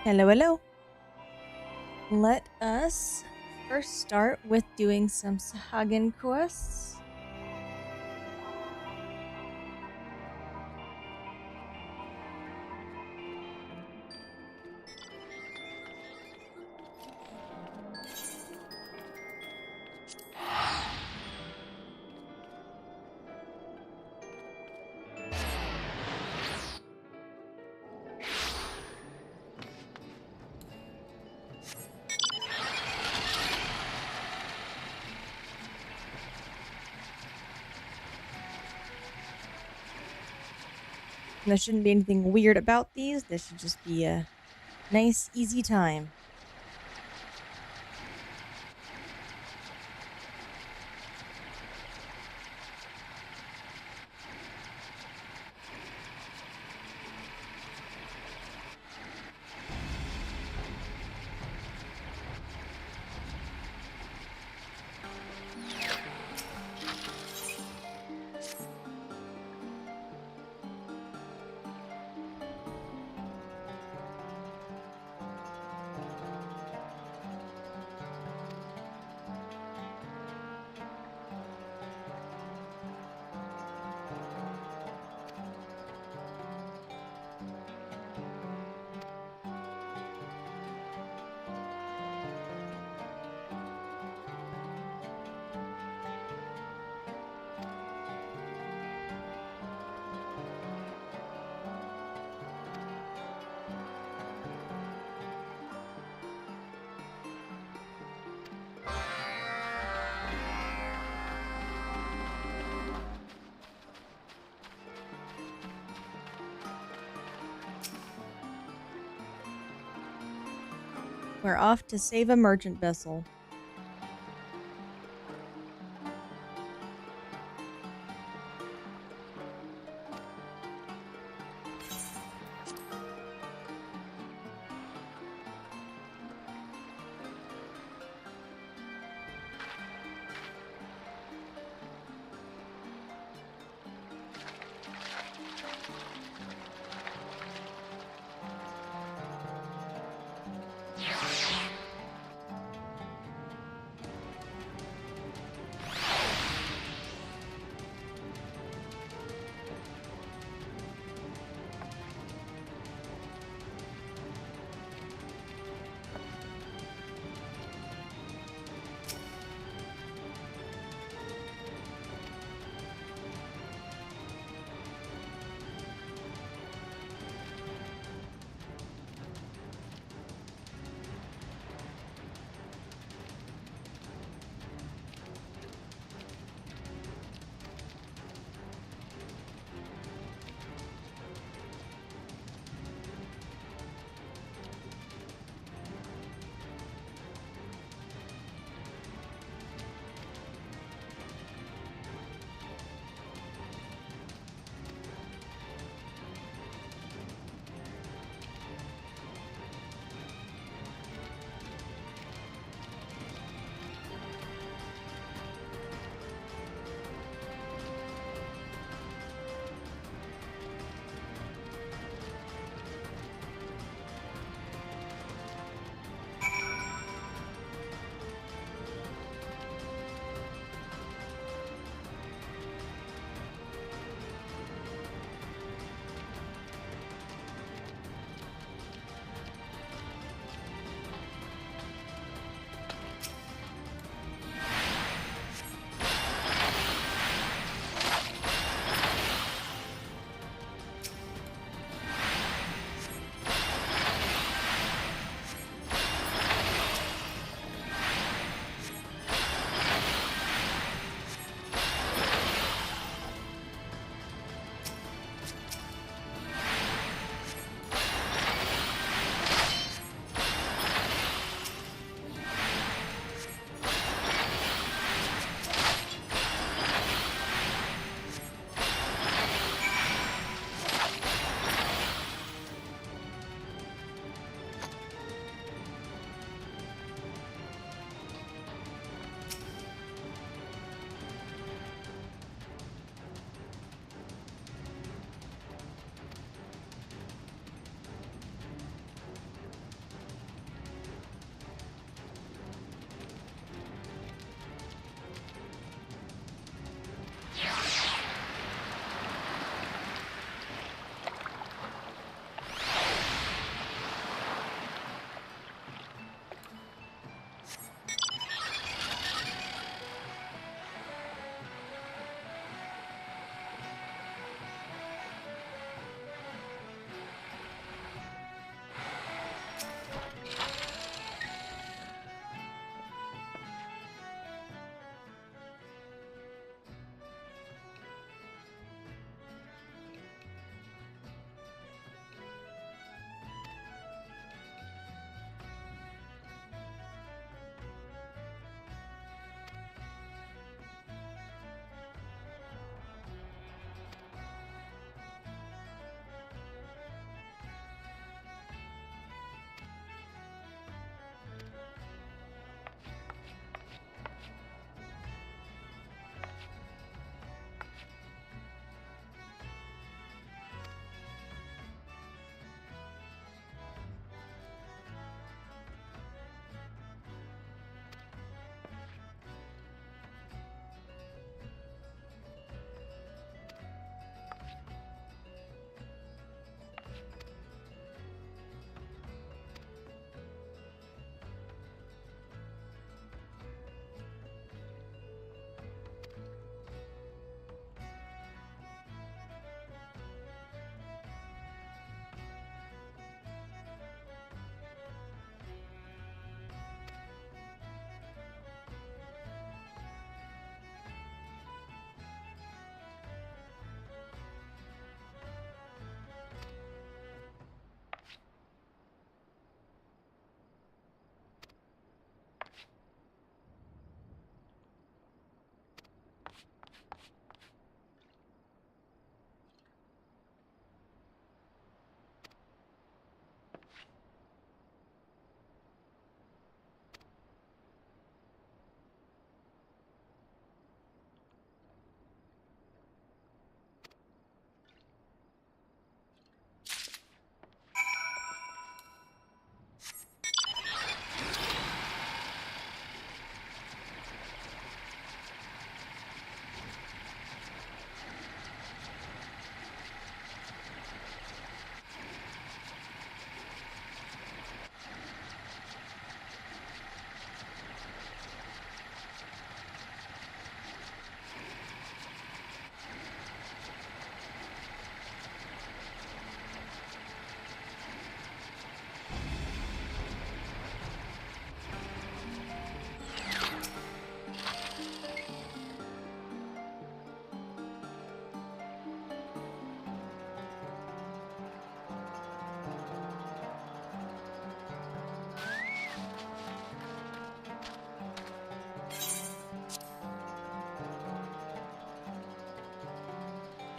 Hello, hello. Let us first start with doing some Sahagin quests. There shouldn't be anything weird about these. This should just be a nice, easy time. We're off to save a merchant vessel.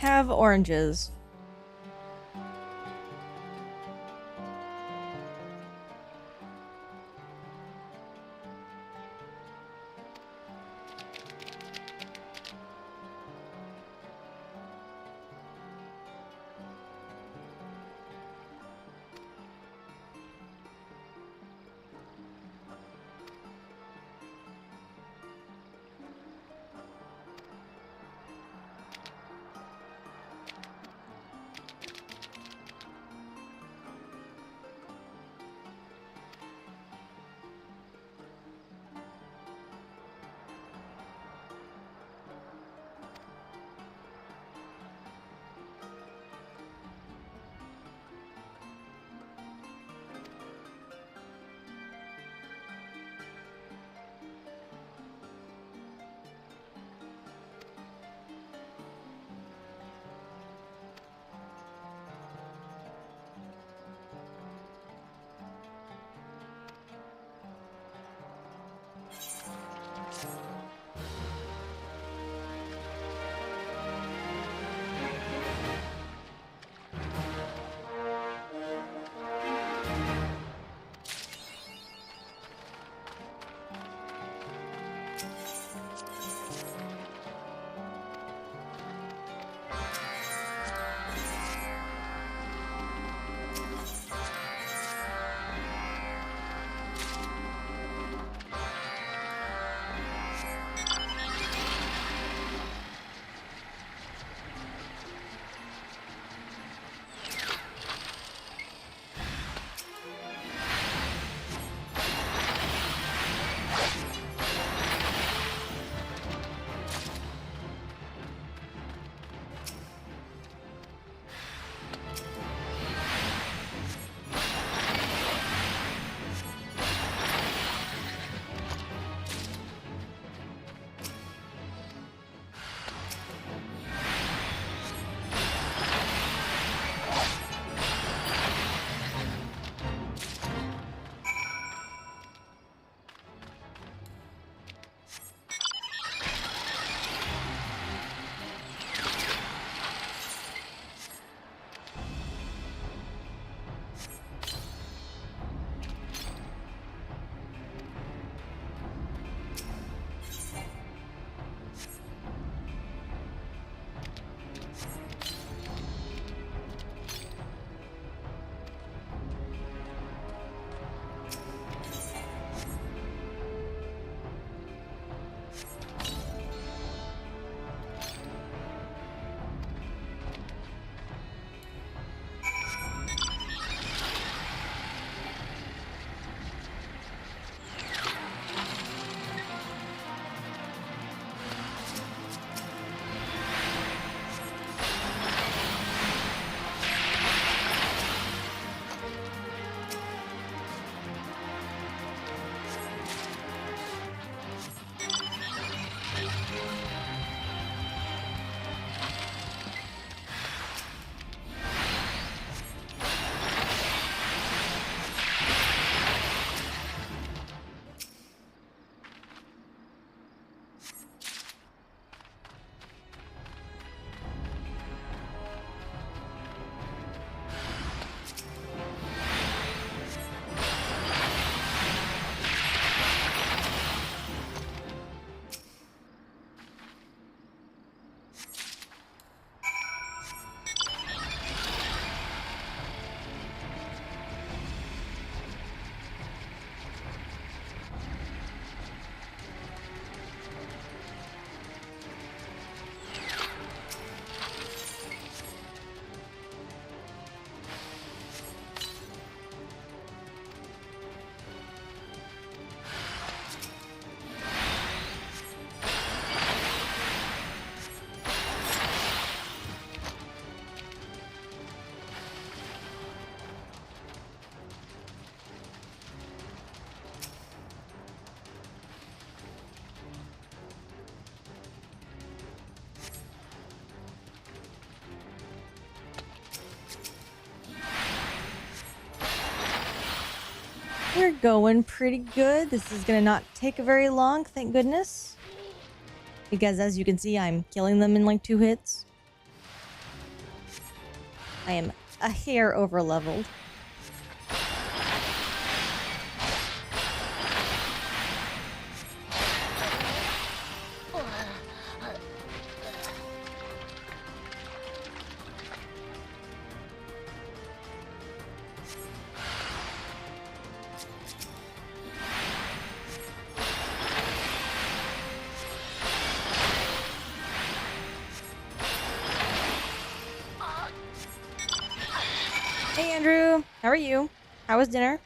Have oranges. We're going pretty good. This is gonna not take very long, thank goodness. Because as you can see, I'm killing them in like 2 hits. I am a hair over leveled. Hey Andrew, how are you? How was dinner?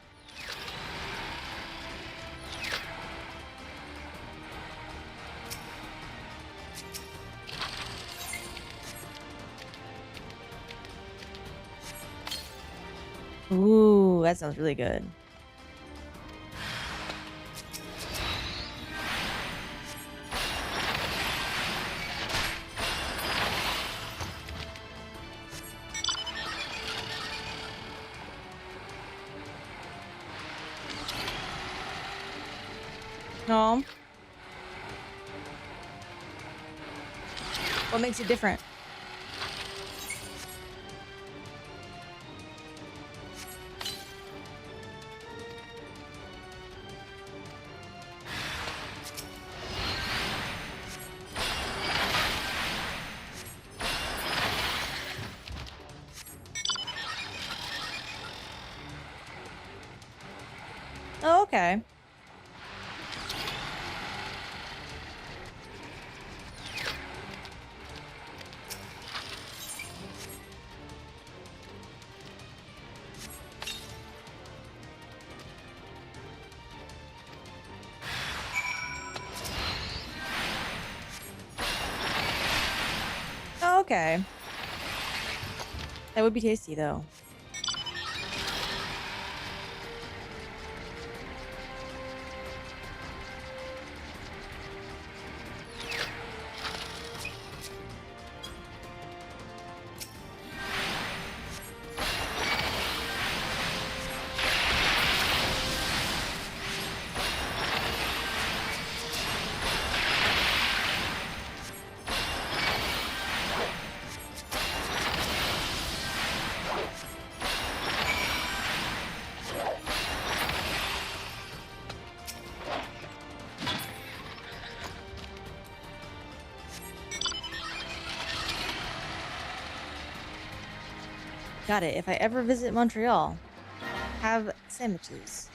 Ooh, that sounds really good. No. What makes it different? Oh, okay. Oh, okay. That would be tasty, though. Got it. If I ever visit Montreal, have sandwiches.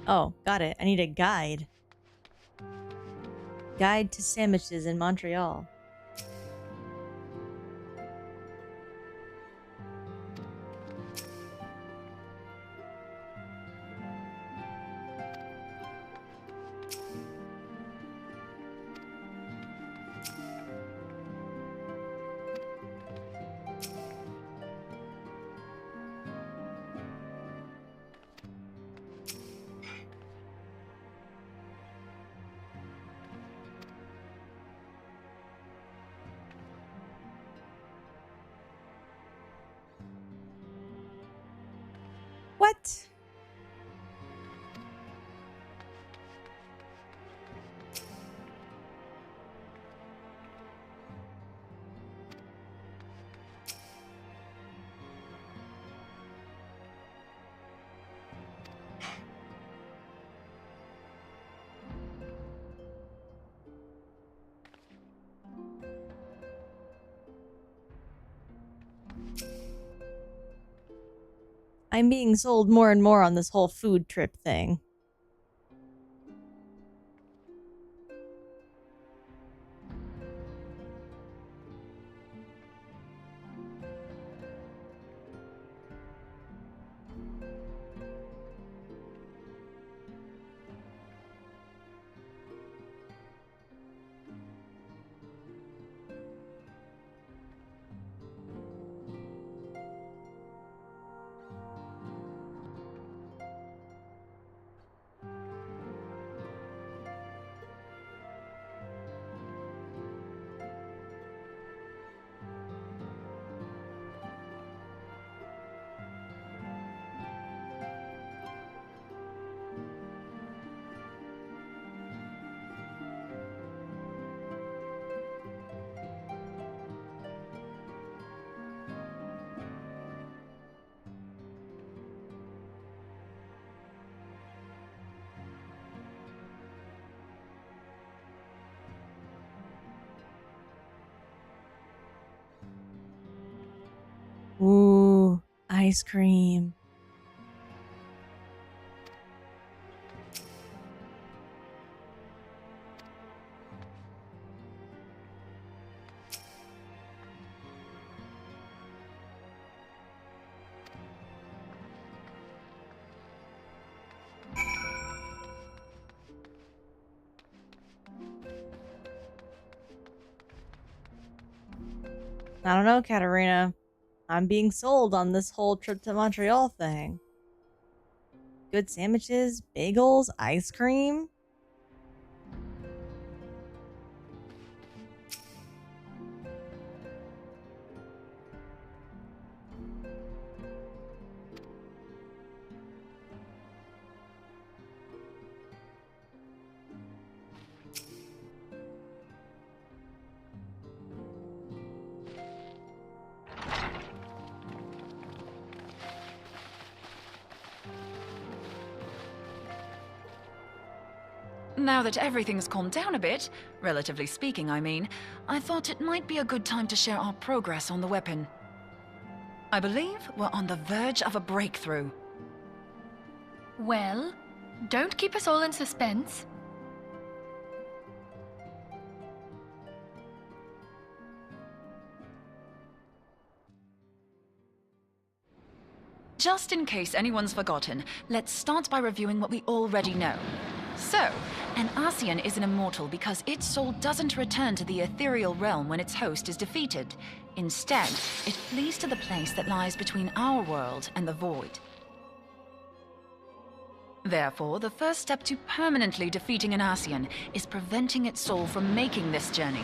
Oh, got it. I need a guide. Guide to sandwiches in Montreal. What? I'm being sold more and more on this whole food trip thing. Ooh, ice cream. I don't know, Katarina. I'm being sold on this whole trip to Montreal thing. Good sandwiches, bagels, ice cream. Now that everything's calmed down a bit, relatively speaking I mean, I thought it might be a good time to share our progress on the weapon. I believe we're on the verge of a breakthrough. Well, don't keep us all in suspense. Just in case anyone's forgotten, let's start by reviewing what we already know. So, an Ascian is an immortal because its soul doesn't return to the ethereal realm when its host is defeated. Instead, it flees to the place that lies between our world and the void. Therefore, the first step to permanently defeating an Ascian is preventing its soul from making this journey.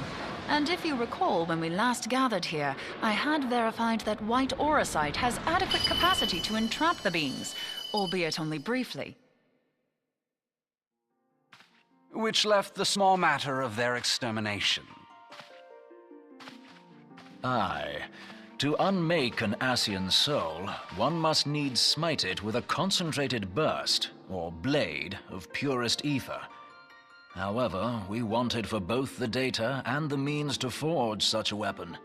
And if you recall, when we last gathered here, I had verified that white auracite has adequate capacity to entrap the beings, albeit only briefly. Which left the small matter of their extermination. Aye. To unmake an Ascian soul, one must needs smite it with a concentrated burst, or blade, of purest ether. However, we wanted for both the data and the means to forge such a weapon.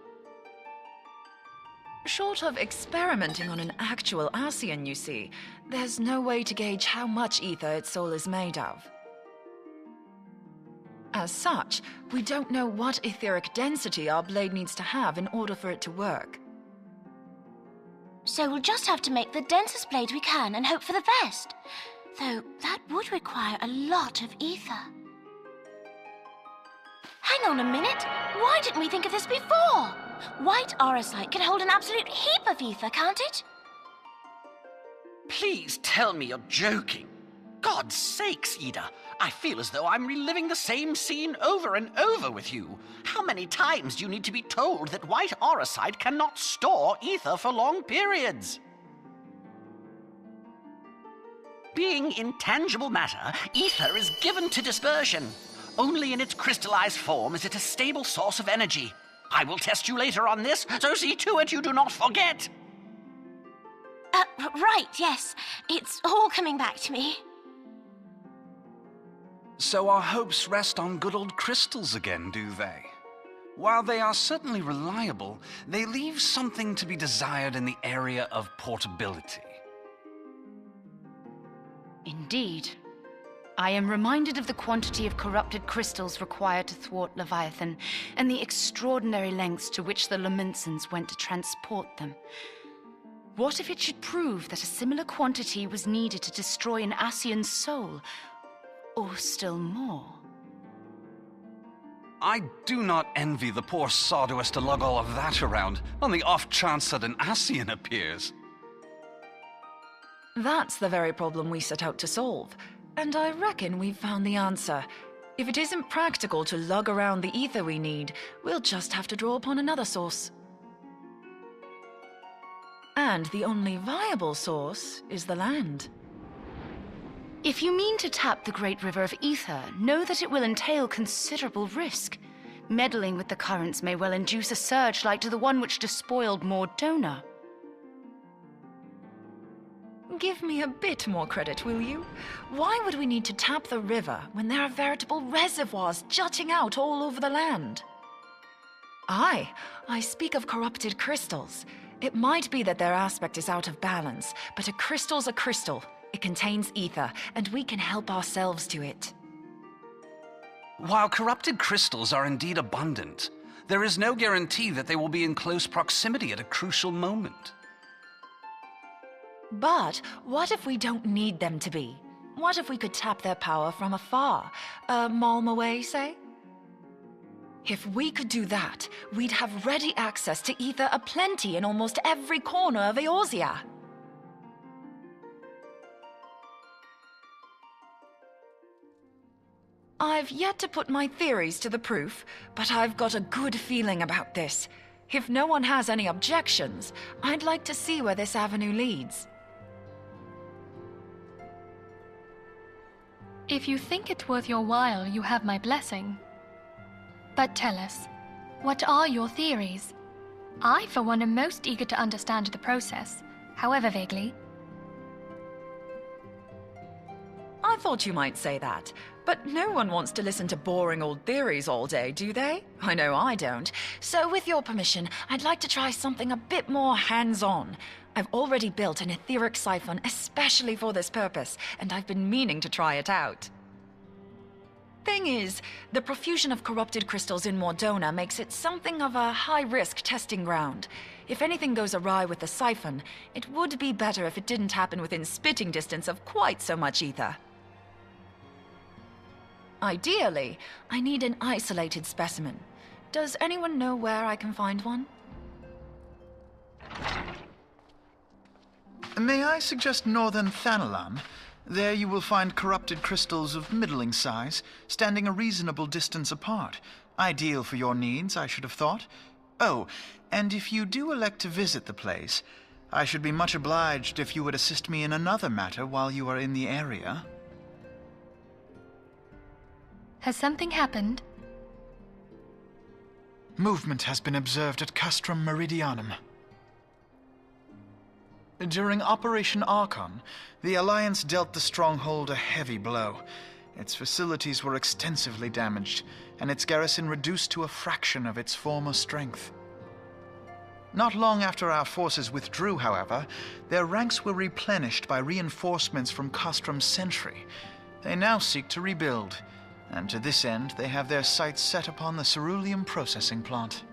Short of experimenting on an actual Ascian, you see, there's no way to gauge how much ether its soul is made of. As such, we don't know what etheric density our blade needs to have in order for it to work. So we'll just have to make the densest blade we can and hope for the best. Though that would require a lot of ether. Hang on a minute! Why didn't we think of this before? White auracite can hold an absolute heap of ether, can't it? Please tell me you're joking. God's sakes, Ida. I feel as though I'm reliving the same scene over and over with you. How many times do you need to be told that white auracite cannot store ether for long periods? being intangible matter, ether is given to dispersion. Only in its crystallized form is it a stable source of energy. I will test you later on this, so see to it you do not forget. Right, yes. It's all coming back to me. So our hopes rest on good old crystals again, do they? While they are certainly reliable, they leave something to be desired in the area of portability. Indeed. I am reminded of the quantity of corrupted crystals required to thwart Leviathan, and the extraordinary lengths to which the Lamentsons went to transport them. What if it should prove that a similar quantity was needed to destroy an Ascian's soul? Or still more? I do not envy the poor sod who has to lug all of that around, on the off chance that an Ascian appears. That's the very problem we set out to solve, and I reckon we've found the answer. If it isn't practical to lug around the ether we need, we'll just have to draw upon another source. And the only viable source is the land. If you mean to tap the Great River of Ether, know that it will entail considerable risk. Meddling with the currents may well induce a surge like to the one which despoiled Moenbryda. Give me a bit more credit, will you? Why would we need to tap the river when there are veritable reservoirs jutting out all over the land? Aye, I speak of corrupted crystals. It might be that their aspect is out of balance, but a crystal's a crystal. It contains ether, and we can help ourselves to it. While corrupted crystals are indeed abundant, there is no guarantee that they will be in close proximity at a crucial moment. But what if we don't need them to be? What if we could tap their power from afar? A malm away, say? If we could do that, we'd have ready access to ether aplenty in almost every corner of Eorzea. I've yet to put my theories to the proof, but I've got a good feeling about this. If no one has any objections, I'd like to see where this avenue leads. If you think it worth your while, you have my blessing. But tell us, what are your theories? I, for one, am most eager to understand the process, however vaguely. I thought you might say that, but no one wants to listen to boring old theories all day, do they? I know I don't. So with your permission, I'd like to try something a bit more hands-on. I've already built an etheric siphon especially for this purpose, and I've been meaning to try it out. Thing is, the profusion of corrupted crystals in Moenbryda makes it something of a high-risk testing ground. If anything goes awry with the siphon, it would be better if it didn't happen within spitting distance of quite so much ether. Ideally, I need an isolated specimen. Does anyone know where I can find one? May I suggest northern Thanalan? There you will find corrupted crystals of middling size, standing a reasonable distance apart. Ideal for your needs, I should have thought. Oh, and if you do elect to visit the place, I should be much obliged if you would assist me in another matter while you are in the area. Has something happened? Movement has been observed at Castrum Meridianum. During Operation Archon, the Alliance dealt the stronghold a heavy blow. Its facilities were extensively damaged, and its garrison reduced to a fraction of its former strength. Not long after our forces withdrew, however, their ranks were replenished by reinforcements from Castrum's sentry. They now seek to rebuild, and to this end they have their sights set upon the ceruleum processing plant.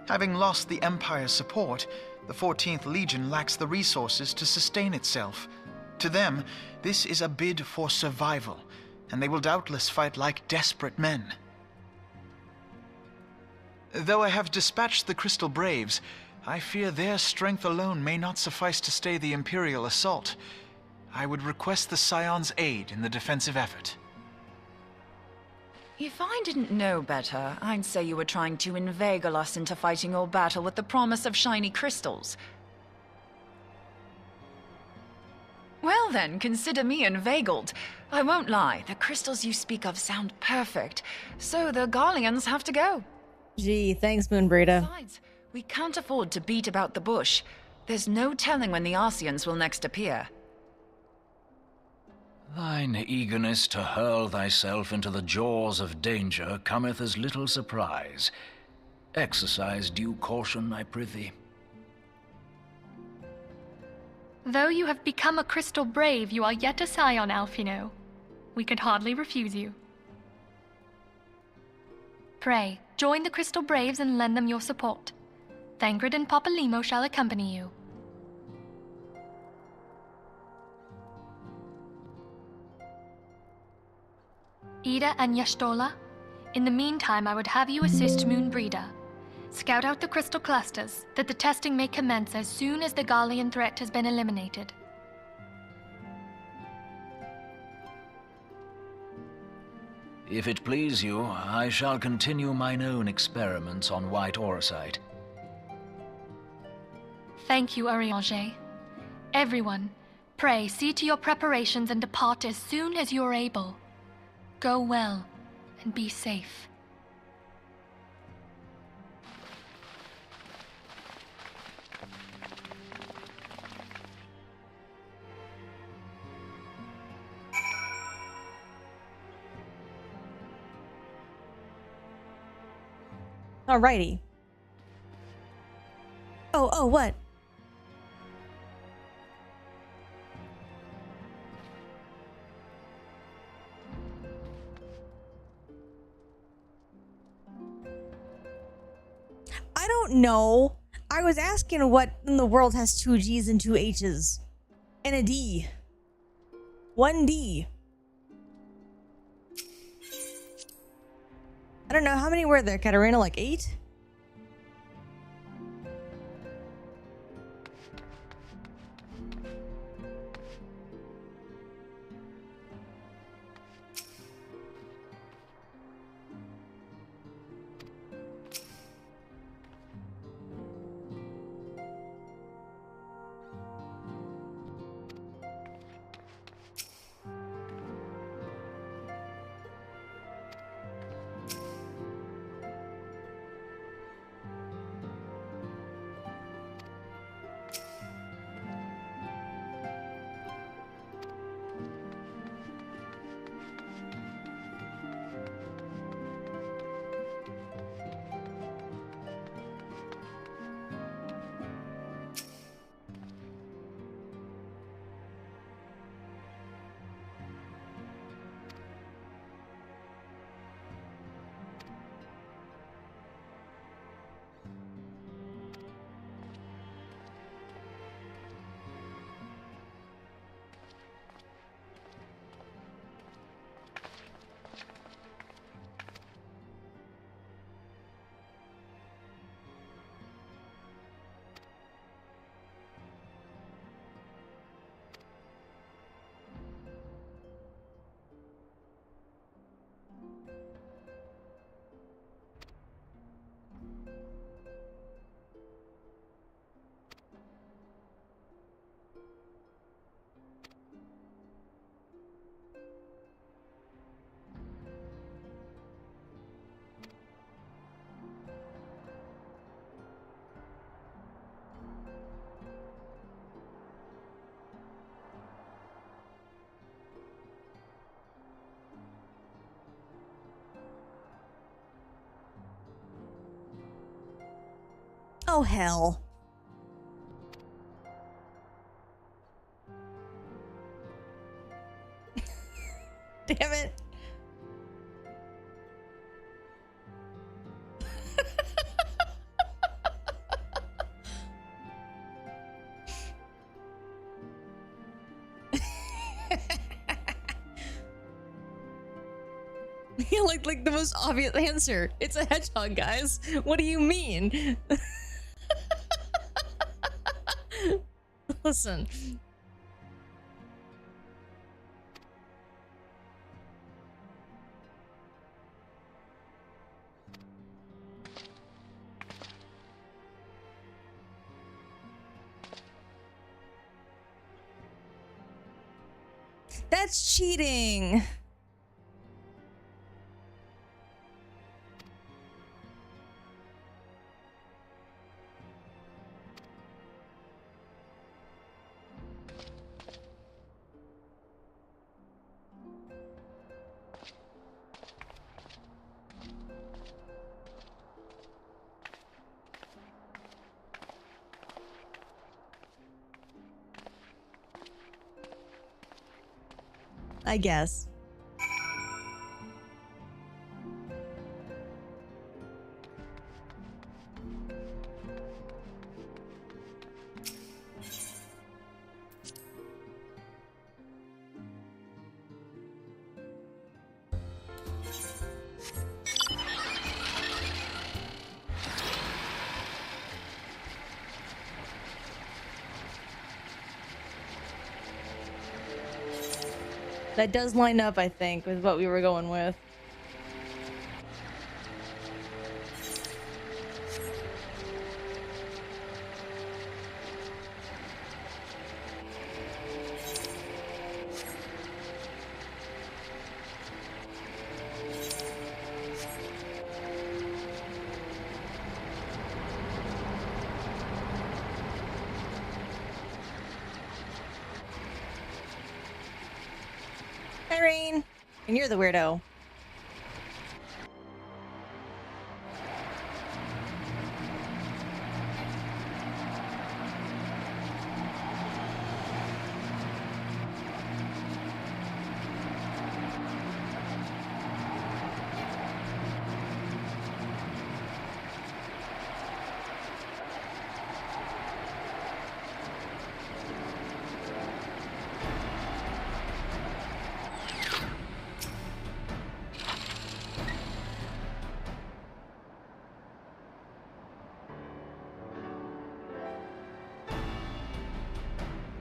Having lost the Empire's support, the 14th Legion lacks the resources to sustain itself. To them, this is a bid for survival, and they will doubtless fight like desperate men. Though I have dispatched the Crystal Braves, I fear their strength alone may not suffice to stay the Imperial assault. I would request the Scions' aid in the defensive effort. If I didn't know better, I'd say you were trying to inveigle us into fighting your battle with the promise of shiny crystals. Well then, consider me inveigled. I won't lie, the crystals you speak of sound perfect, so the Garleans have to go. Gee, thanks, Moenbryda. Besides, we can't afford to beat about the bush. There's no telling when the Scions will next appear. Thine eagerness to hurl thyself into the jaws of danger cometh as little surprise. Exercise due caution, I prithee. Though you have become a crystal brave, you are yet a scion, Alphino. We could hardly refuse you. Pray, join the crystal braves and lend them your support. Thangred and Papalymo shall accompany you. Ida and Yashtola, in the meantime I would have you assist Moenbryda. Scout out the crystal clusters, that the testing may commence as soon as the Garlean threat has been eliminated. If it please you, I shall continue mine own experiments on white aurosite. Thank you, Urianger. Everyone, pray see to your preparations and depart as soon as you are able. Go well, and be safe. Alrighty. Oh, what? I don't know. I was asking what in the world has 2 G's and 2 H's. And a D. 1 D. I don't know, how many were there, Katarina? Like 8? Oh, hell. Damn it. like the most obvious answer. It's a hedgehog, guys. What do you mean? Listen. That's cheating. I guess. That does line up, I think, with what we were going with. Irene, and you're the weirdo.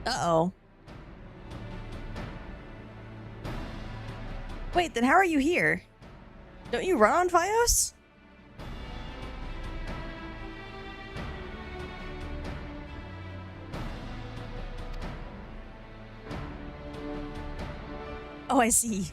Uh-oh. Wait, then how are you here? Don't you run on Fios? Oh, I see.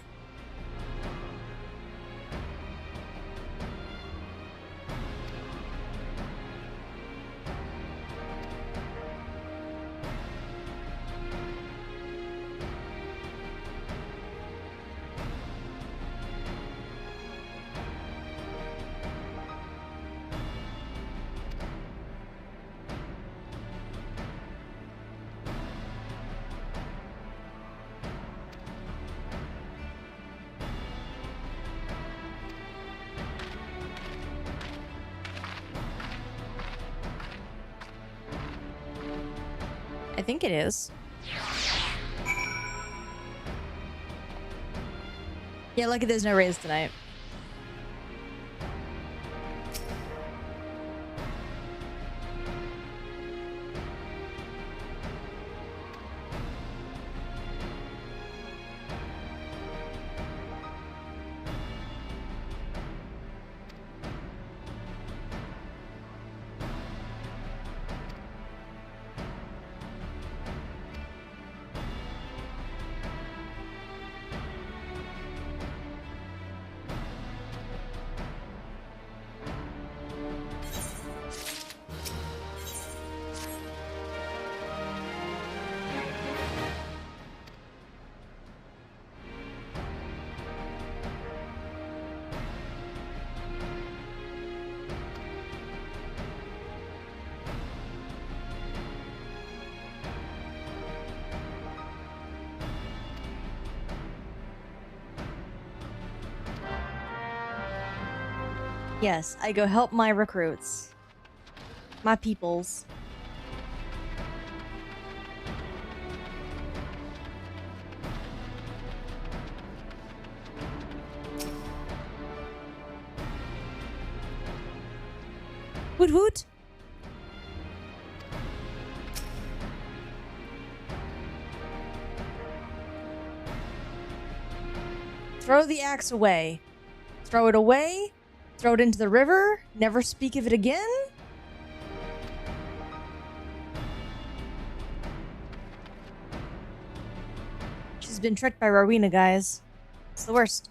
I think it is. Yeah, lucky there's no raise tonight. Yes, I go help my recruits. My peoples. Woot woot! Throw the axe away. Throw it away. Throw it into the river. Never speak of it again. She's been tricked by Rowena, guys. It's the worst.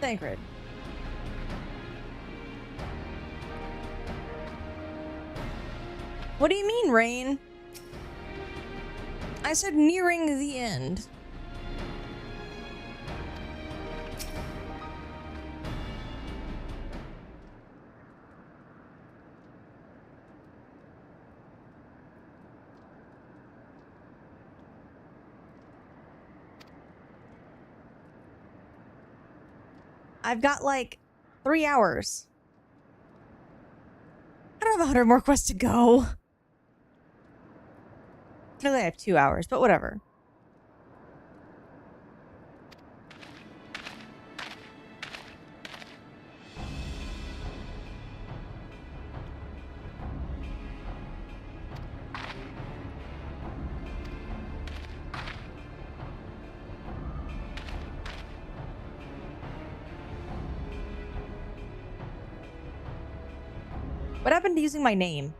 Thancred. What do you mean, Rain? I said nearing the end. I've got like 3 hours. I don't have 100 more quests to go. Clearly I have 2 hours, but whatever. What happened to using my name?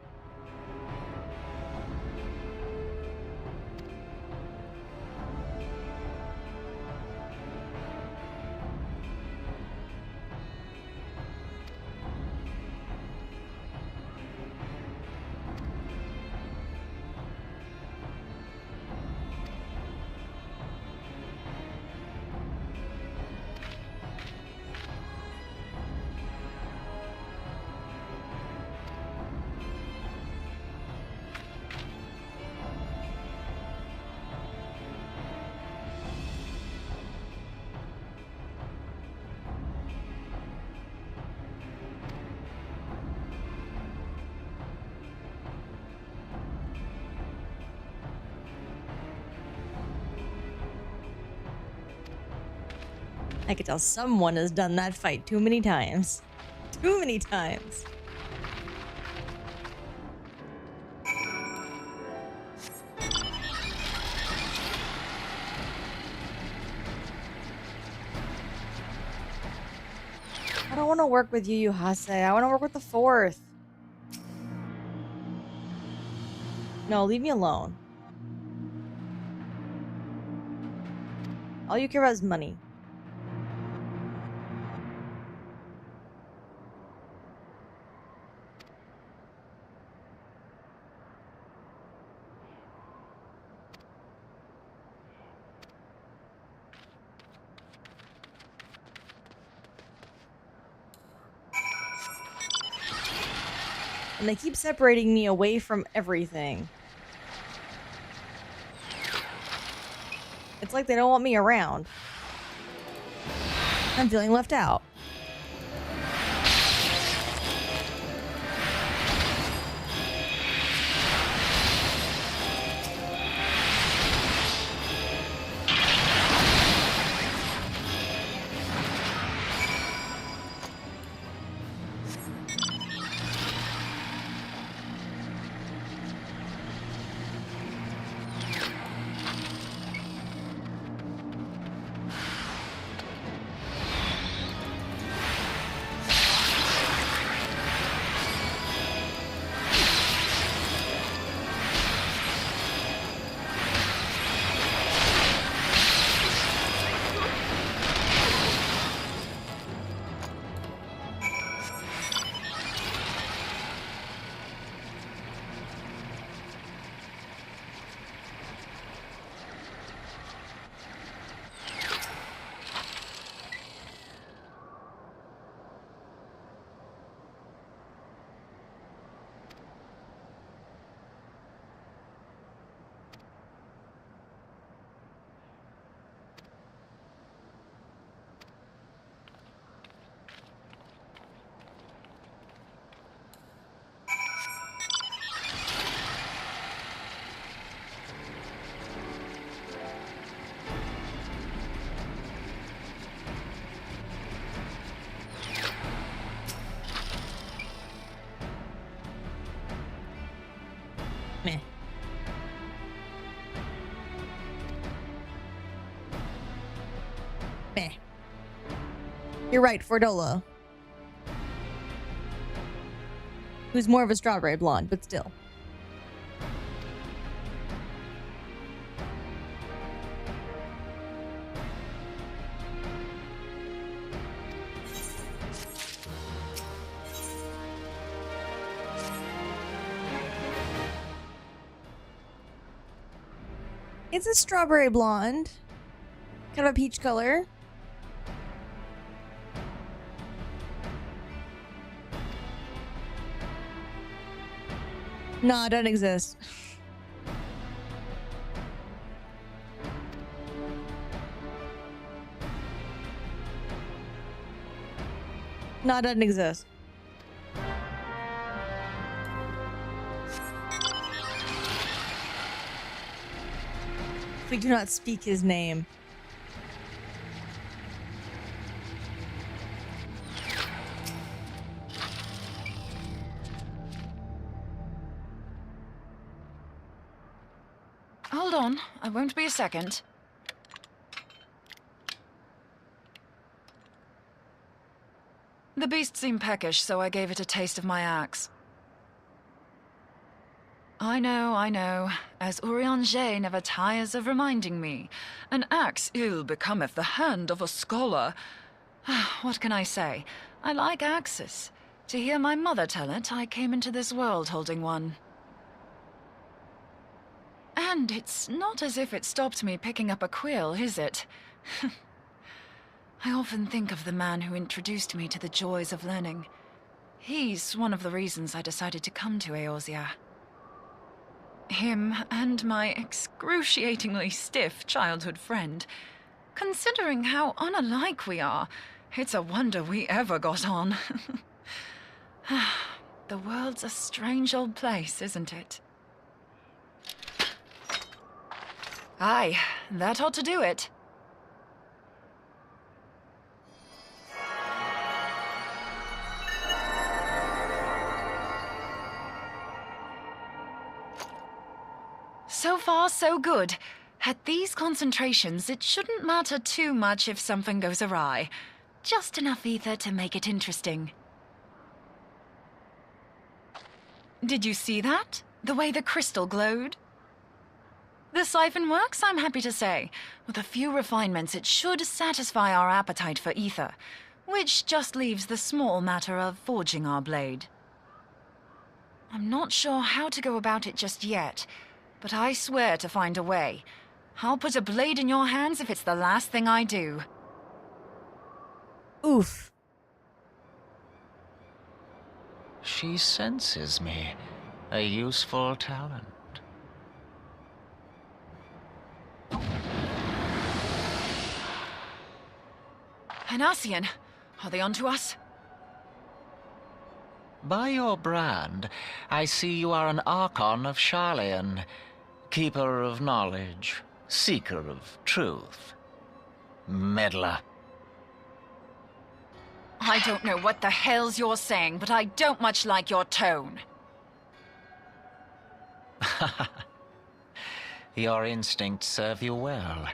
I could tell someone has done that fight too many times. Too many times. I don't want to work with you, Yuhase. I want to work with the 4th. No, leave me alone. All you care about is money. And they keep separating me away from everything. It's like they don't want me around. I'm feeling left out. Meh. Meh. You're right, Fordola. Who's more of a strawberry blonde, but still. It's a strawberry blonde. Kind of a peach color. No, it doesn't exist. No, it doesn't exist. We do not speak his name. Hold on, I won't be a second. The beast seemed peckish, so I gave it a taste of my axe. I know. As Urianger never tires of reminding me, an axe ill becometh the hand of a scholar. What can I say? I like axes. To hear my mother tell it, I came into this world holding one. And it's not as if it stopped me picking up a quill, is it? I often think of the man who introduced me to the joys of learning. He's one of the reasons I decided to come to Eorzea. Him and my excruciatingly stiff childhood friend. Considering how unalike we are, it's a wonder we ever got on. The world's a strange old place, isn't it? Aye, that ought to do it. So far, so good. At these concentrations, it shouldn't matter too much if something goes awry. Just enough ether to make it interesting. Did you see that? The way the crystal glowed? The siphon works, I'm happy to say. With a few refinements, it should satisfy our appetite for ether, which just leaves the small matter of forging our blade. I'm not sure how to go about it just yet, but I swear to find a way. I'll put a blade in your hands if it's the last thing I do. Oof. She senses me. A useful talent. Anasian, are they onto us? By your brand, I see you are an Archon of Sharlayan, keeper of knowledge, seeker of truth. Meddler. I don't know what the hell's you're saying, but I don't much like your tone. Your instincts serve you well.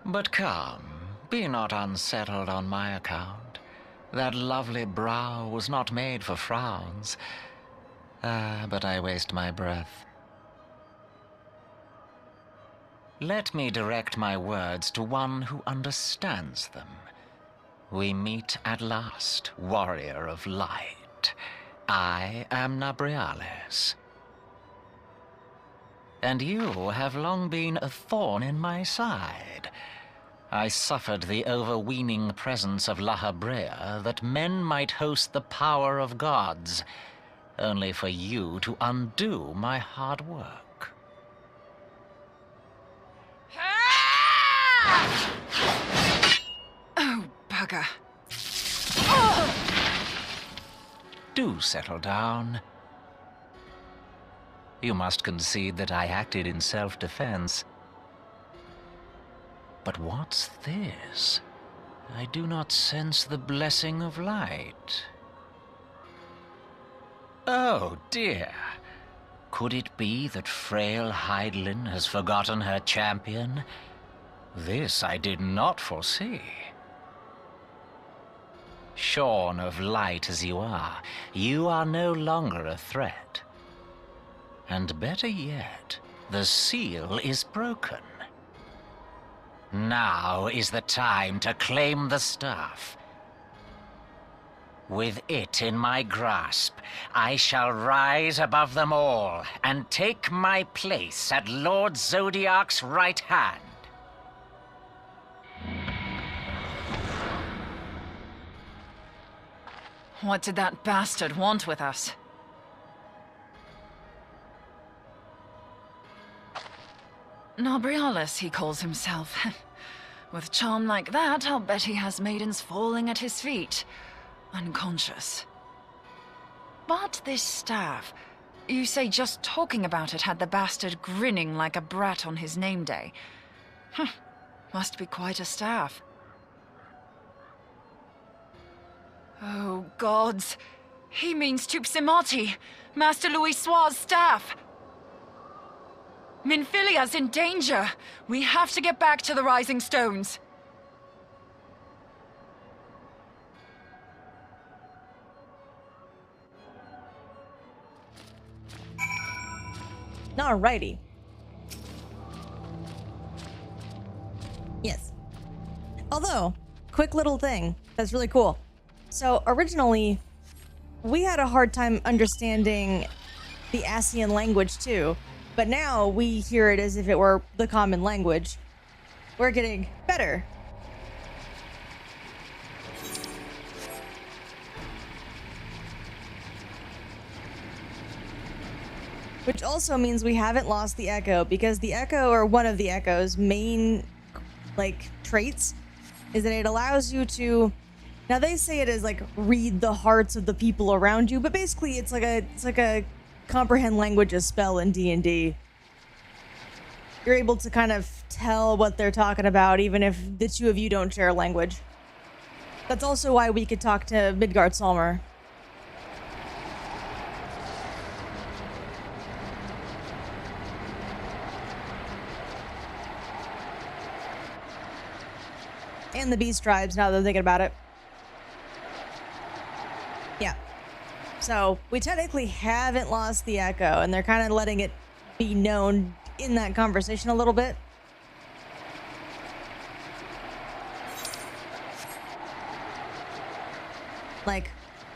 But come, be not unsettled on my account. That lovely brow was not made for frowns. But I waste my breath. Let me direct my words to one who understands them. We meet at last, warrior of light. I am Nabriales. And you have long been a thorn in my side. I suffered the overweening presence of Lahabrea that men might host the power of gods, only for you to undo my hard work. Oh, bugger. Do settle down. You must concede that I acted in self-defense. But what's this? I do not sense the blessing of light. Oh, dear. Could it be that frail Hydelin has forgotten her champion? This I did not foresee. Shorn of light as you are no longer a threat. And better yet, the seal is broken. Now is the time to claim the staff. With it in my grasp, I shall rise above them all and take my place at Lord Zodiac's right hand. What did that bastard want with us? Nobrialis, he calls himself. With charm like that, I'll bet he has maidens falling at his feet, unconscious. But this staff, you say just talking about it had the bastard grinning like a brat on his name day. Must be quite a staff. Oh, gods. He means Tupsimati, Master Louis Soir's staff. Minfilia's in danger. We have to get back to the Rising Stones. Alrighty. Yes. Although, quick little thing that's really cool. So originally, we had a hard time understanding the Ascian language too, but now we hear it as if it were the common language. We're getting better. Which also means we haven't lost the echo, because the echo, or one of the echo's main traits, is that it allows you to, now they say it is like read the hearts of the people around you, but basically it's like a comprehend languages spell in D&D. You're able to kind of tell what they're talking about, even if the two of you don't share a language. That's also why we could talk to Midgard Salmer. And the Beast Tribes, now that I'm thinking about it. Yeah. So, we technically haven't lost the echo, and they're kind of letting it be known in that conversation a little bit. Like,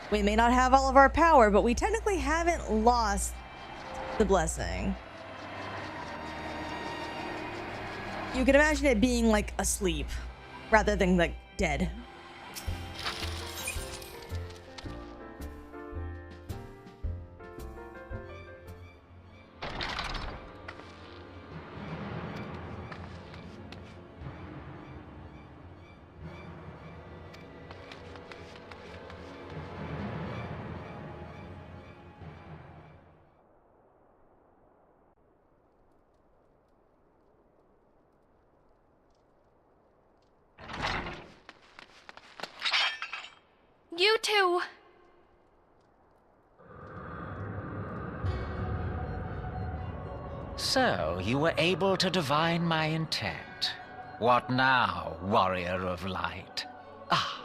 we may not have all of our power, but we technically haven't lost the blessing. You can imagine it being like asleep, rather than like dead. You too. So, you were able to divine my intent. What now, warrior of light? Ah,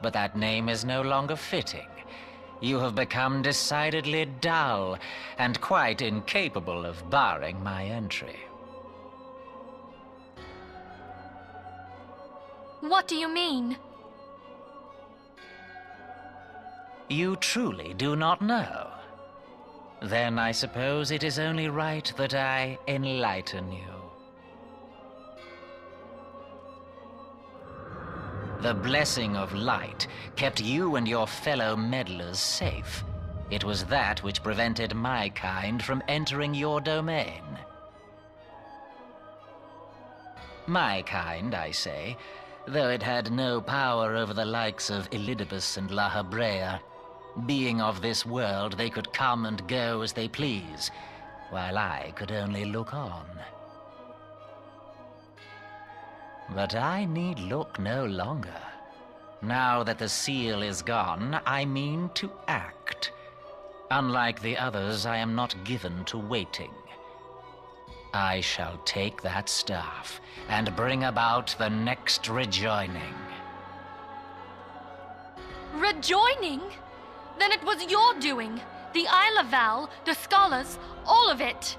but that name is no longer fitting. You have become decidedly dull, and quite incapable of barring my entry. What do you mean? You truly do not know? Then I suppose it is only right that I enlighten you. The blessing of light kept you and your fellow meddlers safe. It was that which prevented my kind from entering your domain. My kind, I say, though it had no power over the likes of Elidibus and La Habrea. Being of this world, they could come and go as they please, while I could only look on. But I need look no longer. Now that the seal is gone, I mean to act. Unlike the others, I am not given to waiting. I shall take that staff and bring about the next rejoining. joining? Then it was your doing. The Isle of Val, the scholars, all of it.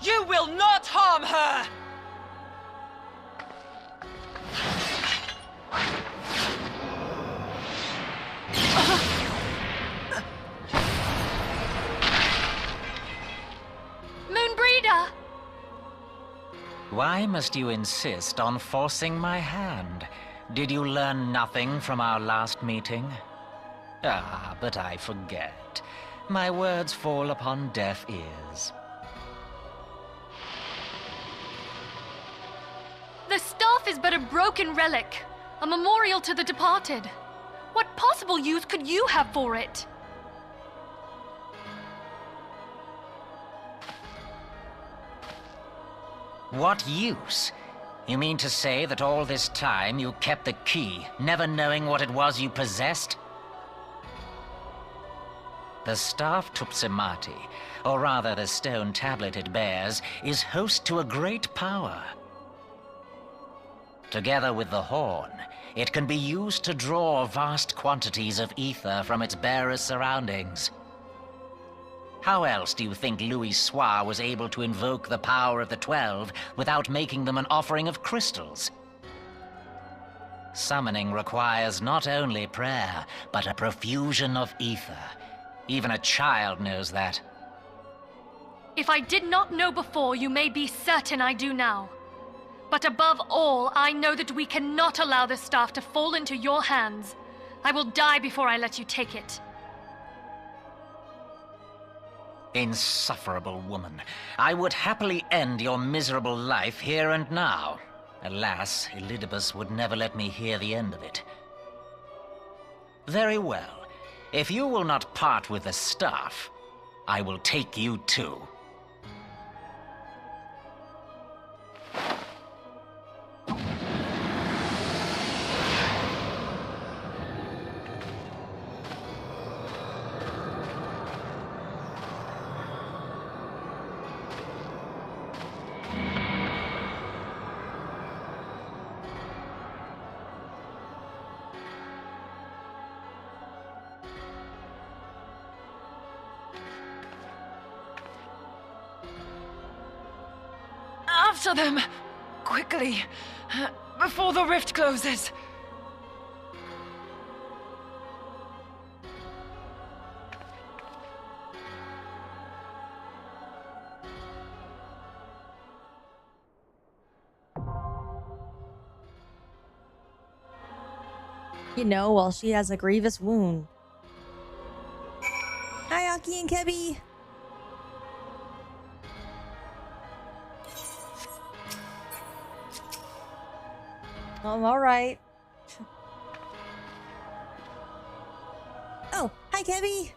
You will not harm her! Moenbryda! Why must you insist on forcing my hand? Did you learn nothing from our last meeting? Ah, but I forget. My words fall upon deaf ears. The staff is but a broken relic, a memorial to the departed. What possible use could you have for it? What use? You mean to say that all this time you kept the key, never knowing what it was you possessed? The staff Tupsimati, or rather the stone tablet it bears, is host to a great power. Together with the horn, it can be used to draw vast quantities of ether from its bearer's surroundings. How else do you think Louis Soir was able to invoke the power of the 12 without making them an offering of crystals? Summoning requires not only prayer, but a profusion of ether. Even a child knows that. If I did not know before, you may be certain I do now. But above all, I know that we cannot allow the staff to fall into your hands. I will die before I let you take it. Insufferable woman. I would happily end your miserable life here and now. Alas, Elidibus would never let me hear the end of it. Very well. If you will not part with the staff, I will take you too. After them! Quickly! Before the rift closes! You know, while she has a grievous wound. Hi, Aki and Kebby! Alright. Oh, hi, Kebby!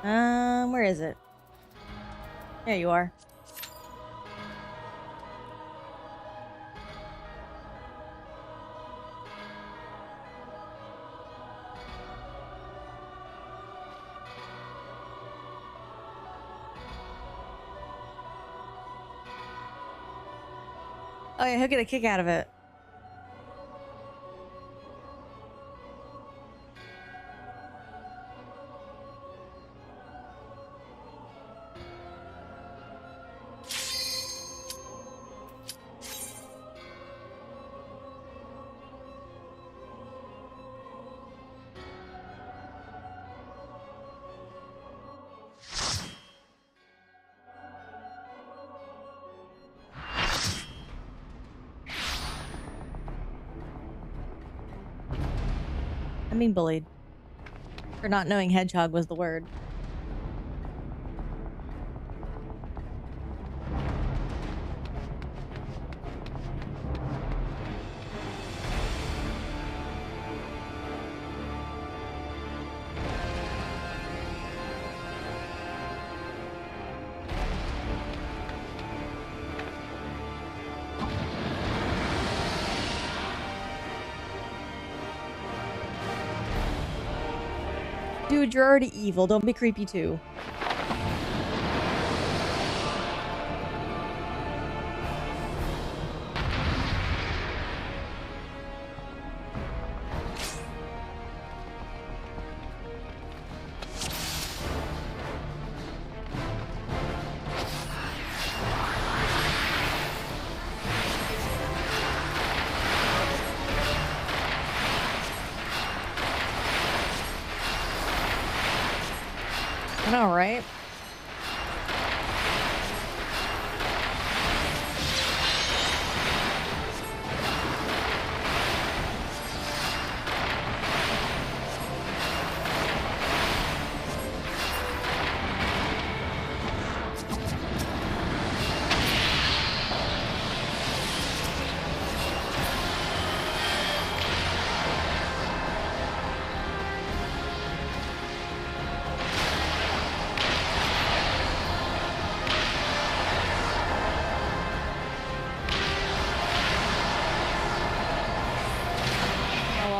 Where is it? There you are. Oh yeah, he'll get a kick out of it. I mean bullied. For not knowing hedgehog was the word. dude, you're already evil. Don't be creepy too. All right.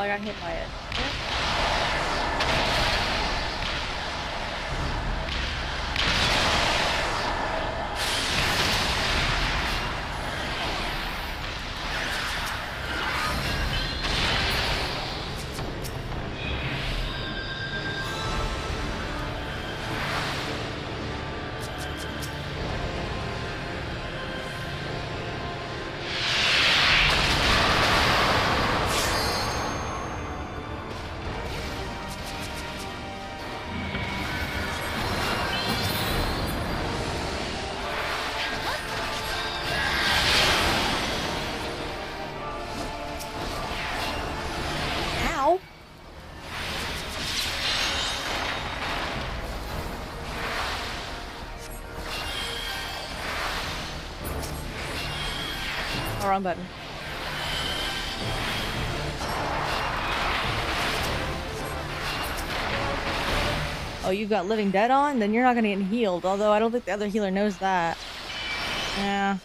Got hit by it. Oh, wrong button. Oh, you've got Living Dead on? Then you're not gonna get healed. Although I don't think the other healer knows that. Yeah.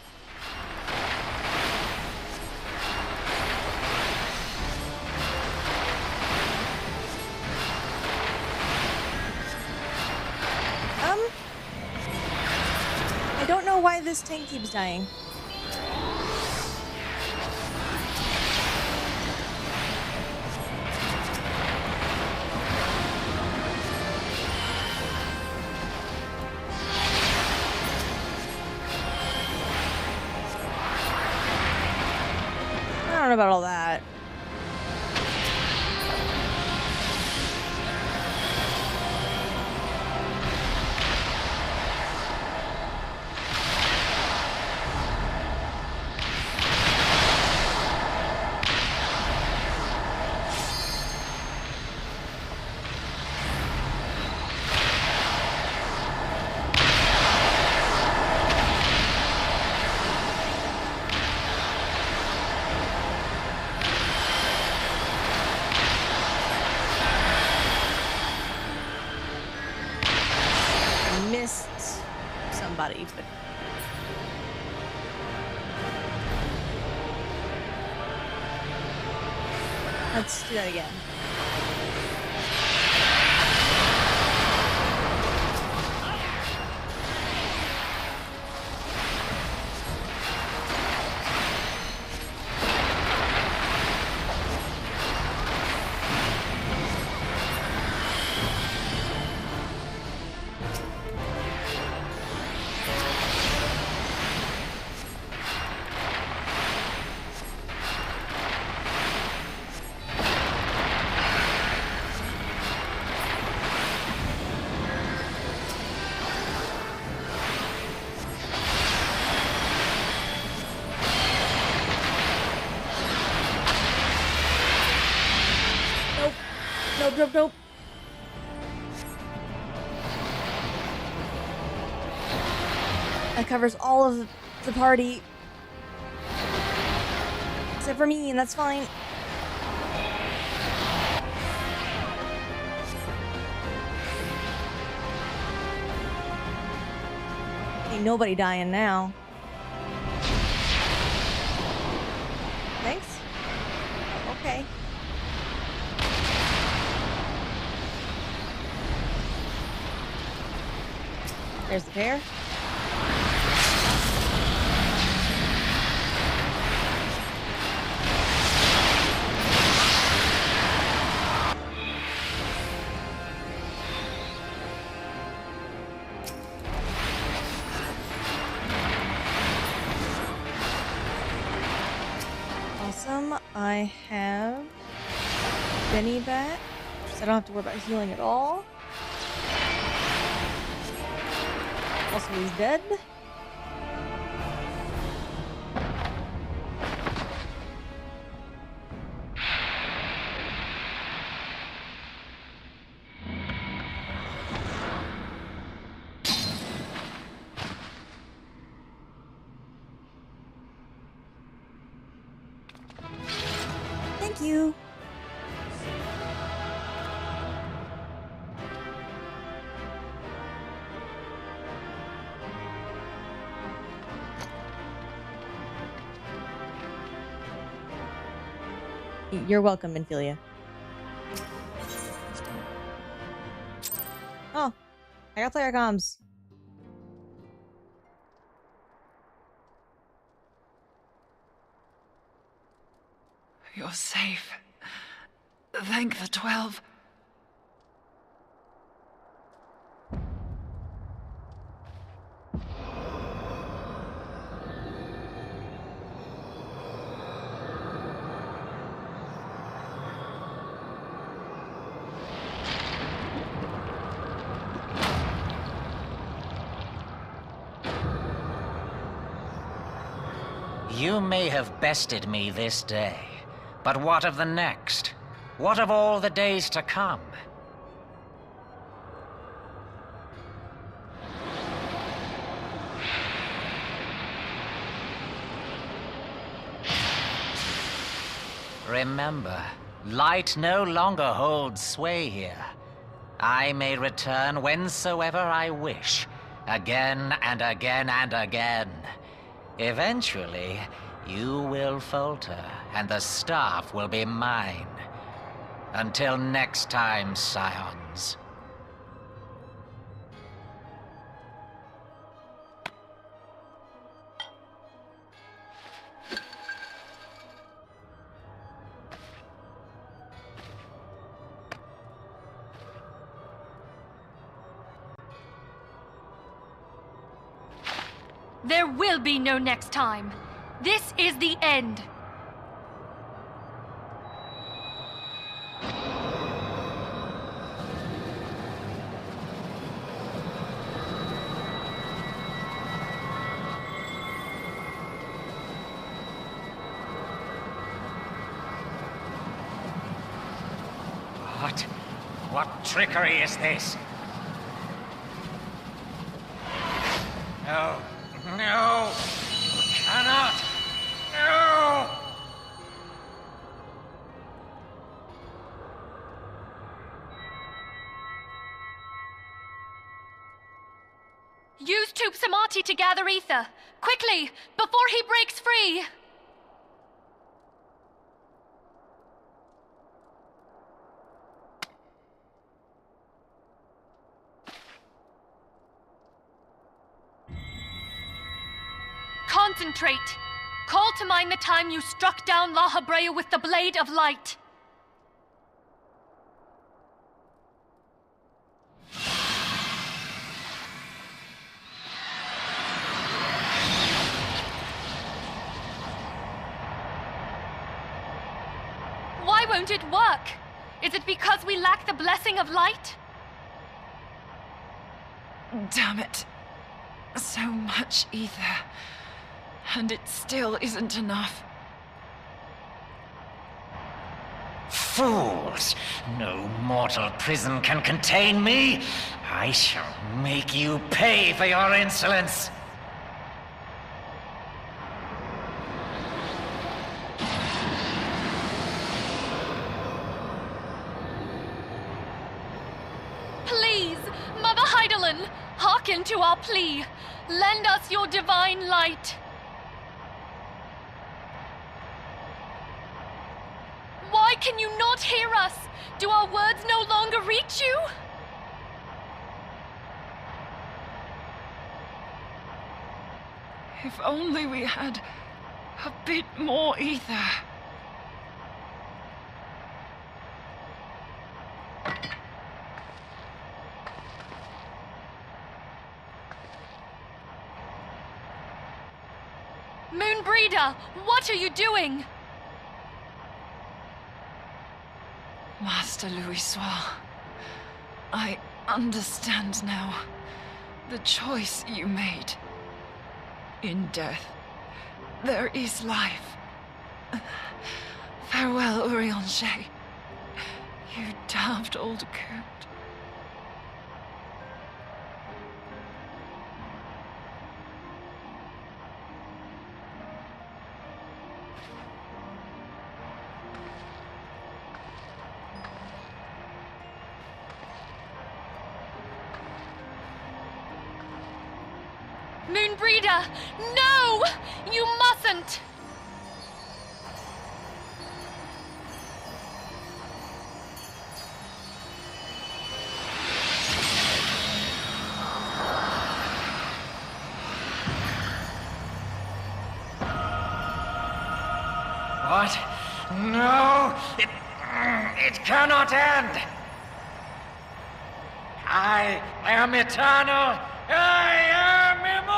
I don't know why this tank keeps dying. I don't know about all that. Somebody, but let's do that again. Nope. That covers all of the party. Except for me, and that's fine. Ain't nobody dying now. Thanks. Okay. There's the pair. Awesome. I have Benny back, so I don't have to worry about healing at all. Also, he's dead. Thank you. You're welcome, Minfilia. Oh, I got player comms. You're safe. Thank the 12. You may have bested me this day, but what of the next? What of all the days to come? Remember, light no longer holds sway here. I may return whensoever I wish, again and again and again. Eventually, you will falter, and the staff will be mine. Until next time, Scions. There will be no next time. This is the end. What trickery is this? No. No! Cannot! No! Use Tube Samati to gather ether. Quickly, before he breaks free! Concentrate! Call to mind the time you struck down Lahabrea with the Blade of Light. Why won't it work? Is it because we lack the blessing of light? Damn it. So much ether. And it still isn't enough. Fools! No mortal prison can contain me! I shall make you pay for your insolence! Please, Mother Heidelin, hearken to our plea. Lend us your divine light. Why can you not hear us? Do our words no longer reach you? If only we had a bit more ether. Moenbryda, what are you doing? Master Louis, I understand now the choice you made. In death, there is life. Farewell, Urianger. You daft old coot. Moenbryda, no! You mustn't! What? No! It cannot end! I am eternal! I am immortal!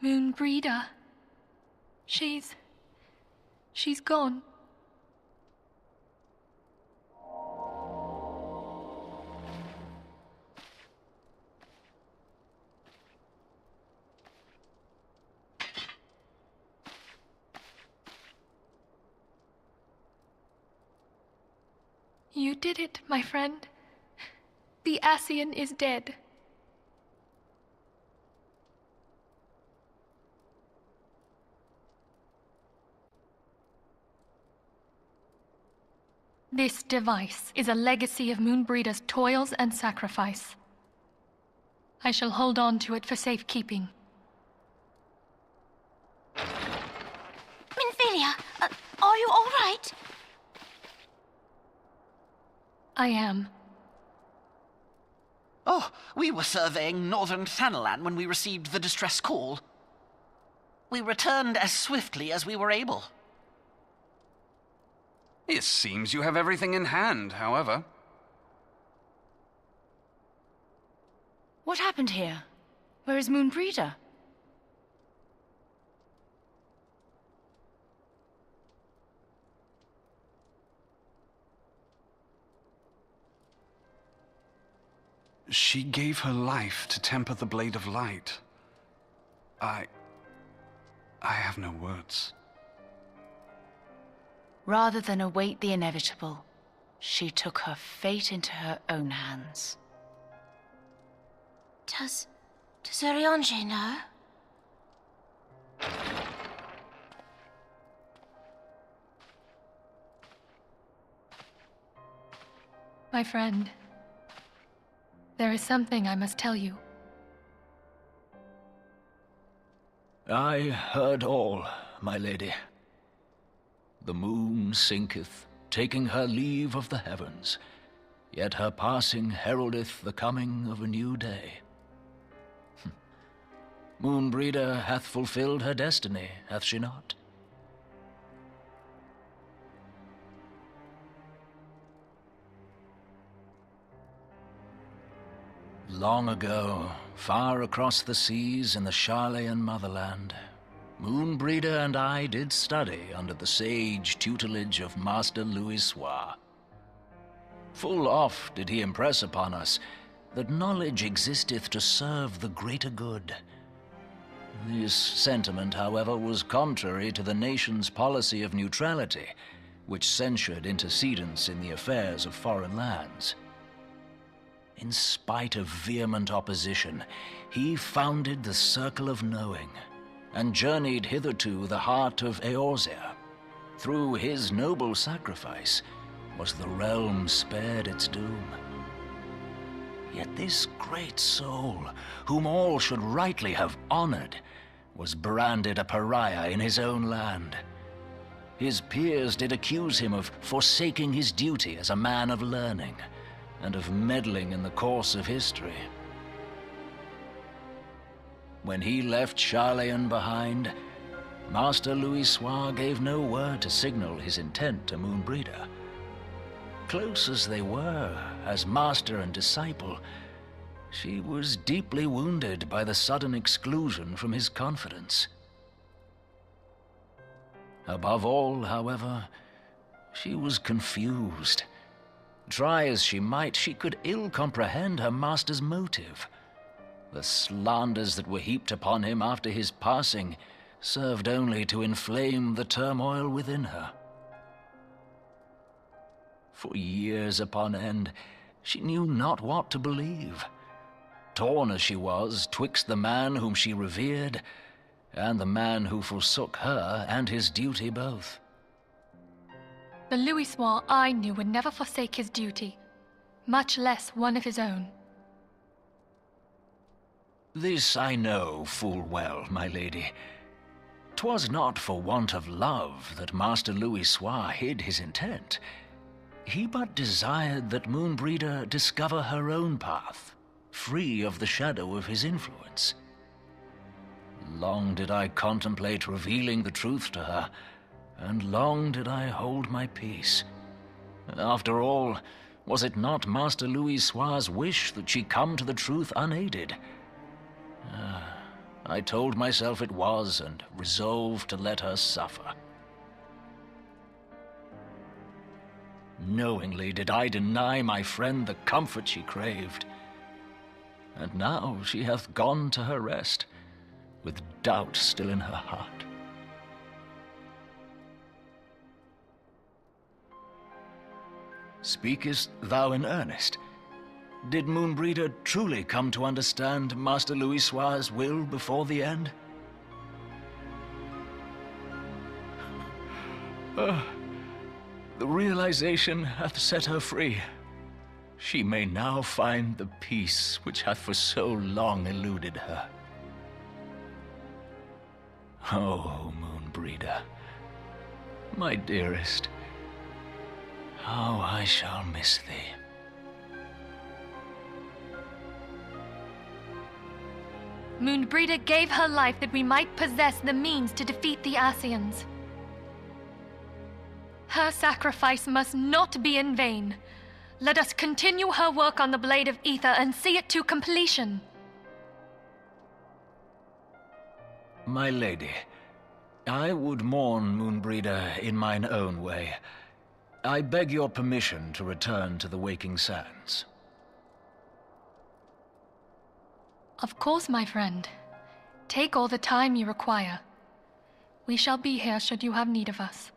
Moenbryda. She's gone. You did it, my friend. The Ascian is dead. This device is a legacy of Moenbryda's toils and sacrifice. I shall hold on to it for safekeeping. Minfilia, are you all right? I am. Oh, we were surveying northern Thanalan when we received the distress call. We returned as swiftly as we were able. It seems you have everything in hand, however. What happened here? Where is Moenbryda? She gave her life to temper the Blade of Light. I have no words. Rather than await the inevitable, she took her fate into her own hands. Does Urianger know? My friend, there is something I must tell you. I heard all, my lady. The moon sinketh, taking her leave of the heavens, yet her passing heraldeth the coming of a new day. Moenbryda hath fulfilled her destiny, hath she not? Long ago, far across the seas in the Charlayan motherland, Moenbryda and I did study under the sage tutelage of Master Louis. Full oft did he impress upon us that knowledge existeth to serve the greater good. This sentiment, however, was contrary to the nation's policy of neutrality, which censured intercedence in the affairs of foreign lands. In spite of vehement opposition, he founded the Circle of Knowing, and journeyed hither to the heart of Eorzea. Through his noble sacrifice was the realm spared its doom. Yet this great soul, whom all should rightly have honored, was branded a pariah in his own land. His peers did accuse him of forsaking his duty as a man of learning, and of meddling in the course of history. When he left Charlayan behind, Master Louisoix gave no word to signal his intent to Moenbryda. Close as they were, as master and disciple, she was deeply wounded by the sudden exclusion from his confidence. Above all, however, she was confused. Try as she might, she could ill comprehend her master's motive. The slanders that were heaped upon him after his passing served only to inflame the turmoil within her. For years upon end, she knew not what to believe, torn as she was twixt the man whom she revered and the man who forsook her and his duty both. The Louisoix I knew would never forsake his duty, much less one of his own. This I know full well, my lady. 'Twas not for want of love that Master Louisoix hid his intent. He but desired that Moenbryda discover her own path, free of the shadow of his influence. Long did I contemplate revealing the truth to her, and long did I hold my peace. After all, was it not Master Louisoix's wish that she come to the truth unaided? I told myself it was, and resolved to let her suffer. Knowingly did I deny my friend the comfort she craved. And now she hath gone to her rest, with doubt still in her heart. Speakest thou in earnest? Did Moenbryda truly come to understand Master Louisoix's will before the end? The realization hath set her free. She may now find the peace which hath for so long eluded her. Oh, Moenbryda, my dearest, how I shall miss thee. Moenbryda gave her life that we might possess the means to defeat the Scions. Her sacrifice must not be in vain. Let us continue her work on the Blade of Ether and see it to completion. My lady, I would mourn Moenbryda in mine own way. I beg your permission to return to the Waking Sands. Of course, my friend. Take all the time you require. We shall be here should you have need of us.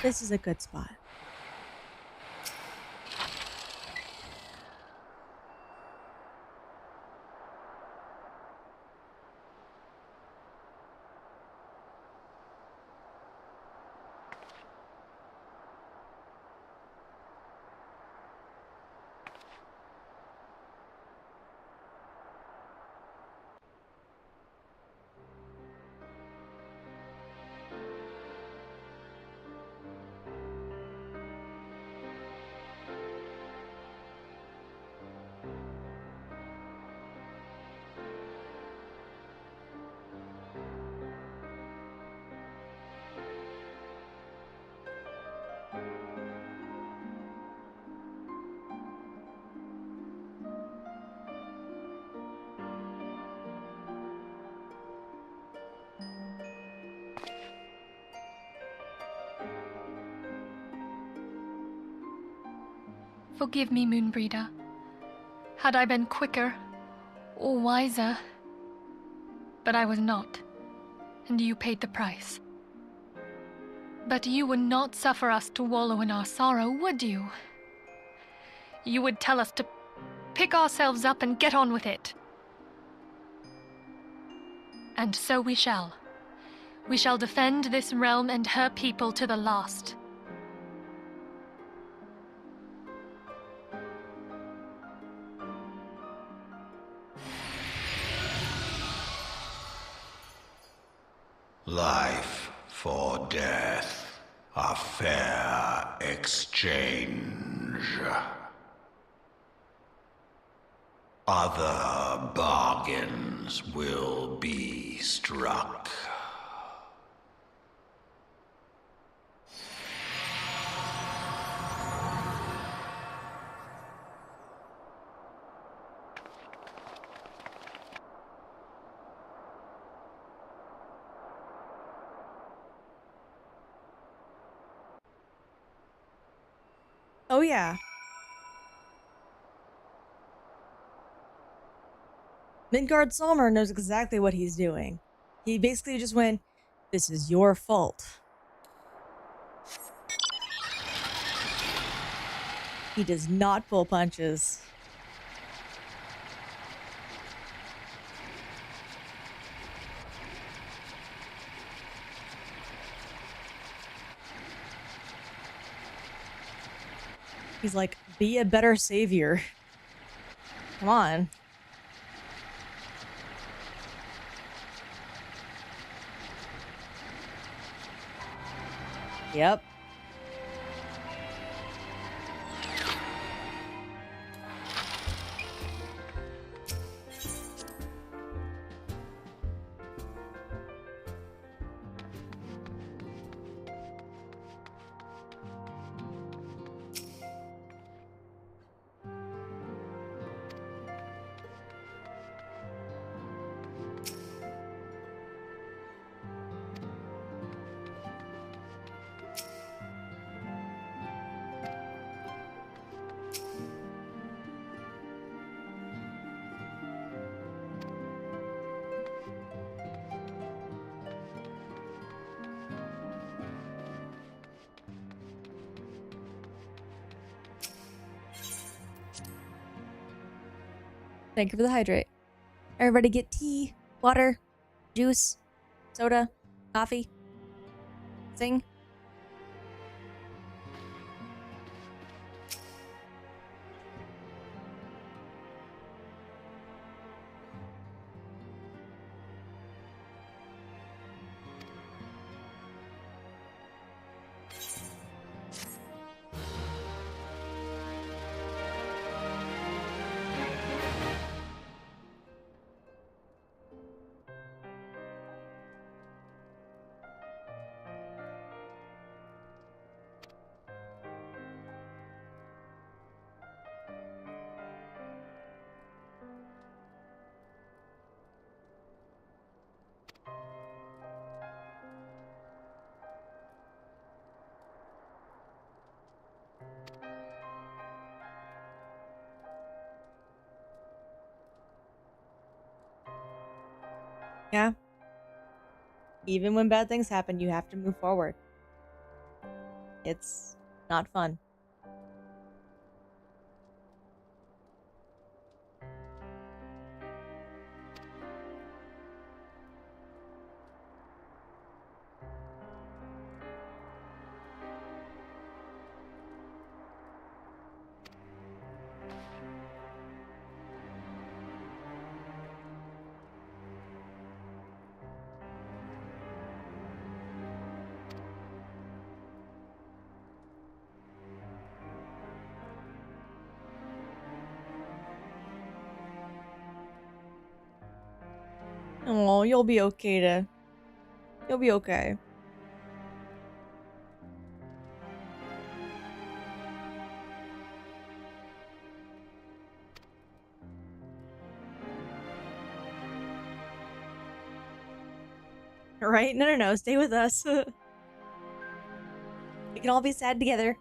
This is a good spot. Forgive me, Moenbryda. Had I been quicker or wiser, but I was not, and you paid the price. But you would not suffer us to wallow in our sorrow, would you? You would tell us to pick ourselves up and get on with it. And so we shall. We shall defend this realm and her people to the last. Life for death, a fair exchange. Other bargains will be struck. Oh yeah. Midgard Solmer knows exactly what he's doing. He basically just went, "This is your fault." He does not pull punches. He's like, be a better savior. Come on. Yep. Thank you for the hydrate. Everybody get tea, water, juice, soda, coffee. Sing. Yeah. Even when bad things happen, you have to move forward. It's not fun. Oh, you'll be okay to... You'll be okay. Right? No, no, no. Stay with us. We can all be sad together.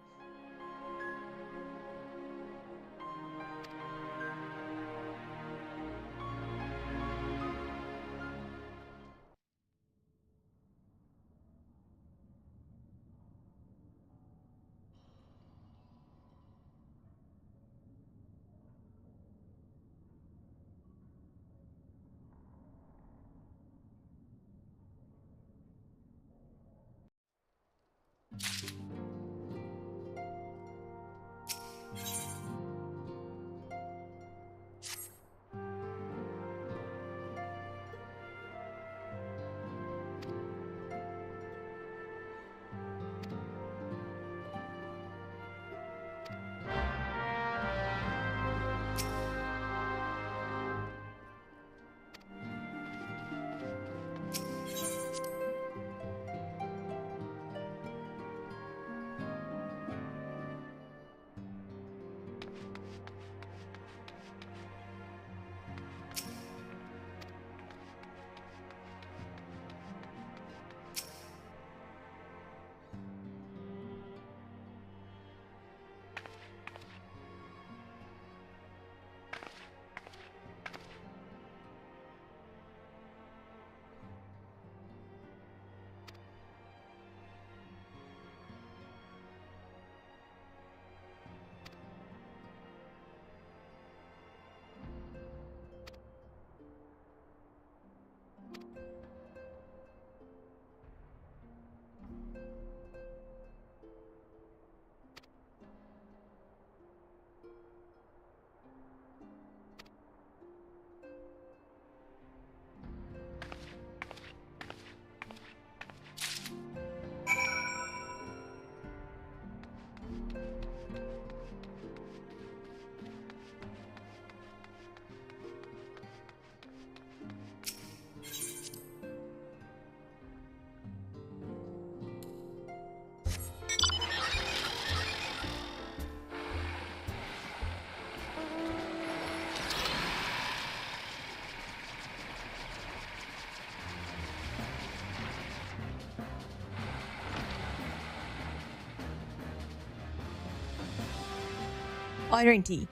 Oh, I drink tea.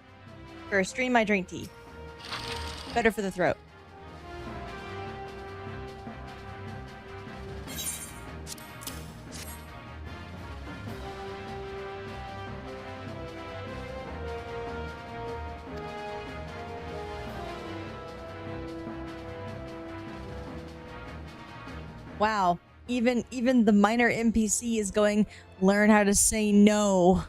For a stream, I drink tea. Better for the throat. Wow. Even the minor NPC is going, learn how to say no.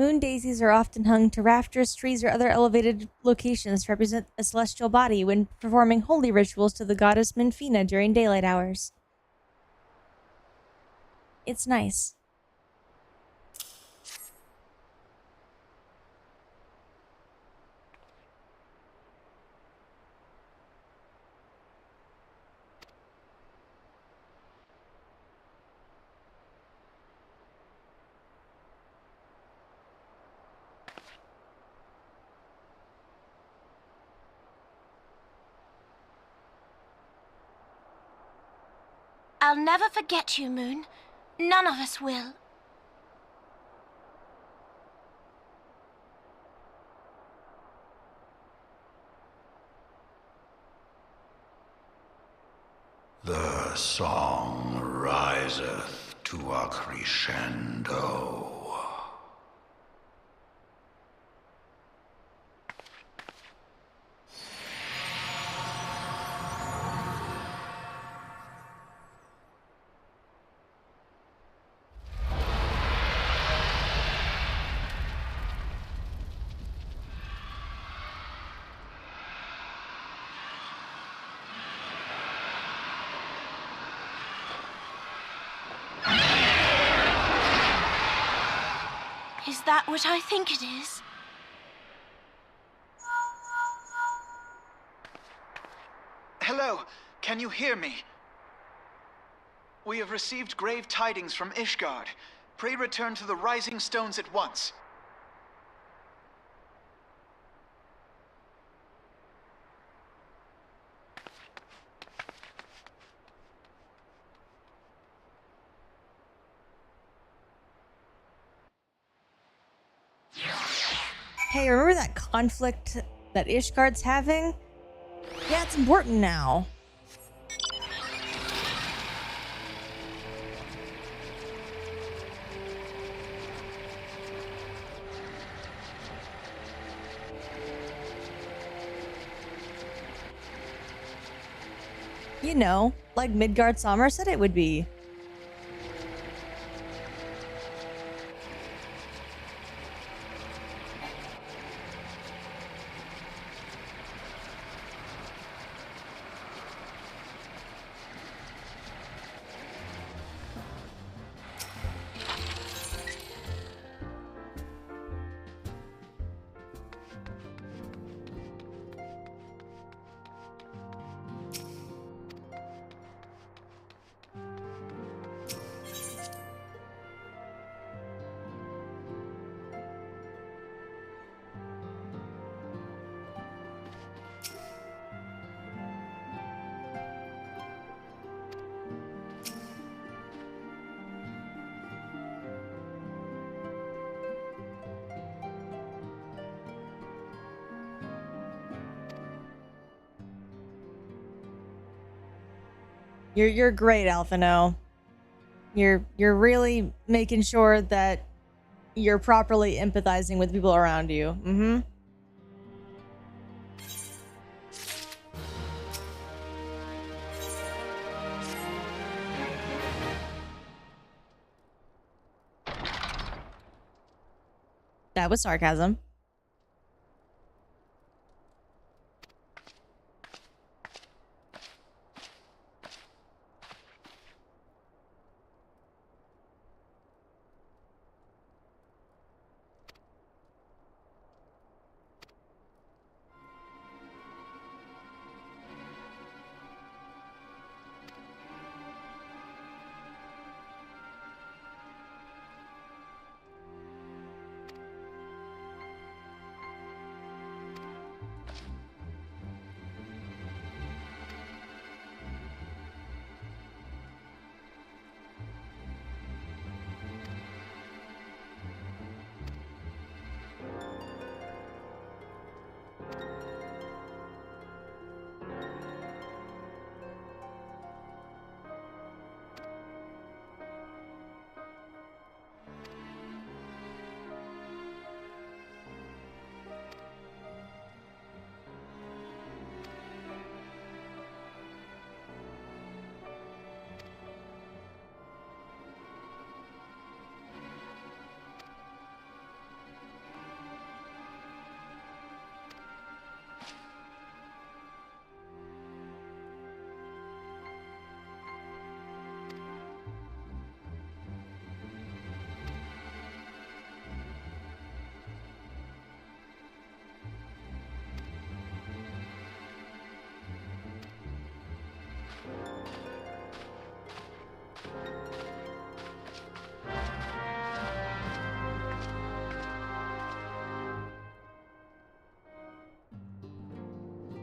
Moon daisies are often hung to rafters, trees, or other elevated locations to represent a celestial body when performing holy rituals to the goddess Menfina during daylight hours. It's nice. I'll never forget you, Moon. None of us will. The song riseth to a crescendo. Is that what I think it is? Hello, can you hear me? We have received grave tidings from Ishgard. Pray return to the Rising Stones at once. Hey, remember that conflict that Ishgard's having? Yeah, it's important now. You know, like Midgard Sommer said it would be. You're great, Alphino. You're really making sure that you're properly empathizing with people around you. Mm-hmm. That was sarcasm.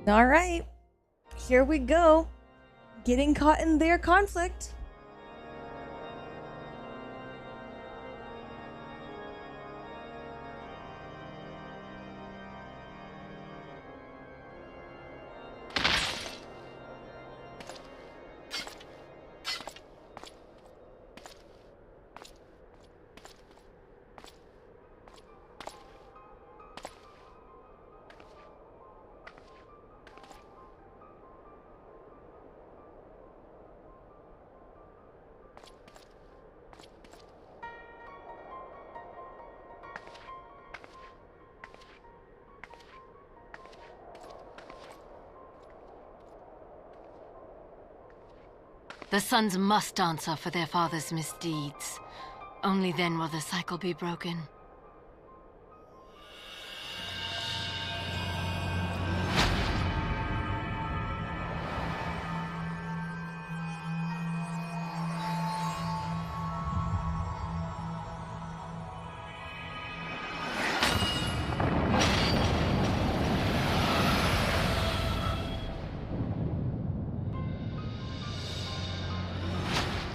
All right, here we go. Getting caught in their conflict. The sons must answer for their father's misdeeds. Only then will the cycle be broken.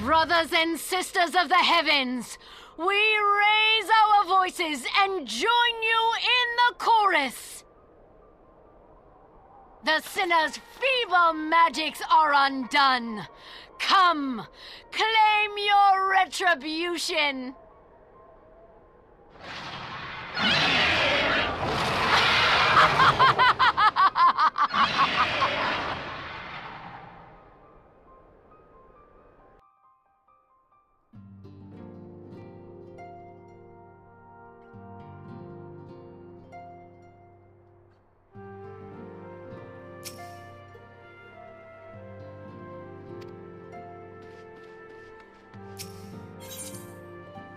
Brothers and sisters of the heavens, we raise our voices and join you in the chorus. The sinner's feeble magics are undone. Come, claim your retribution.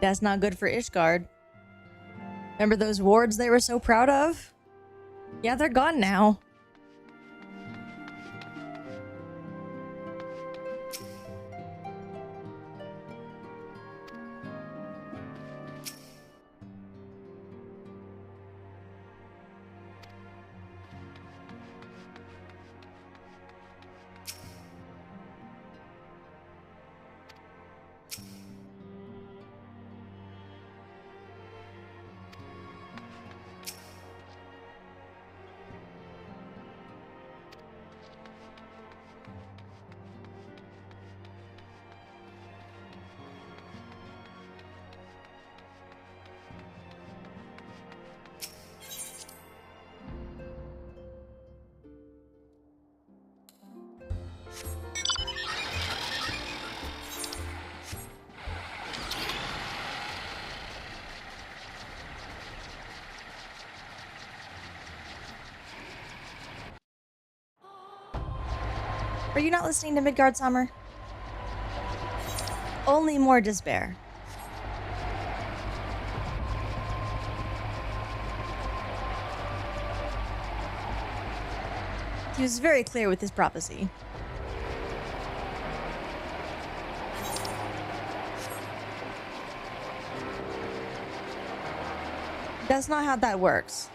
That's not good for Ishgard. Remember those wards they were so proud of? Yeah, they're gone now. Are you not listening to Midgard Summer? Only more despair. He was very clear with his prophecy. That's not how that works.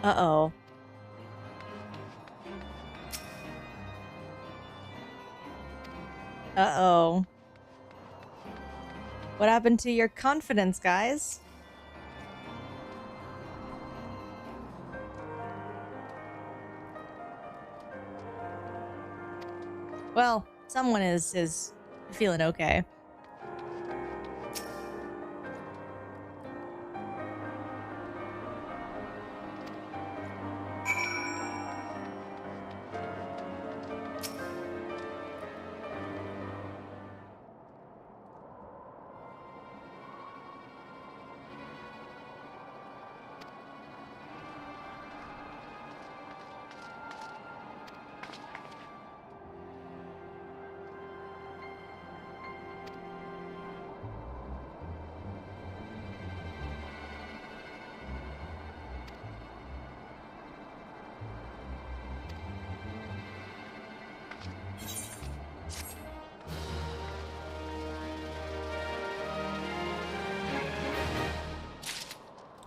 Uh-oh. Uh-oh. What happened to your confidence, guys? Well, someone is feeling okay.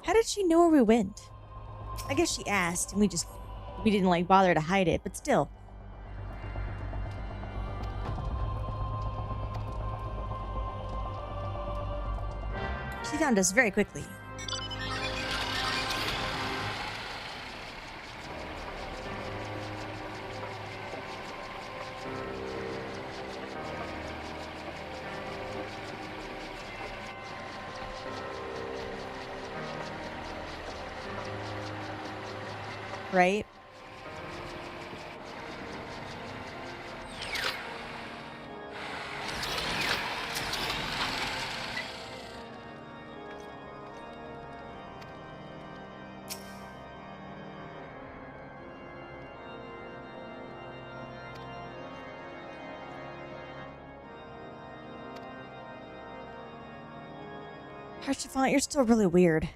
How did she know where we went? I guess she asked and we didn't like bother to hide it, but still. She found us very quickly. Right? Archifant, you're still really weird.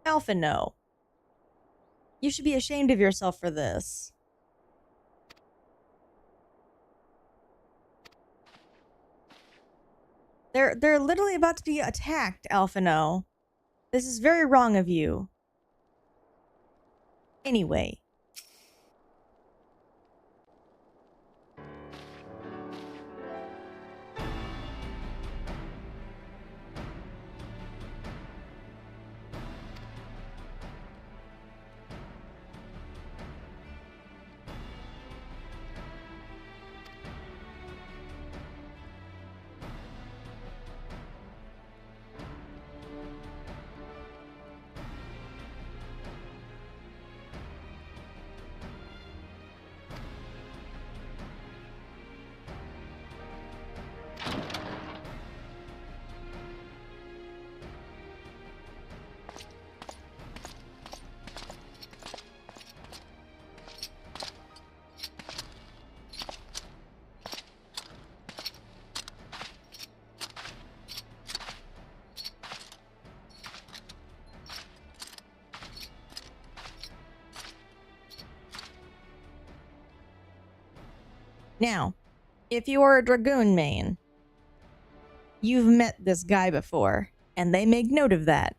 Alpha, no. You should be ashamed of yourself for this. They're literally about to be attacked, Alpha, no. This is very wrong of you. Anyway. Now, if you're a Dragoon main, you've met this guy before, and they make note of that.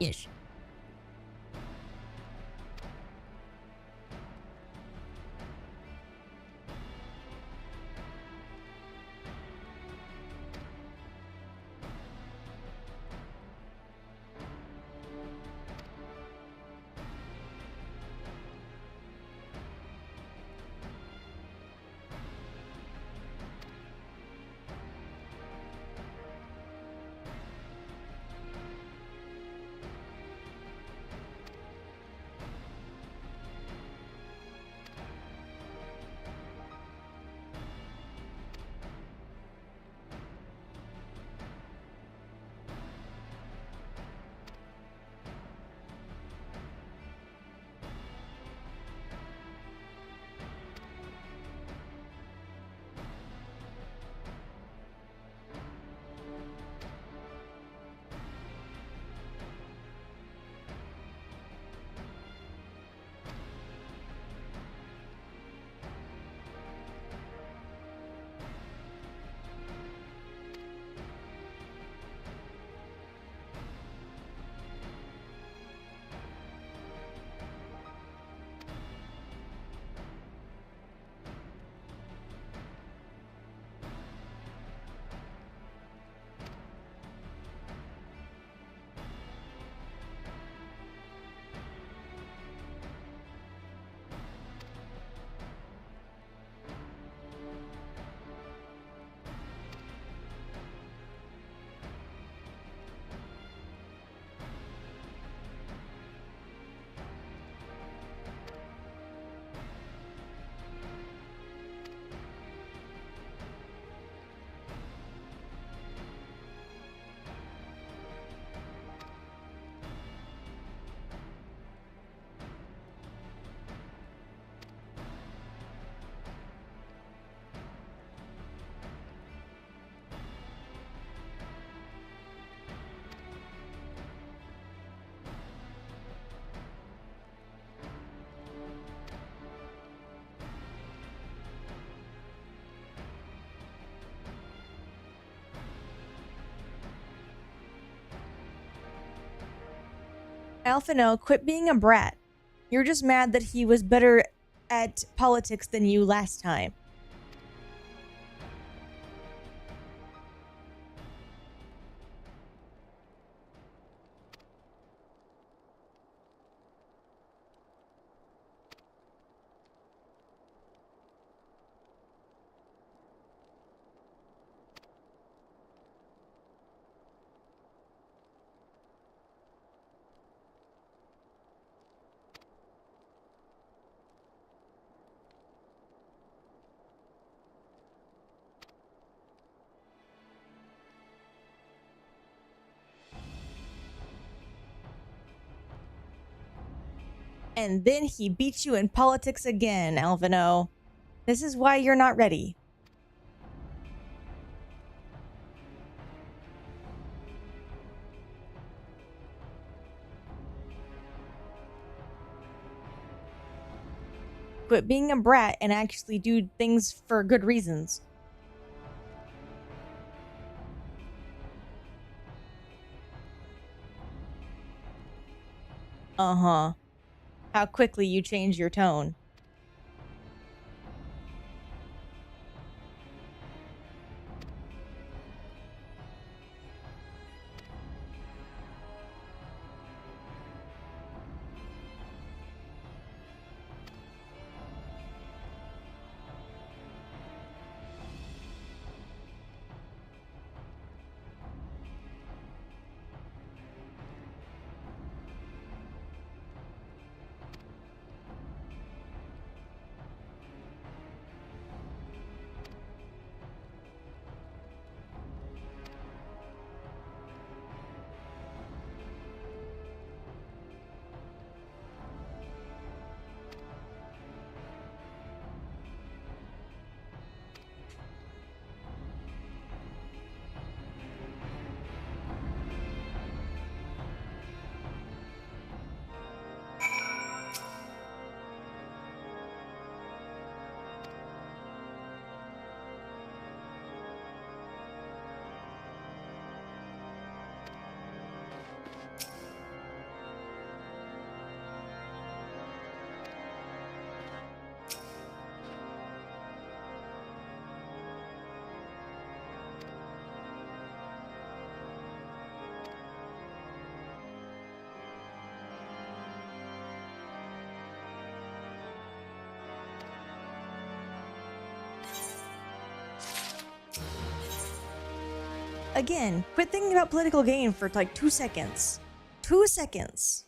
Yes. Alphino, quit being a brat. You're just mad that he was better at politics than you last time. And then he beats you in politics again, Alphino. This is why you're not ready. Quit being a brat and actually do things for good reasons. Uh-huh. How quickly you change your tone. Again, quit thinking about political gain for like 2 seconds. 2 seconds.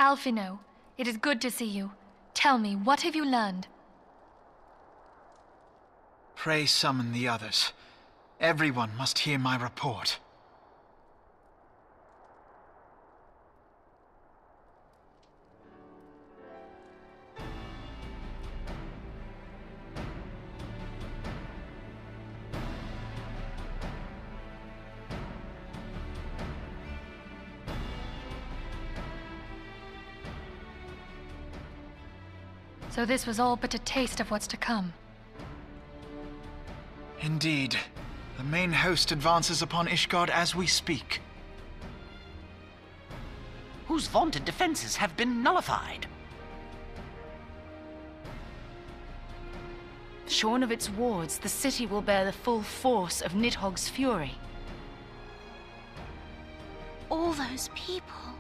Alphino, it is good to see you. Tell me, what have you learned? Pray summon the others. Everyone must hear my report. So this was all but a taste of what's to come. Indeed. The main host advances upon Ishgard as we speak. Whose vaunted defenses have been nullified. Shorn of its wards, the city will bear the full force of Nidhogg's fury. All those people.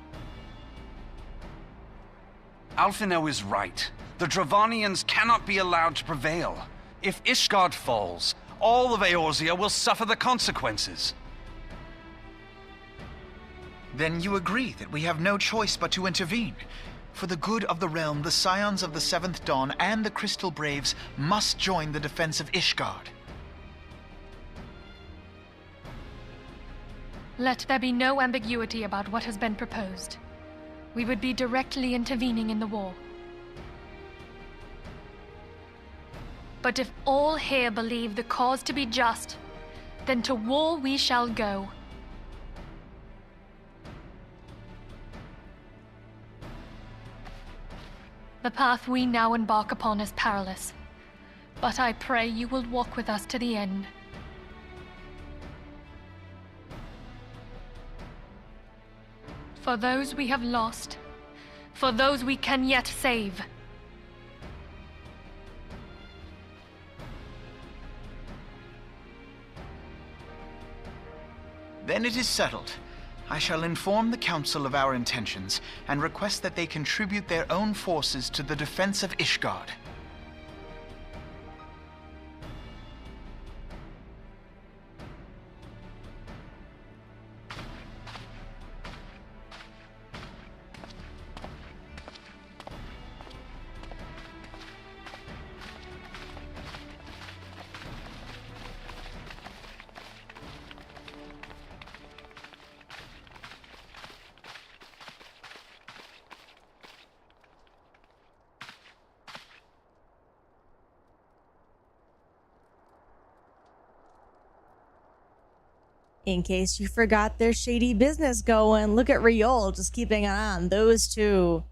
Alphino is right. The Dravanians cannot be allowed to prevail. If Ishgard falls, all of Eorzea will suffer the consequences. Then you agree that we have no choice but to intervene. For the good of the realm, the Scions of the Seventh Dawn and the Crystal Braves must join the defense of Ishgard. Let there be no ambiguity about what has been proposed. We would be directly intervening in the war. But if all here believe the cause to be just, then to war we shall go. The path we now embark upon is perilous, but I pray you will walk with us to the end. For those we have lost, for those we can yet save. Then it is settled. I shall inform the Council of our intentions and request that they contribute their own forces to the defense of Ishgard. In case you forgot their shady business going, look at Riol just keeping an eye on those two.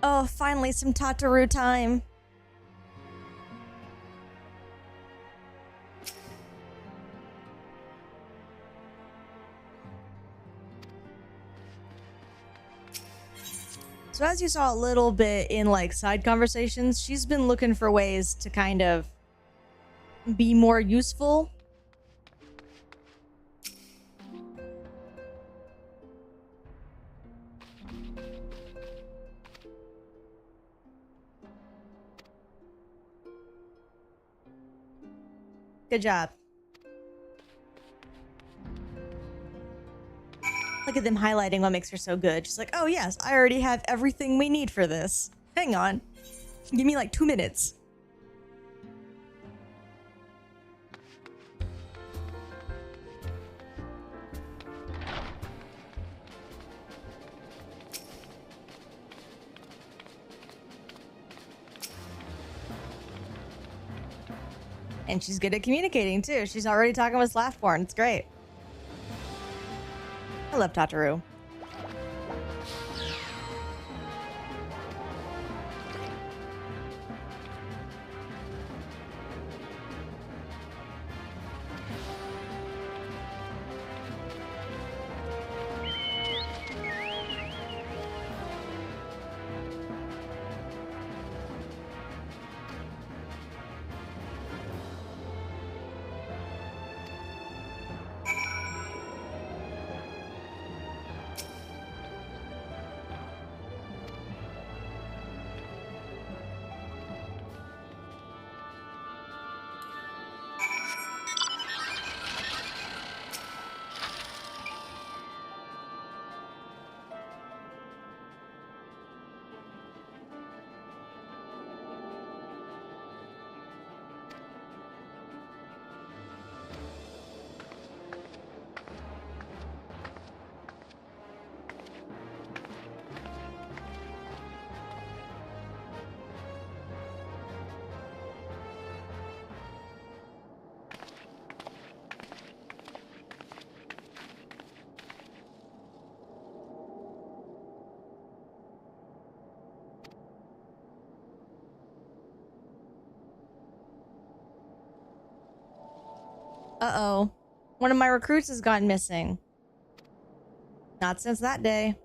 Oh, finally some Tataru time. So as you saw a little bit in like side conversations, she's been looking for ways to kind of be more useful. Good job. Look at them highlighting what makes her so good. She's like, oh yes, I already have everything we need for this. Hang on. Give me like 2 minutes. And she's good at communicating too. She's already talking with Slaftborn. It's great. I love Tataru. Uh-oh. One of my recruits has gone missing. Not since that day.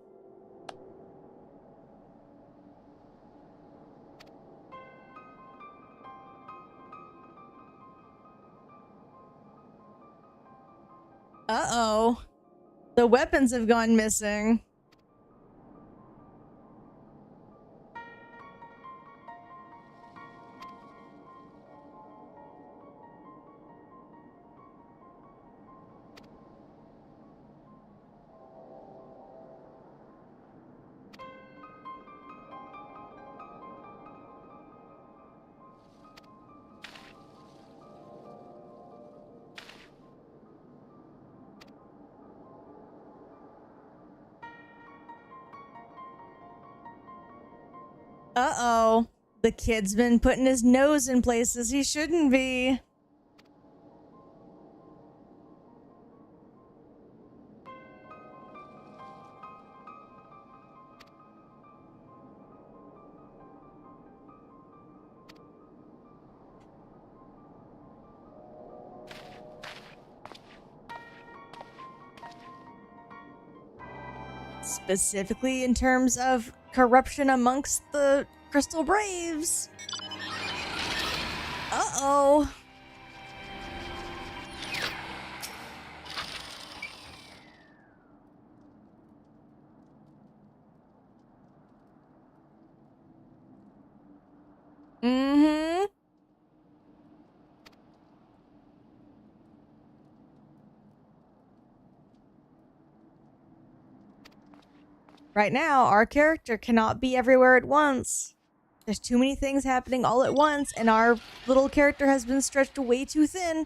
Uh-oh. The weapons have gone missing. Uh-oh. The kid's been putting his nose in places he shouldn't be. Specifically in terms of corruption amongst the Crystal Braves. Uh-oh. Mm-hmm. Right now, our character cannot be everywhere at once. There's too many things happening all at once, and our little character has been stretched way too thin.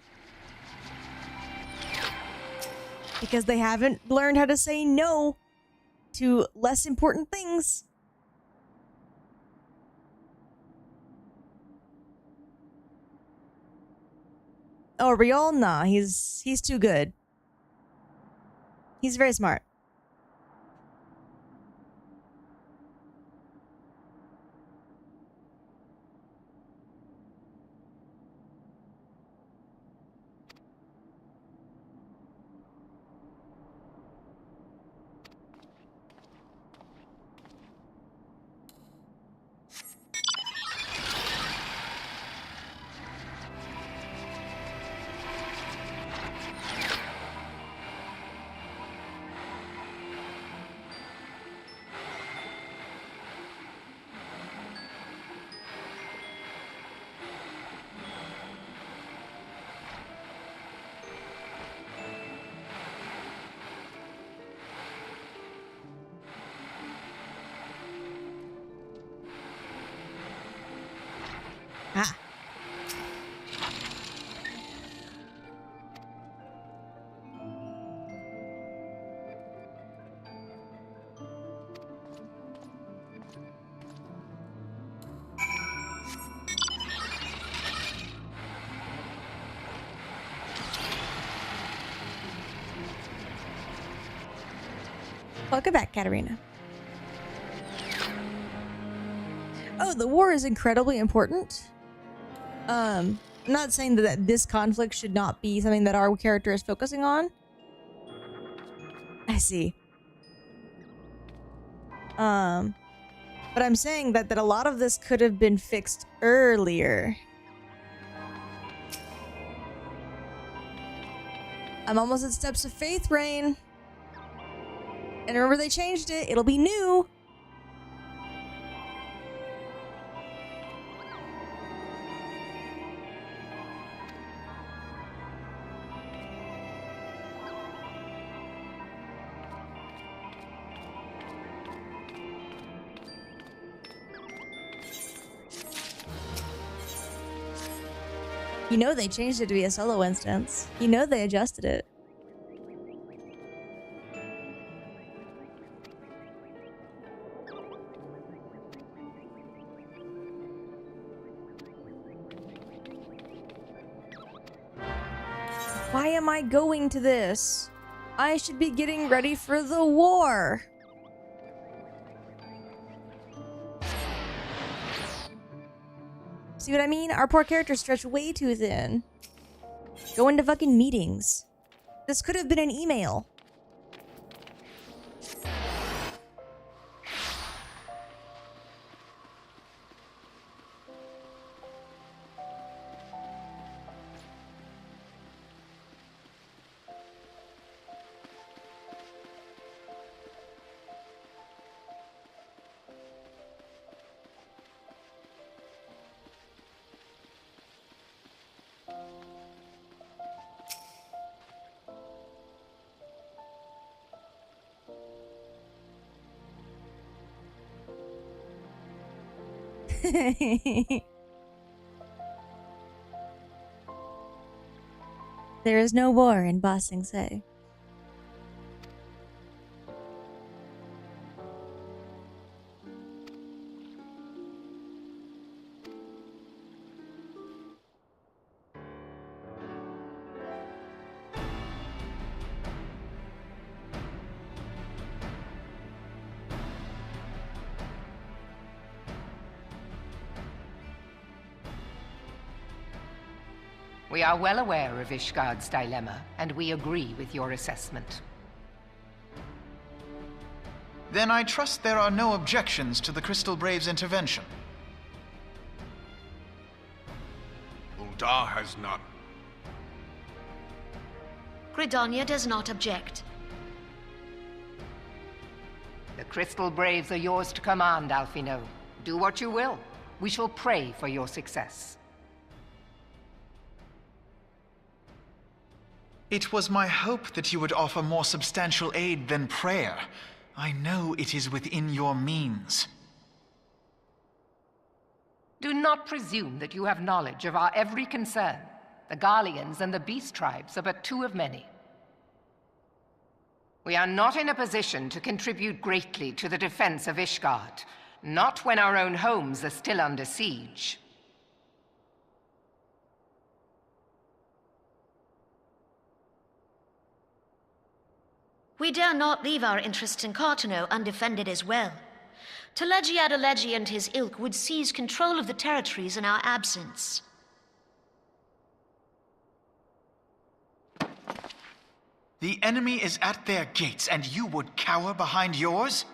Because they haven't learned how to say no to less important things. Oh, Riol? Nah, he's too good. He's very smart. Ah. Welcome back, Katarina. Oh, the war is incredibly important. I'm not saying that this conflict should not be something that our character is focusing on. I see. But I'm saying that a lot of this could have been fixed earlier. I'm almost at Steps of Faith, Rain. And remember, they changed it. It'll be new. You know they changed it to be a solo instance. You know they adjusted it. Why am I going to this? I should be getting ready for the war. See what I mean? Our poor characters stretch way too thin. Go into fucking meetings. This could have been an email. There is no war in Ba Sing Se. We are well aware of Ishgard's dilemma, and we agree with your assessment. Then I trust there are no objections to the Crystal Brave's intervention. Ul'dah has none. Gridania does not object. The Crystal Braves are yours to command, Alphino. Do what you will. We shall pray for your success. It was my hope that you would offer more substantial aid than prayer. I know it is within your means. Do not presume that you have knowledge of our every concern. The Garleans and the Beast Tribes are but two of many. We are not in a position to contribute greatly to the defense of Ishgard, not when our own homes are still under siege. We dare not leave our interests in Cartano undefended as well. Telegi Adalegi and his ilk would seize control of the territories in our absence. The enemy is at their gates, and you would cower behind yours?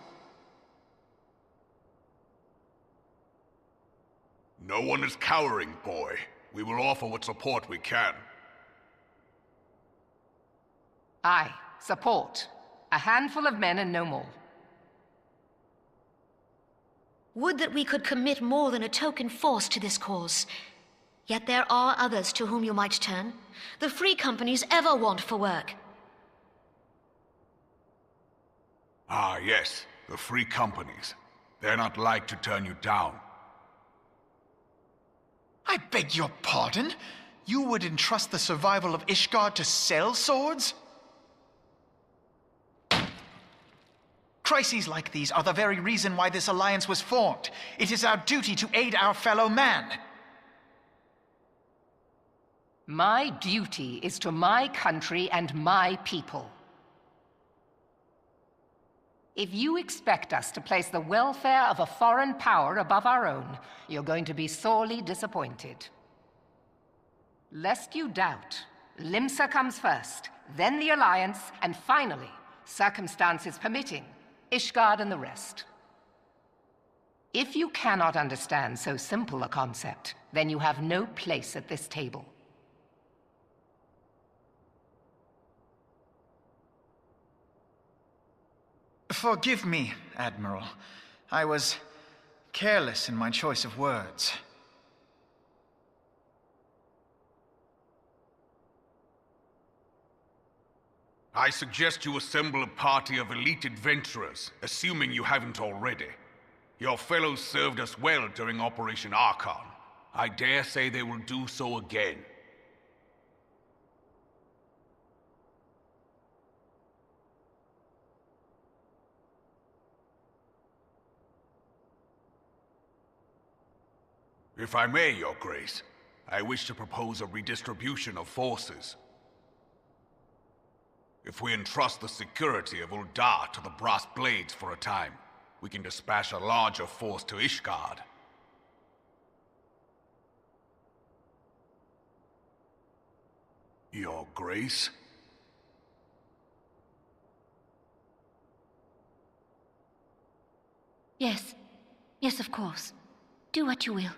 No one is cowering, boy. We will offer what support we can. Aye, support. A handful of men and no more. Would that we could commit more than a token force to this cause. Yet there are others to whom you might turn. The free companies ever want for work. Ah, yes. The free companies. They're not like to turn you down. I beg your pardon? You would entrust the survival of Ishgard to sell swords? Crises like these are the very reason why this alliance was formed. It is our duty to aid our fellow man. My duty is to my country and my people. If you expect us to place the welfare of a foreign power above our own, you're going to be sorely disappointed. Lest you doubt, Limsa comes first, then the Alliance, and finally, circumstances permitting, Ishgard and the rest. If you cannot understand so simple a concept, then you have no place at this table. Forgive me, Admiral. I was careless in my choice of words. I suggest you assemble a party of elite adventurers, assuming you haven't already. Your fellows served us well during Operation Archon. I dare say they will do so again. If I may, Your Grace, I wish to propose a redistribution of forces. If we entrust the security of Ul'dah to the Brass Blades for a time, we can dispatch a larger force to Ishgard. Your Grace? Yes. Yes, of course. Do what you will.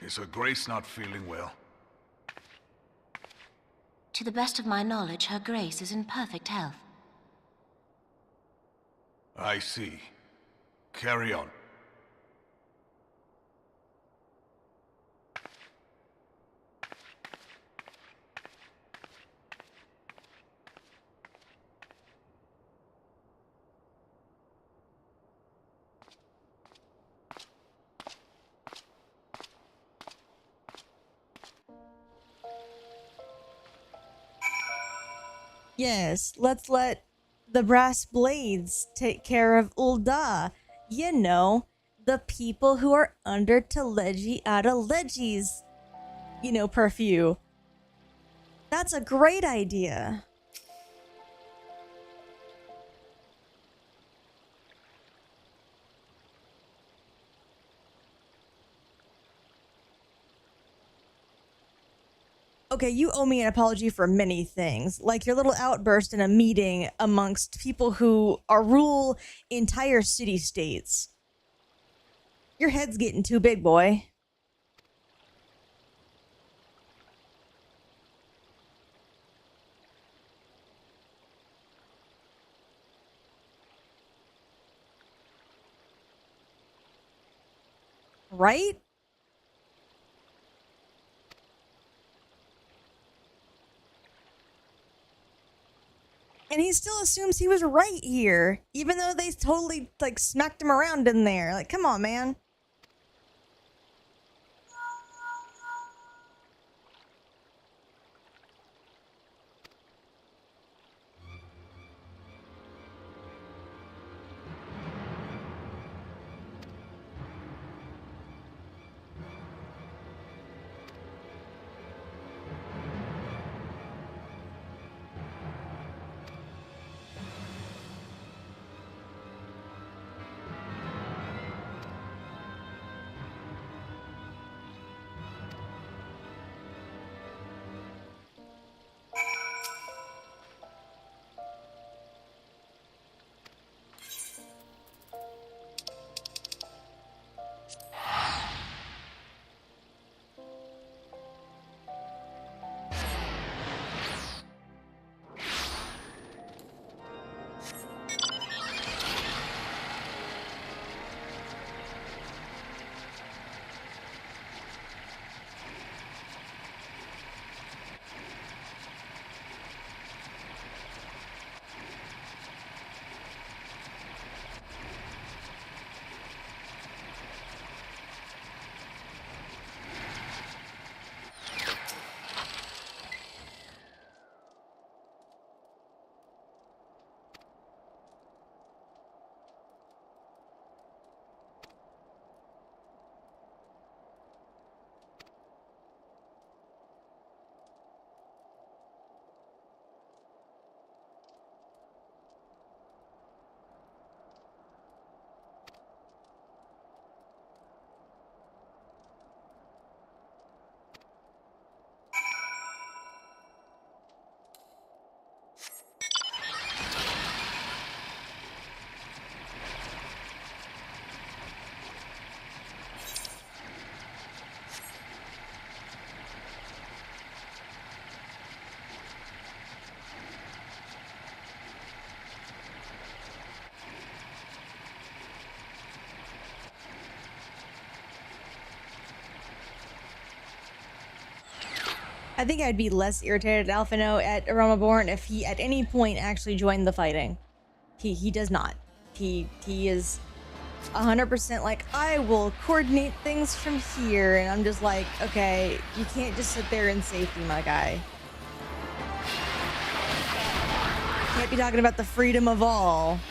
Is Her Grace not feeling well? To the best of my knowledge, Her Grace is in perfect health. I see. Carry on. Yes, let's let the Brass Blades take care of Ul'dah. You know, the people who are under Teleji Adeleji's, purview. That's a great idea. Okay, you owe me an apology for many things, like your little outburst in a meeting amongst people who rule entire city-states. Your head's getting too big, boy. Right? And he still assumes he was right here, even though they totally, smacked him around in there. Like, come on, man. I think I'd be less irritated at Alphino at Aromaborn if he at any point actually joined the fighting. He does not. He is 100% like, I will coordinate things from here, and I'm just like, okay, you can't just sit there in safety, my guy. Can't be talking about the freedom of all.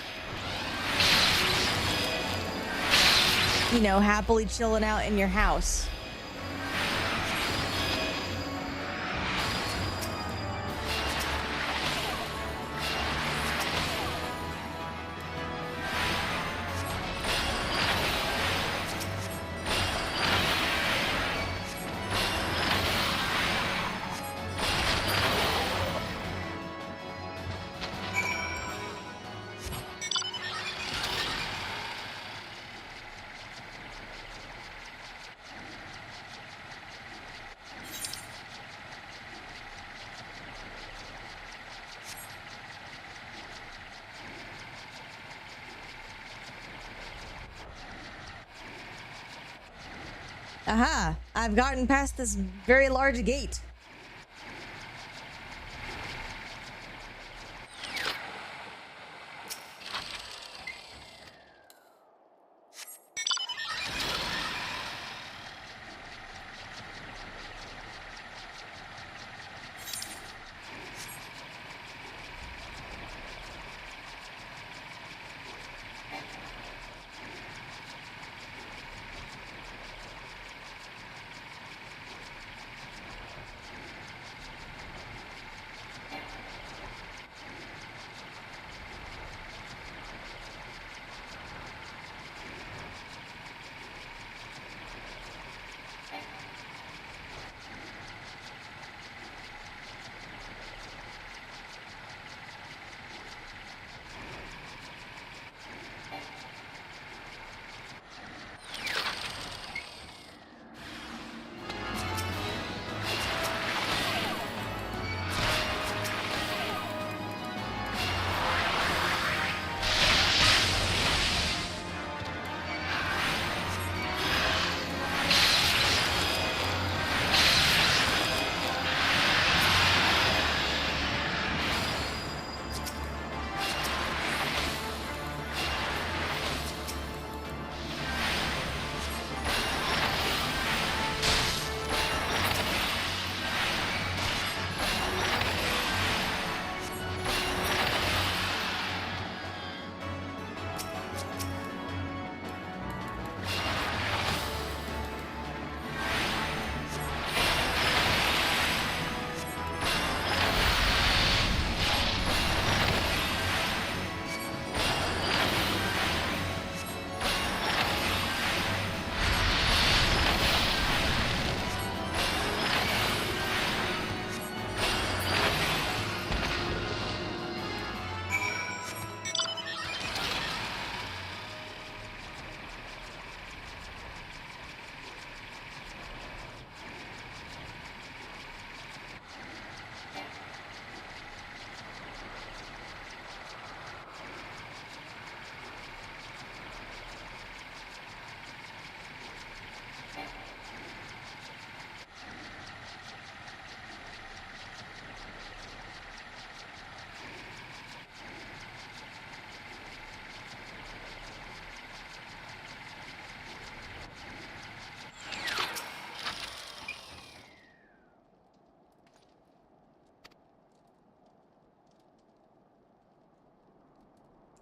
You know, happily chilling out in your house. Aha! I've gotten past this very large gate.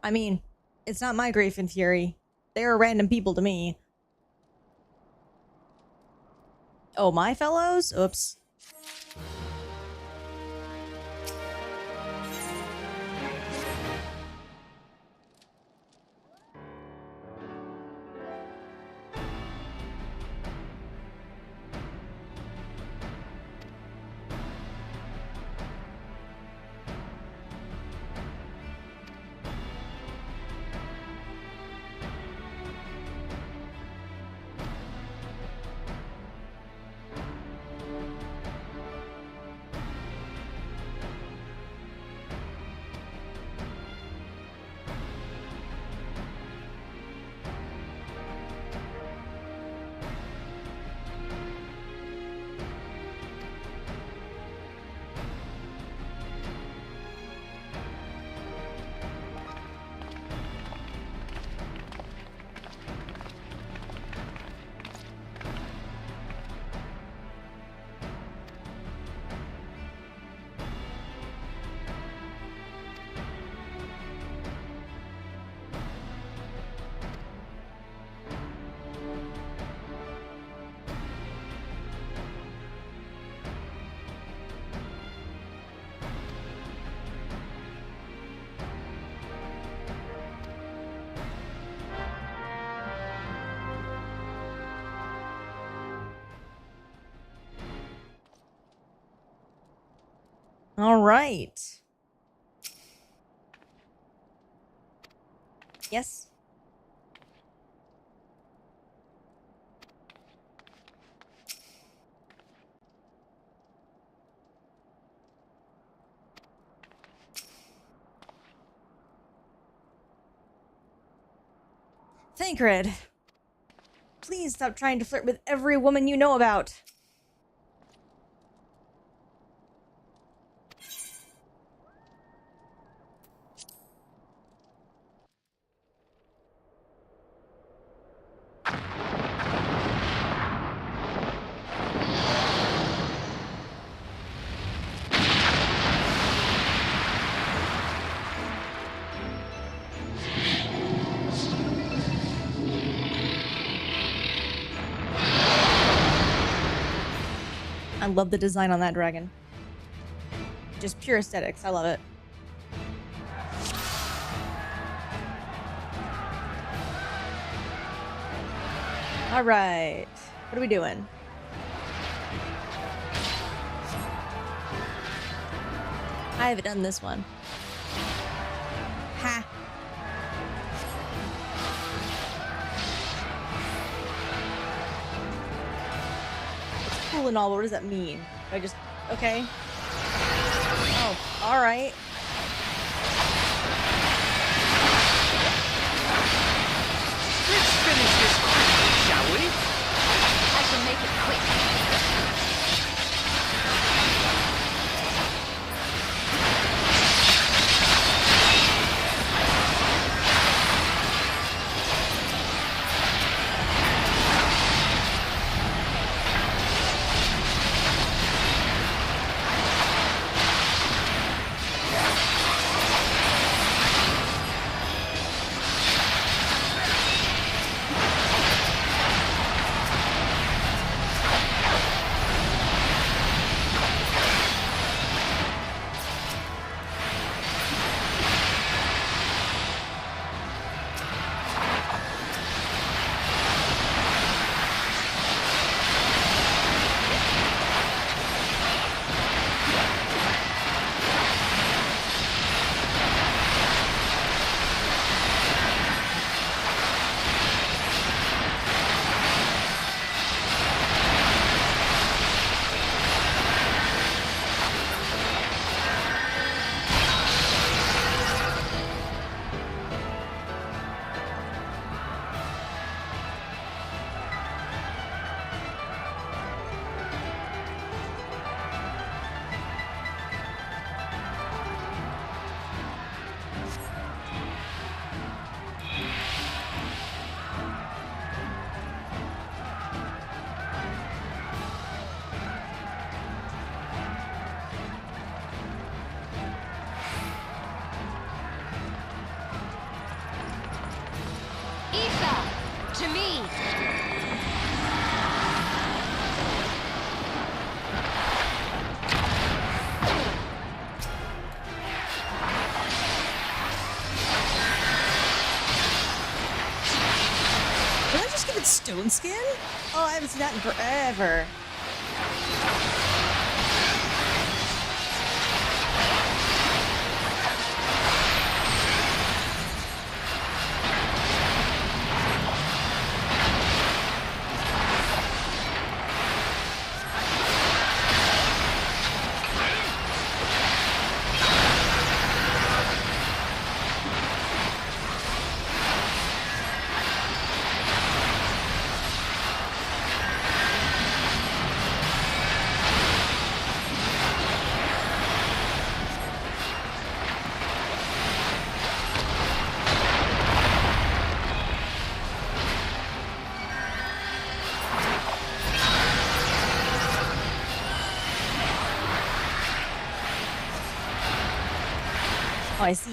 I mean, it's not my grief and fury. They're random people to me. Oh, my fellows? Oops. All right. Yes. Thancred, please stop trying to flirt with every woman you know about. I love the design on that dragon. Just pure aesthetics. I love it. All right. What are we doing? I haven't done this one. Ha. It's cool and all, but what does that mean? I just... Okay. Oh, alright. Let's finish this quickly, shall we? I can make it quick. To me! Did I just give it stone skin? Oh, I haven't seen that in forever. Oh, I see.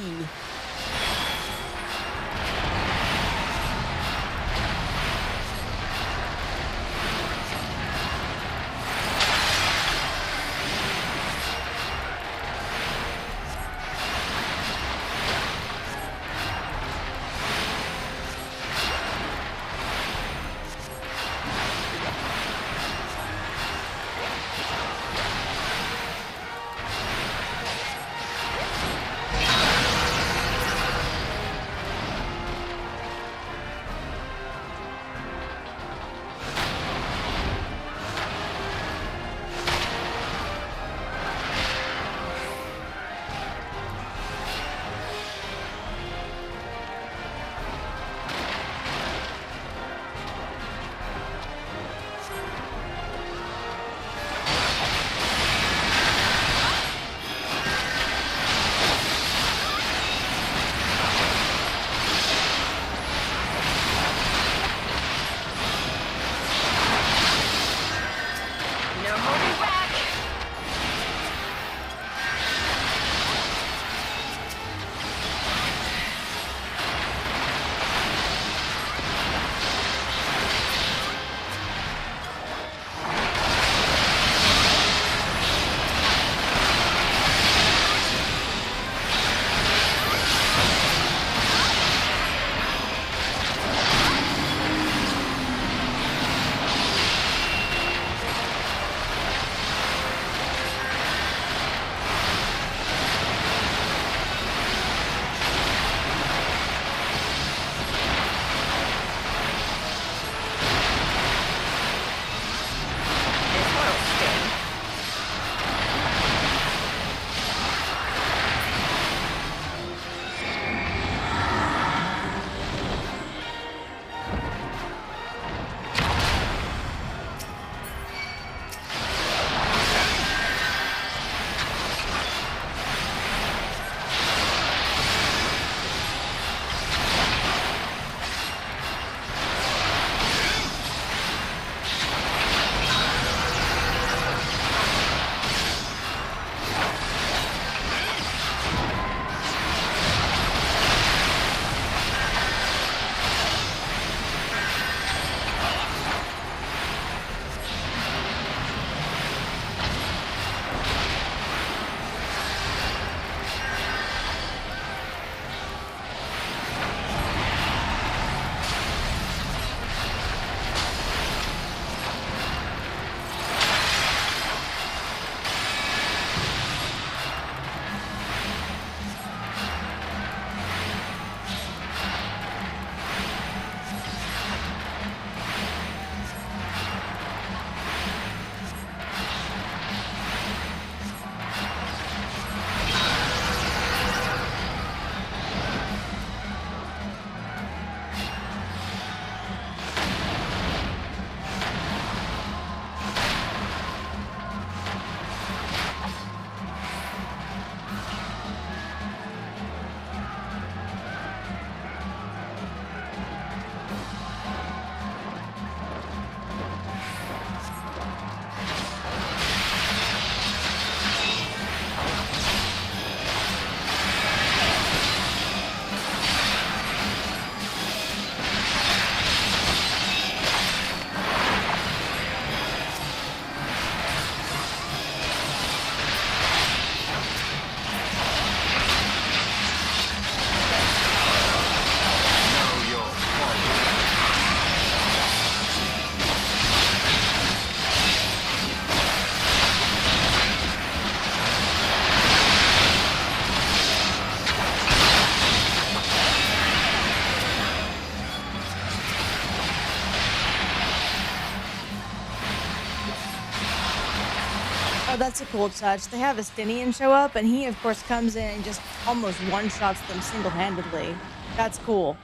Oh, that's a cool touch. They have Estinian show up, and he, of course, comes in and just almost one-shots them single-handedly. That's cool.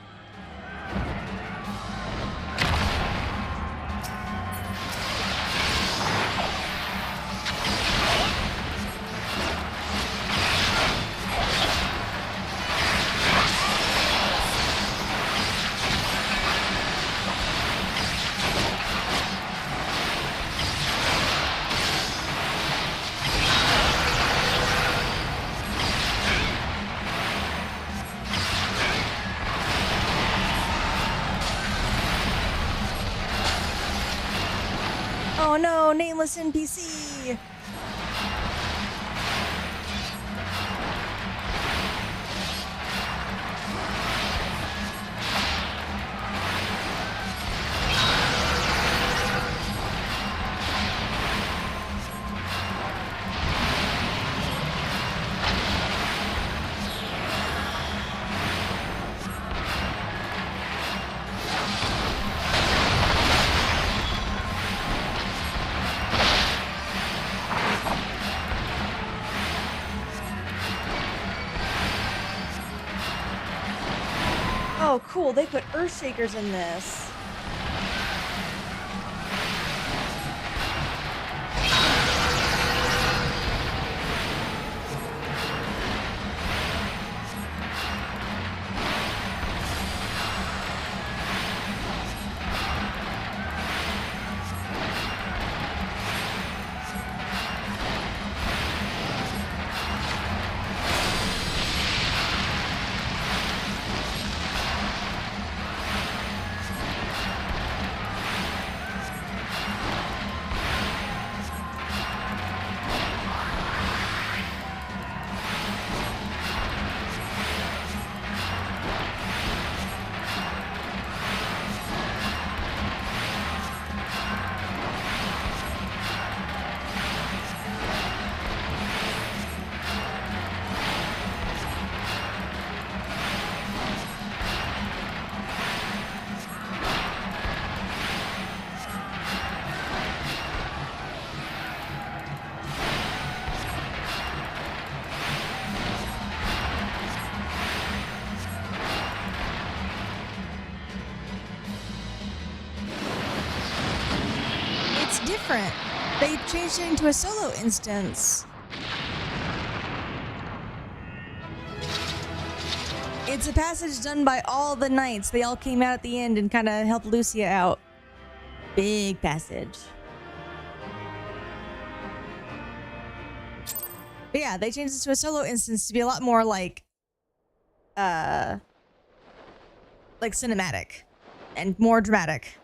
Oh no, nameless NPC! Oh, cool. They put Earthshakers in this. Different. They changed it into a solo instance. It's a passage done by all the knights. They all came out at the end and kind of helped Lucia out. Big passage. But yeah, they changed it to a solo instance to be a lot more like cinematic and more dramatic.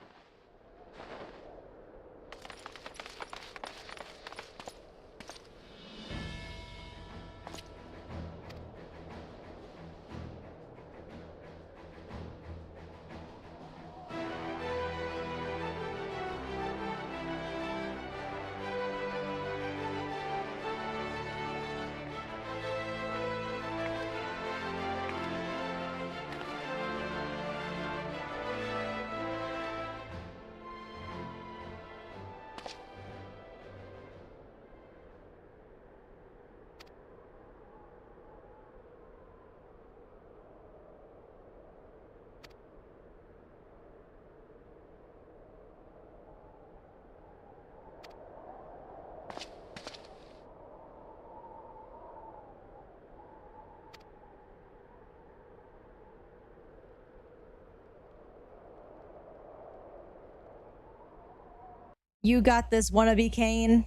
You got this, wannabe Kane.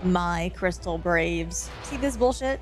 My Crystal Braves. See this bullshit?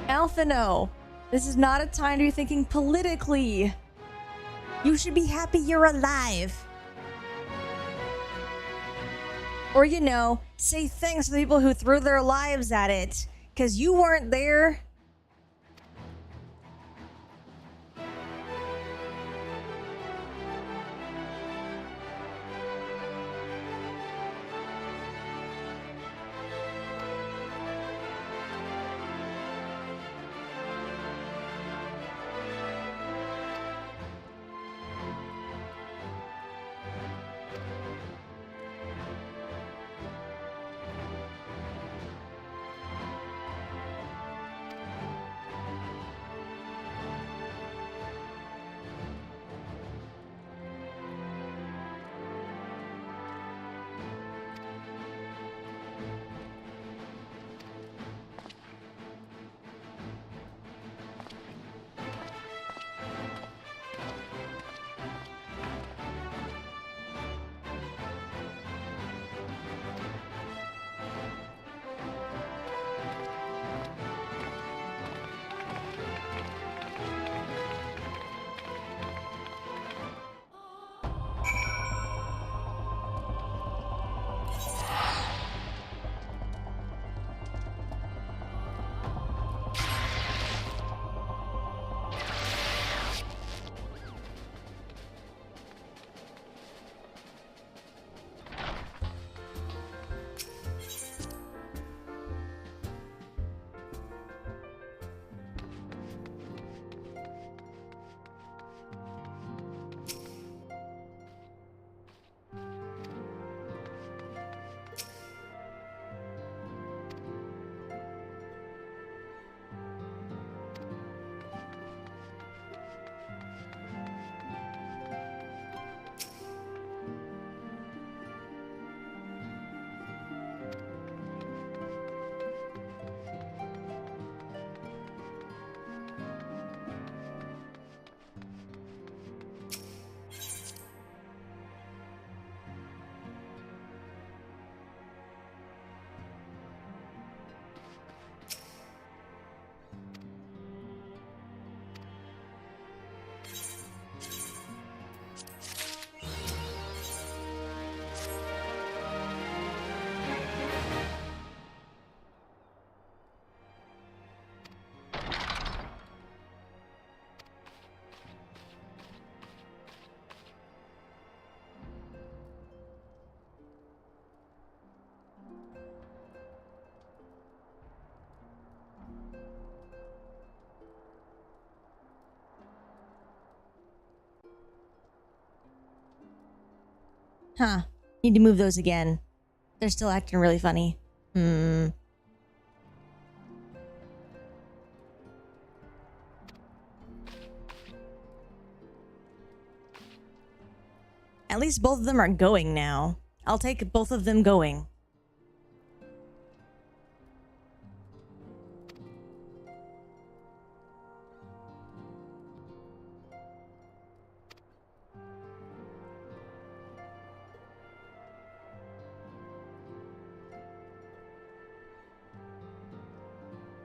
Alphino, this is not a time to be thinking politically. You should be happy you're alive. Or, you know, say thanks to the people who threw their lives at it, because you weren't there. Huh. Need to move those again. They're still acting really funny. At least both of them are going now. I'll take both of them going.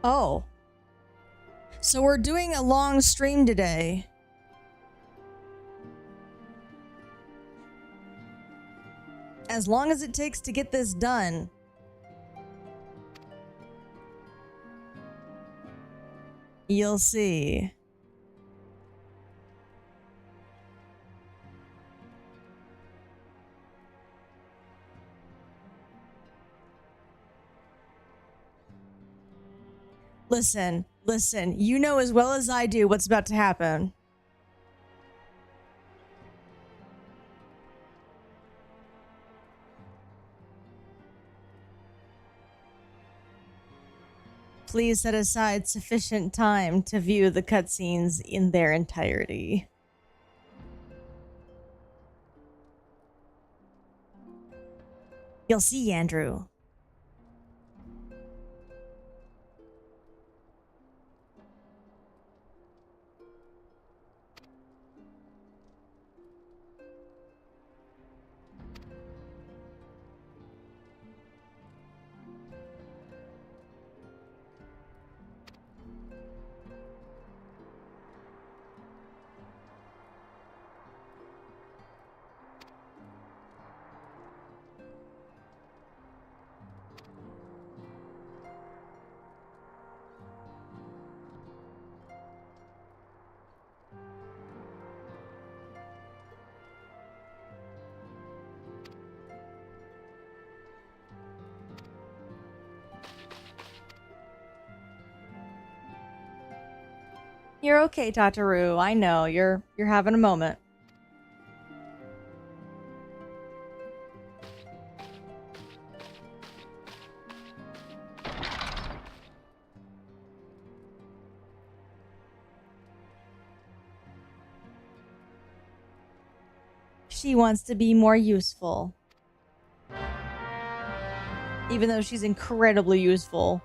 Oh. So we're doing a long stream today. As long as it takes to get this done. You'll see. Listen, you know as well as I do what's about to happen. Please set aside sufficient time to view the cutscenes in their entirety. You'll see, Andrew. You're okay, Tataru. I know. You're having a moment. She wants to be more useful. Even though she's incredibly useful.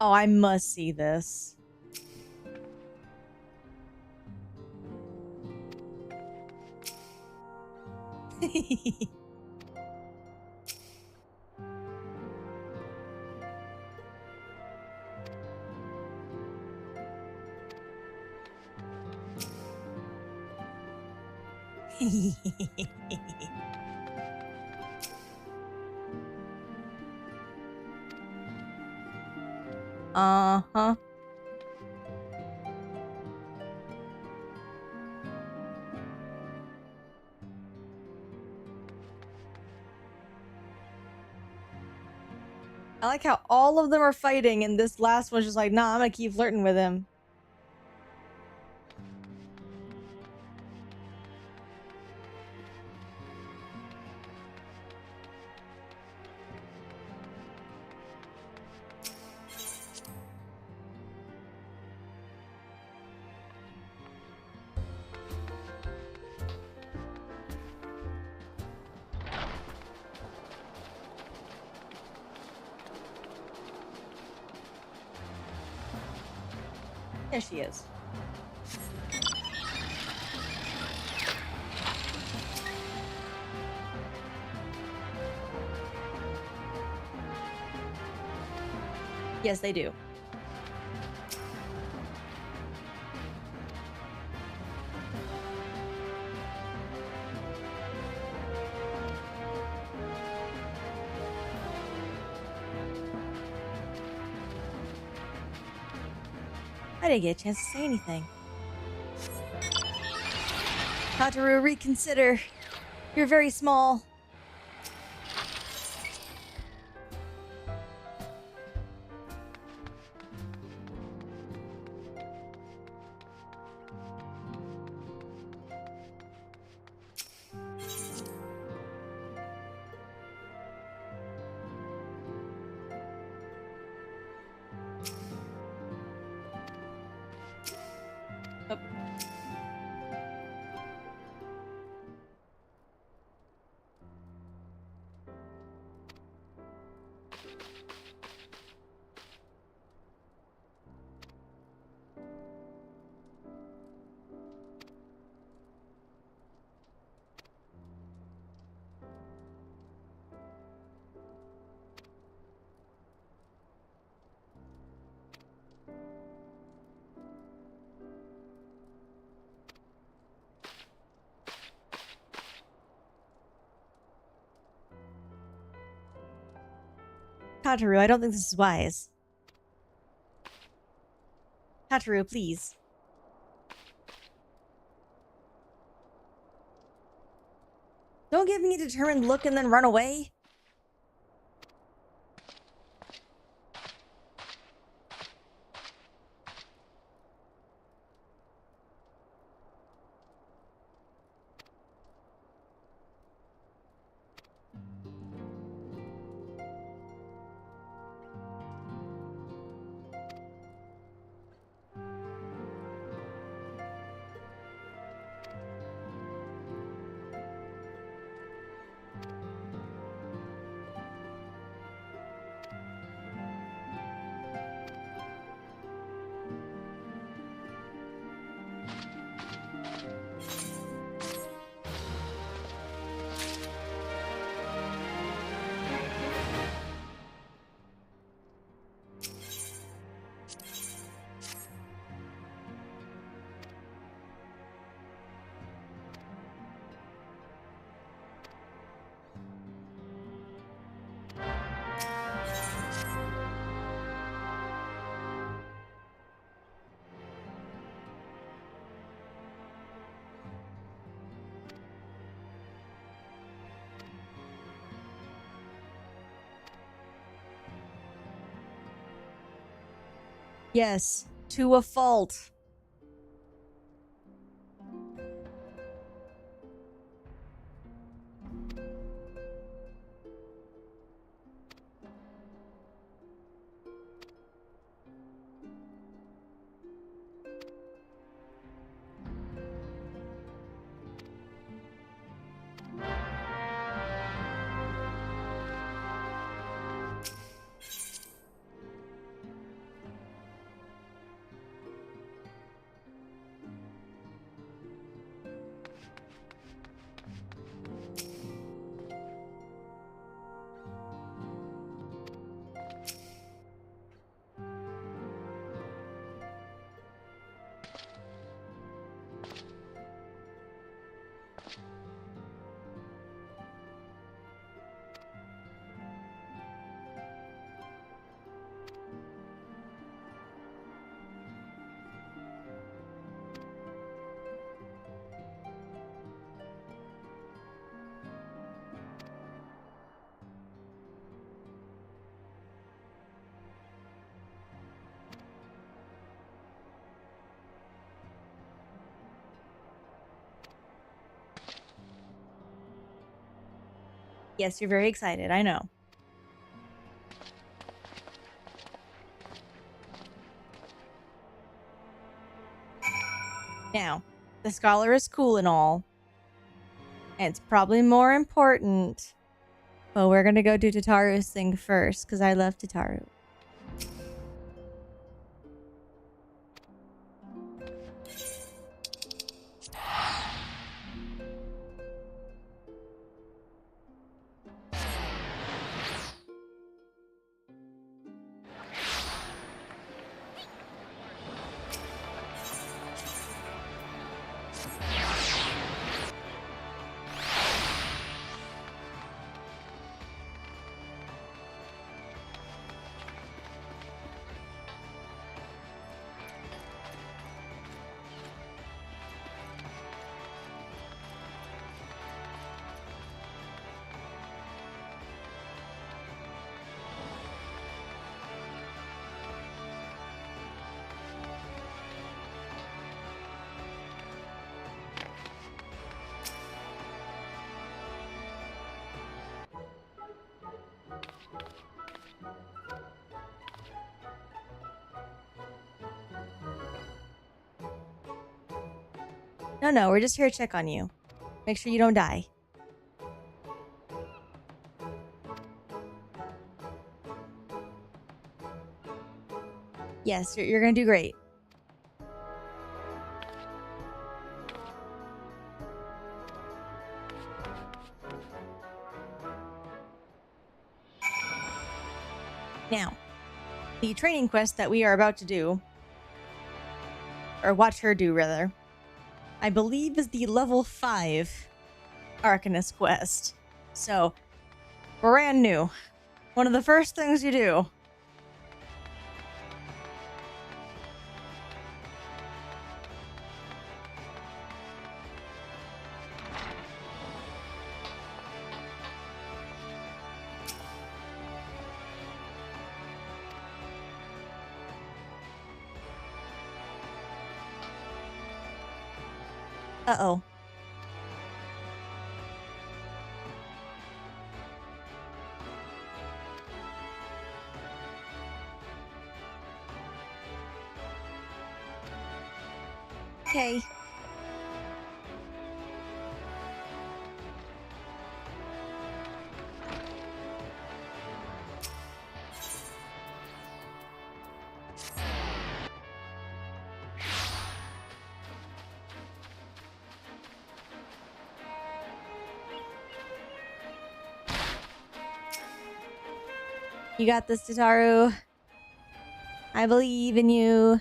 Oh, I must see this. Uh-huh. I like how all of them are fighting and this last one's just like, nah, I'm gonna keep flirting with him. There she is. Yes, they do. I didn't get a chance to say anything. Hataru, reconsider. You're very small. Hataru, I don't think this is wise. Hataru, please. Don't give me a determined look and then run away. Yes, to a fault. Yes, you're very excited, I know. Now, the scholar is cool and all. And it's probably more important. But we're gonna go do Tataru's thing first, because I love Tataru. No, we're just here to check on you. Make sure you don't die. Yes, you're gonna do great. Now, the training quest that we are about to do, or watch her do rather, I believe is the level 5 Arcanist quest. So, brand new. One of the first things you do. Uh-oh. Okay. You got this, Tataru. I believe in you.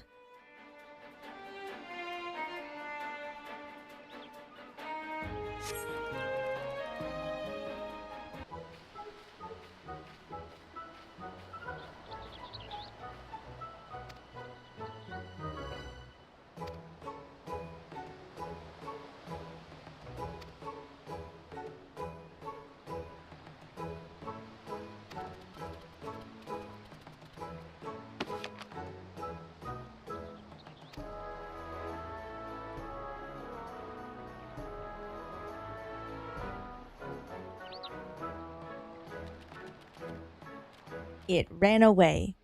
It ran away.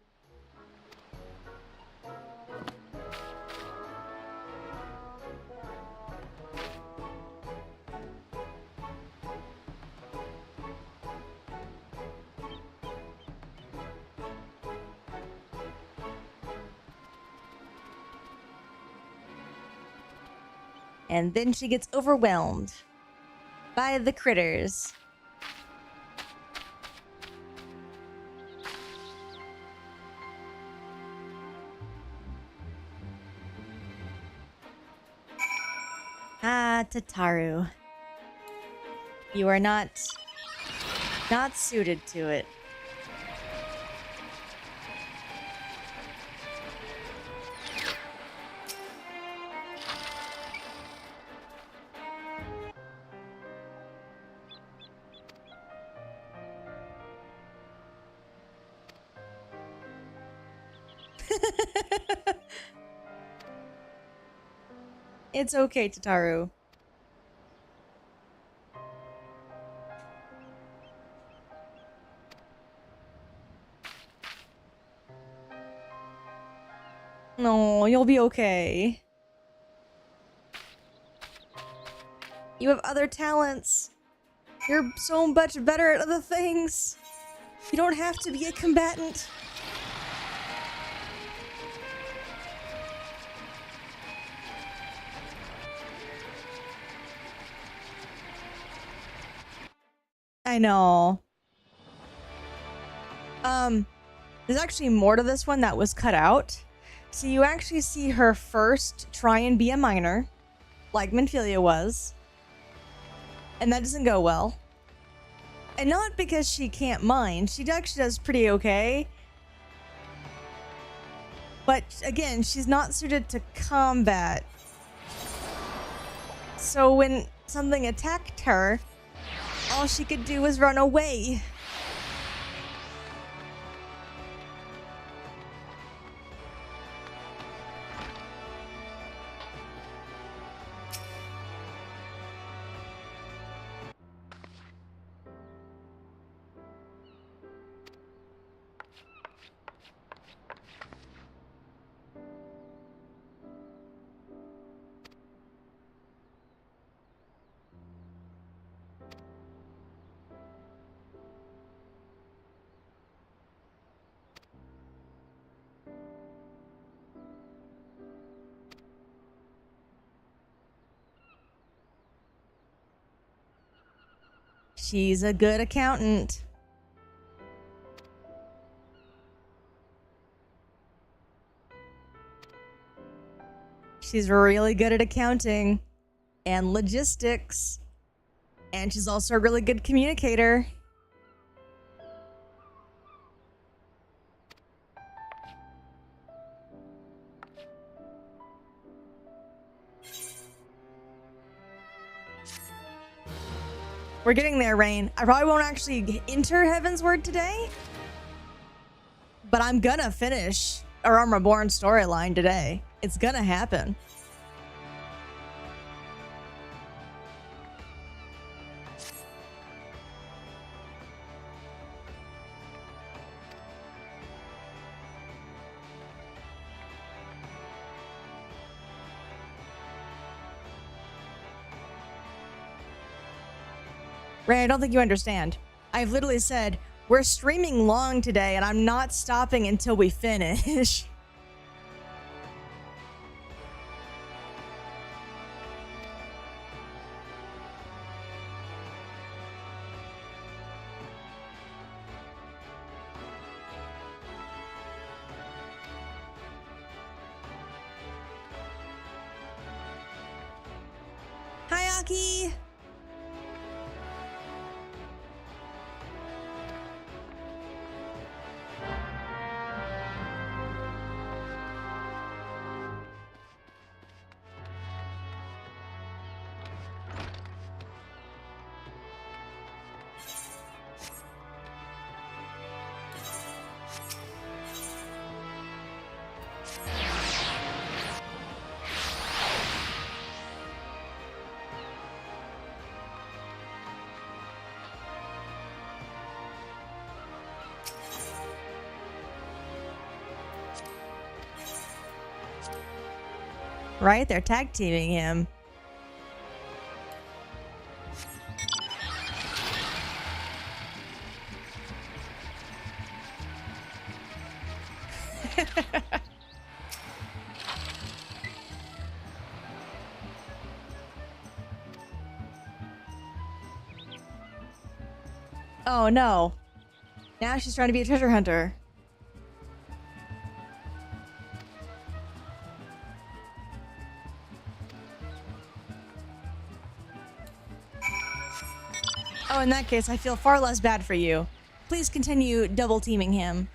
And then she gets overwhelmed by the critters. Ah, Tataru. You are not suited to it. It's okay, Tataru. No, you'll be okay. You have other talents. You're so much better at other things. You don't have to be a combatant. I know. There's actually more to this one that was cut out. So you actually see her first try and be a miner, like Minfilia was. And that doesn't go well. And not because she can't mine. She actually does pretty okay. But again, she's not suited to combat. So when something attacked her, all she could do was run away. She's a good accountant. She's really good at accounting and logistics. And she's also a really good communicator. We're getting there, Rain. I probably won't actually enter Heaven's Word today, but I'm gonna finish a Realm Reborn storyline today. It's gonna happen. Ray, I don't think you understand. I've literally said, we're streaming long today and I'm not stopping until we finish. Hi, Aki. right? They're tag teaming him. Oh no. Now she's trying to be a treasure hunter. Oh, in that case, I feel far less bad for you. Please continue double teaming him.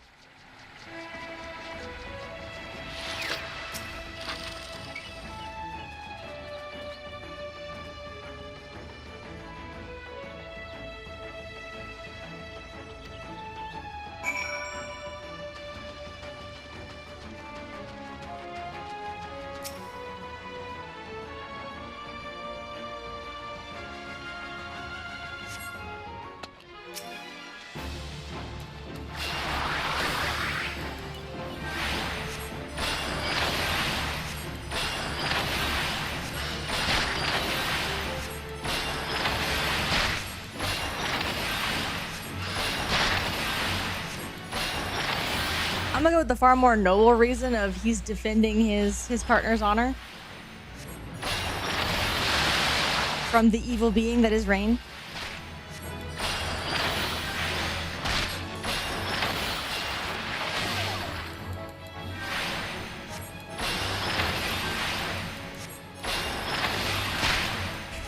I'm gonna go with the far more noble reason of he's defending his partner's honor from the evil being that is Rain.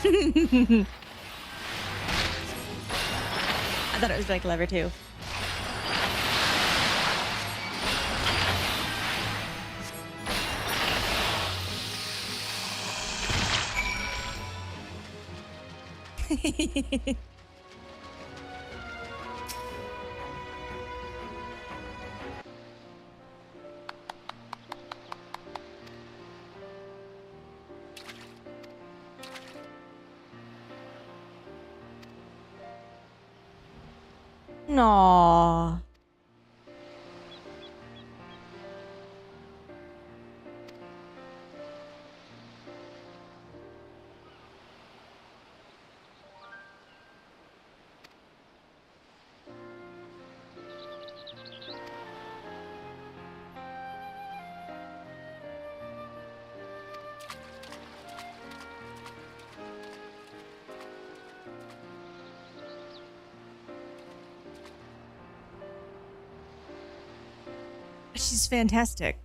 I thought it was very clever too. No. She's fantastic.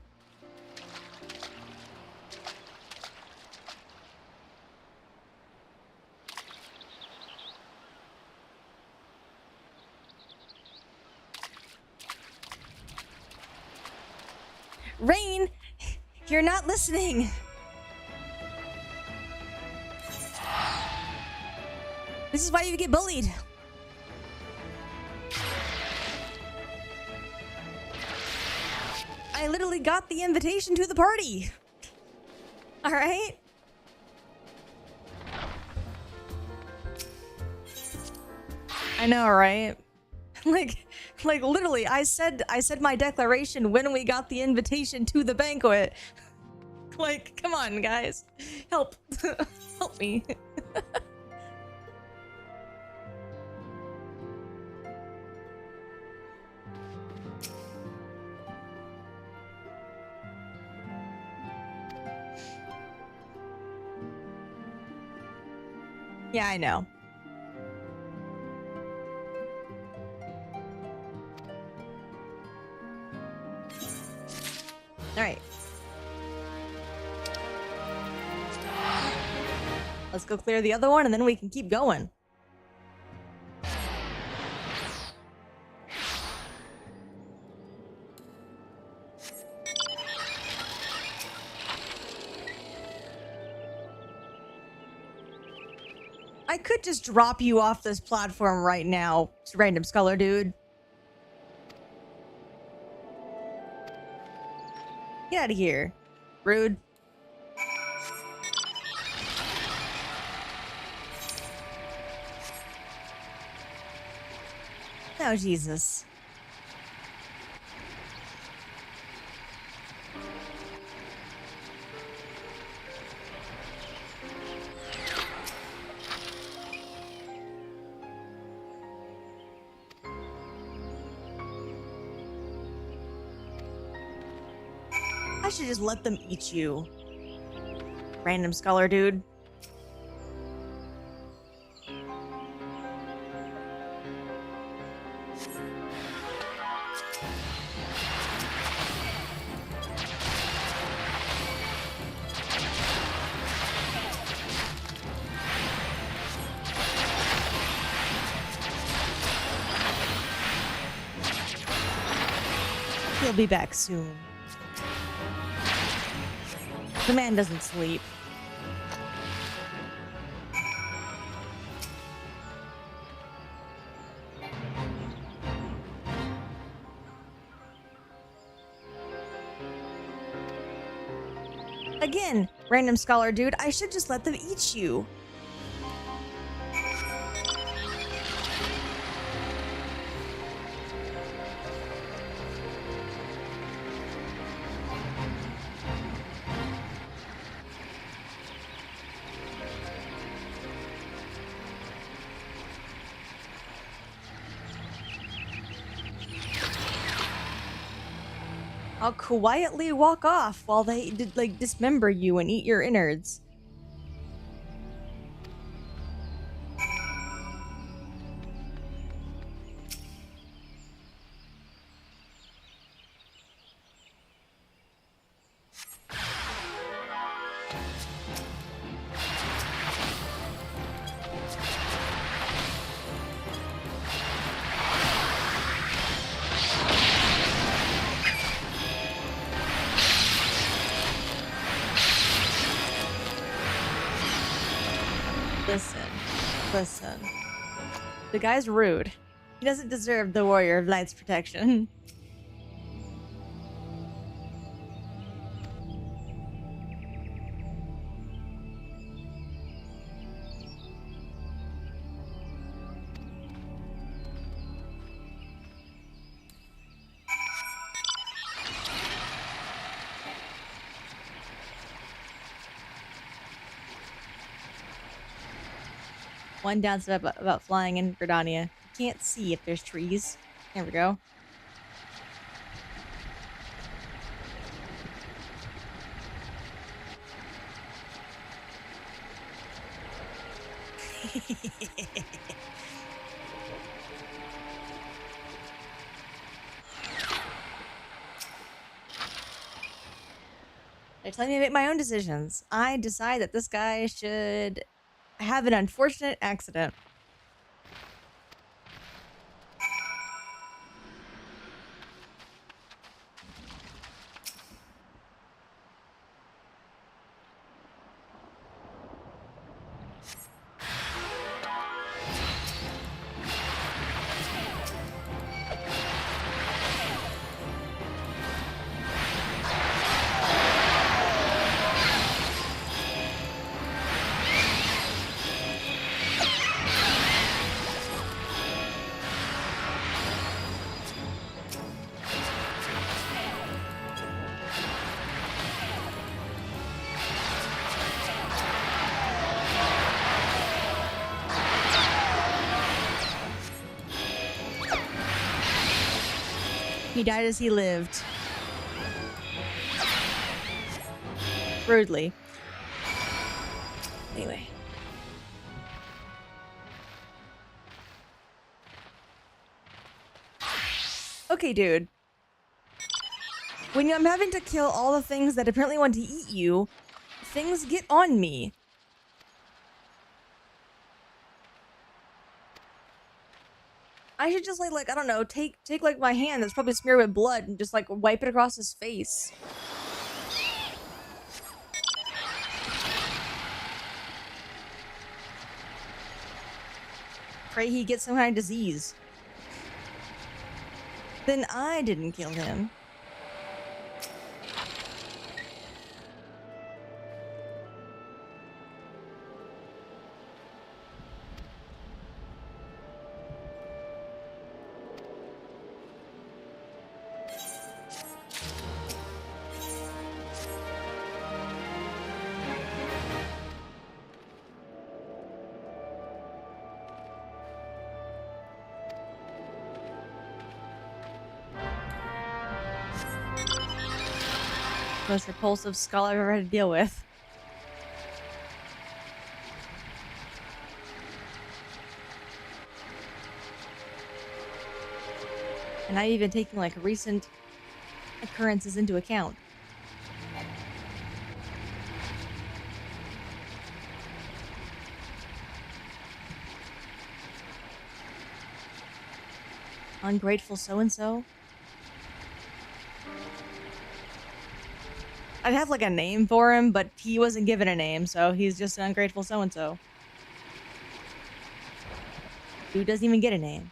Rain, you're not listening. This is why you get bullied. I literally got the invitation to the party. All right. I know, right? like literally, I said my declaration when we got the invitation to the banquet. Like, come on, guys, help, help me. Yeah, I know. All right. Let's go clear the other one and then we can keep going. I could just drop you off this platform right now, random scholar dude. Get out of here. Rude. Oh, Jesus. I should just let them eat you. Random scholar dude. He'll be back soon. The man doesn't sleep. Again, random scholar dude, I should just let them eat you. I'll quietly walk off while they dismember you and eat your innards. Listen. The guy's rude. He doesn't deserve the Warrior of Light's protection. One downside about flying in Gridania. You can't see if there's trees. There we go. They're telling me to make my own decisions. I decide that this guy should have an unfortunate accident. He died as he lived. Rudely. Anyway. Okay, dude. When I'm having to kill all the things that apparently want to eat you, things get on me. I should just like I don't know, take like my hand that's probably smeared with blood and just like wipe it across his face. Pray he gets some kind of disease. Then I didn't kill him. Most repulsive skull I've ever had to deal with. And not even taking like recent occurrences into account. Ungrateful so-and-so. I'd have like a name for him, but he wasn't given a name, so he's just an ungrateful so-and-so. Who doesn't even get a name.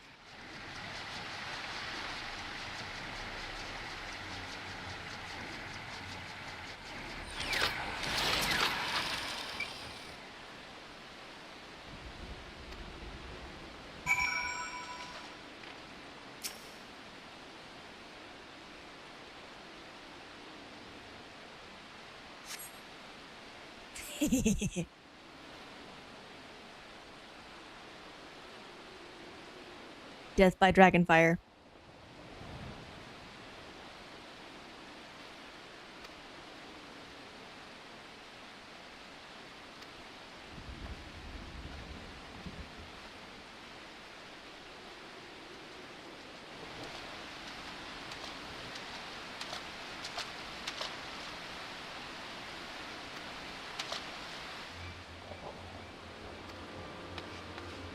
Death by Dragonfire.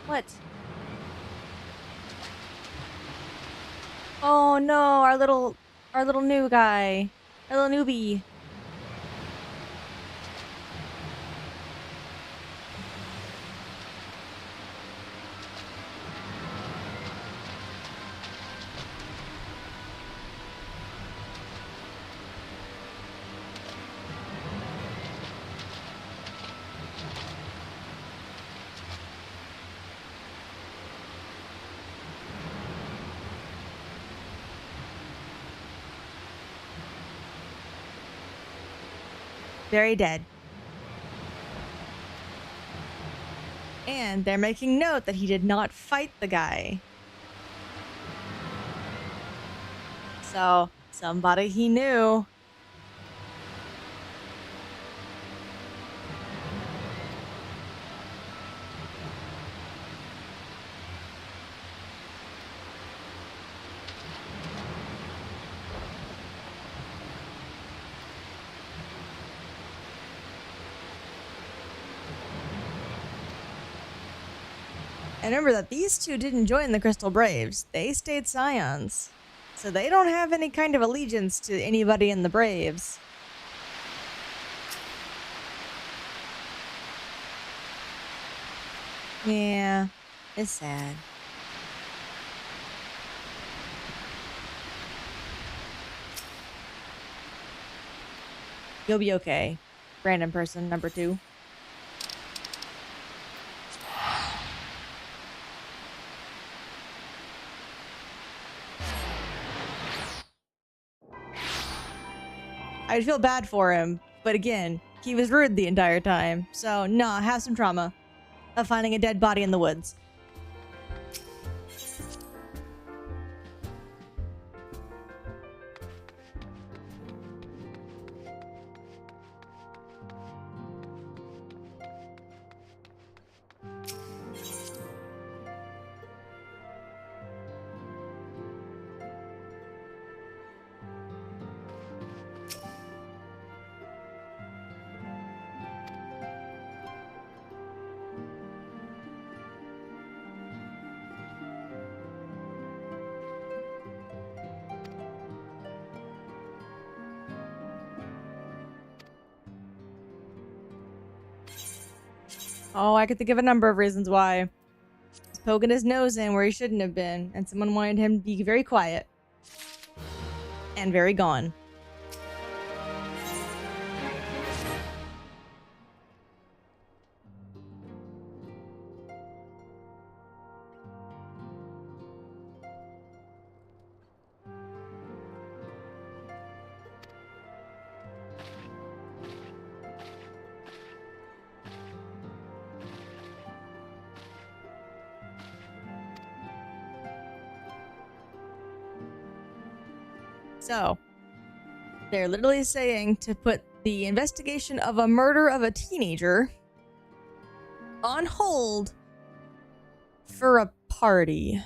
What? Oh no, our little new guy. Our little newbie. Very dead. And they're making note that he did not fight the guy. So, somebody he knew. And remember that these two didn't join the Crystal Braves. They stayed Scions. So they don't have any kind of allegiance to anybody in the Braves. Yeah, it's sad. You'll be okay. Random person, number 2. I'd feel bad for him, but again, he was rude the entire time. So, nah, have some trauma of finding a dead body in the woods. Oh, I could think of a number of reasons why. He's poking his nose in where he shouldn't have been, and someone wanted him to be very quiet. And very gone. So, They're literally saying to put the investigation of a murder of a teenager on hold for a party.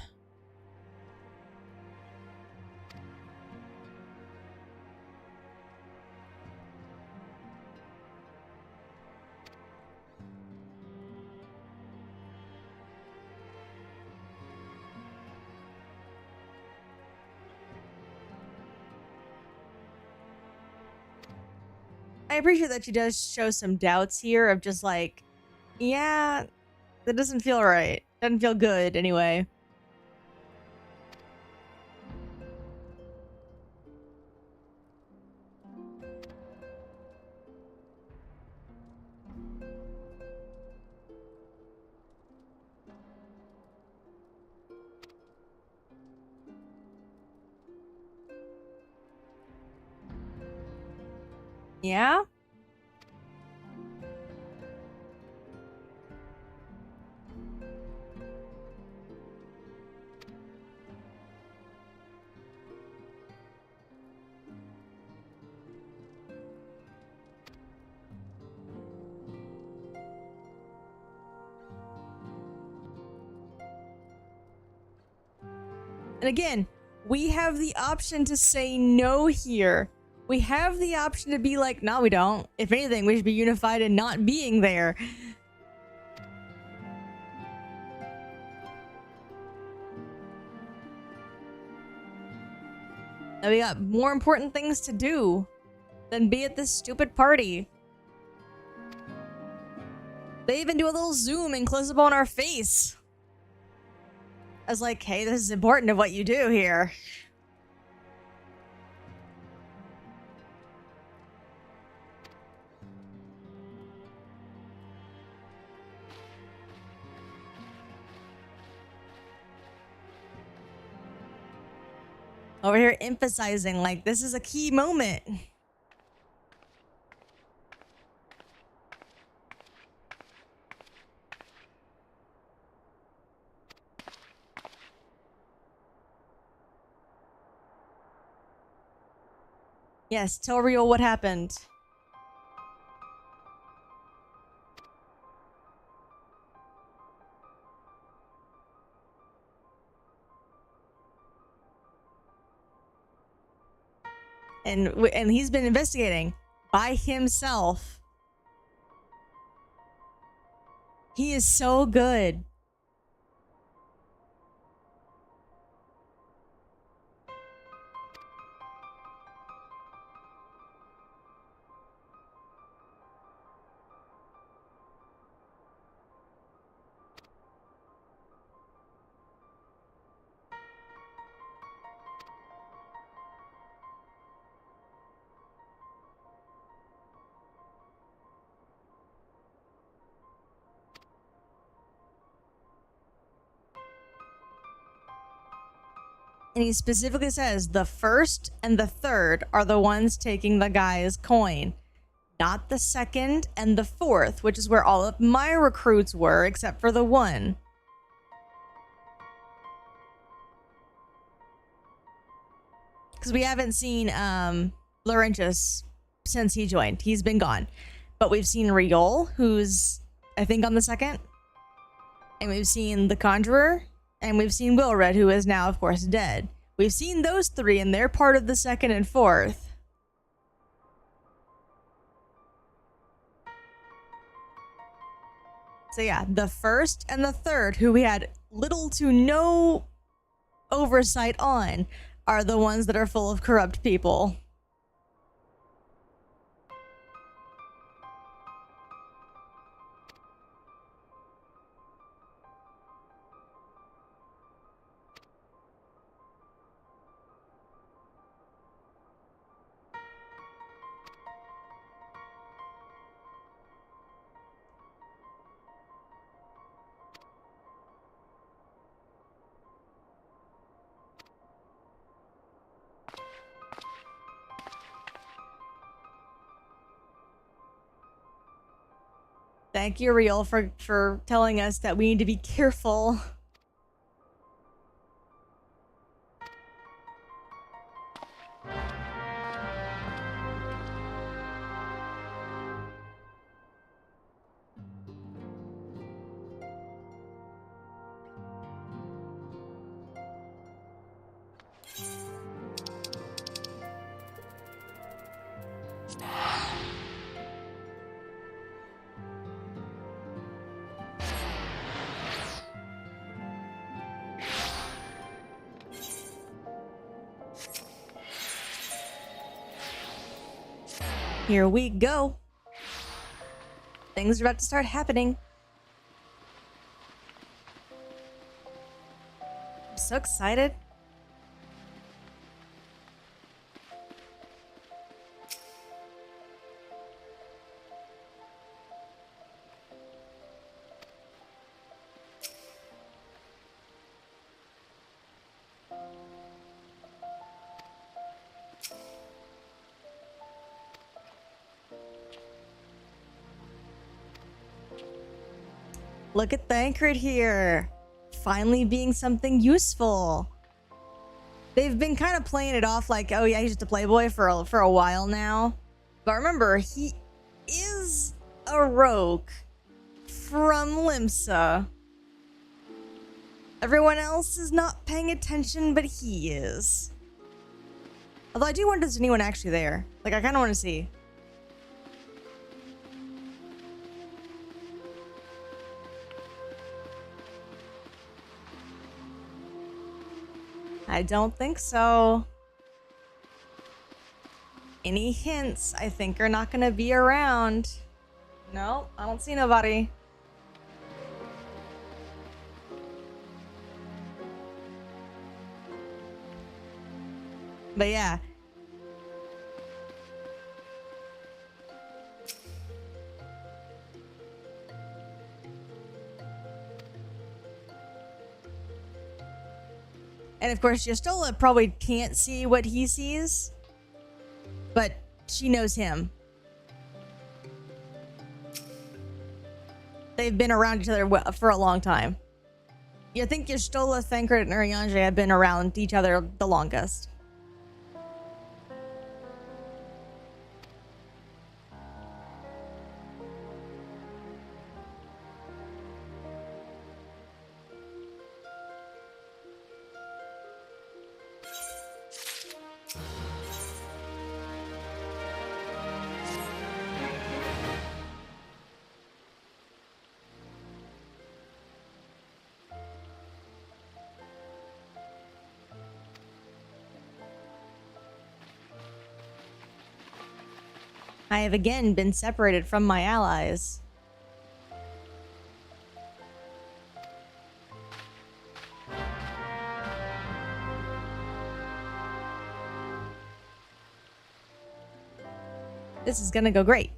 I appreciate that she does show some doubts here of just like, yeah, that doesn't feel right. Doesn't feel good anyway. Yeah? And again, we have the option to say no here. We have the option to be like, no, we don't. If anything, we should be unified in not being there. And we got more important things to do than be at this stupid party. They even do a little zoom and close up on our face. I was like, hey, this is important to what you do here. Over here emphasizing, like, this is a key moment. Yes, tell Real what happened. And he's been investigating by himself. He is so good. And he specifically says the first and the third are the ones taking the guy's coin. Not the second and the fourth, which is where all of my recruits were, except for the one. Because we haven't seen Laurentius since he joined. He's been gone. But we've seen Riol, who's, I think, on the second. And we've seen the Conjurer. And we've seen Wilred, who is now, of course, dead. We've seen those three, and they're part of the second and fourth. So yeah, the first and the third, who we had little to no oversight on, are the ones that are full of corrupt people. Thank you, Real, for telling us that we need to be careful. Here we go. Things are about to start happening. I'm so excited. Look at Banquet here. Finally being something useful. They've been kind of playing it off like, oh yeah, he's just a playboy for a while now. But remember, he is a rogue from Limsa. Everyone else is not paying attention, but he is. Although I do wonder if there's anyone actually there. Like, I kind of want to see. I don't think so. Any hints, I think, are not gonna be around. No, I don't see nobody. But yeah. And of course, Yastola probably can't see what he sees, but she knows him. They've been around each other for a long time. You think Yastola, Thancred, and Urianger have been around each other the longest. I have again been separated from my allies. This is gonna go great.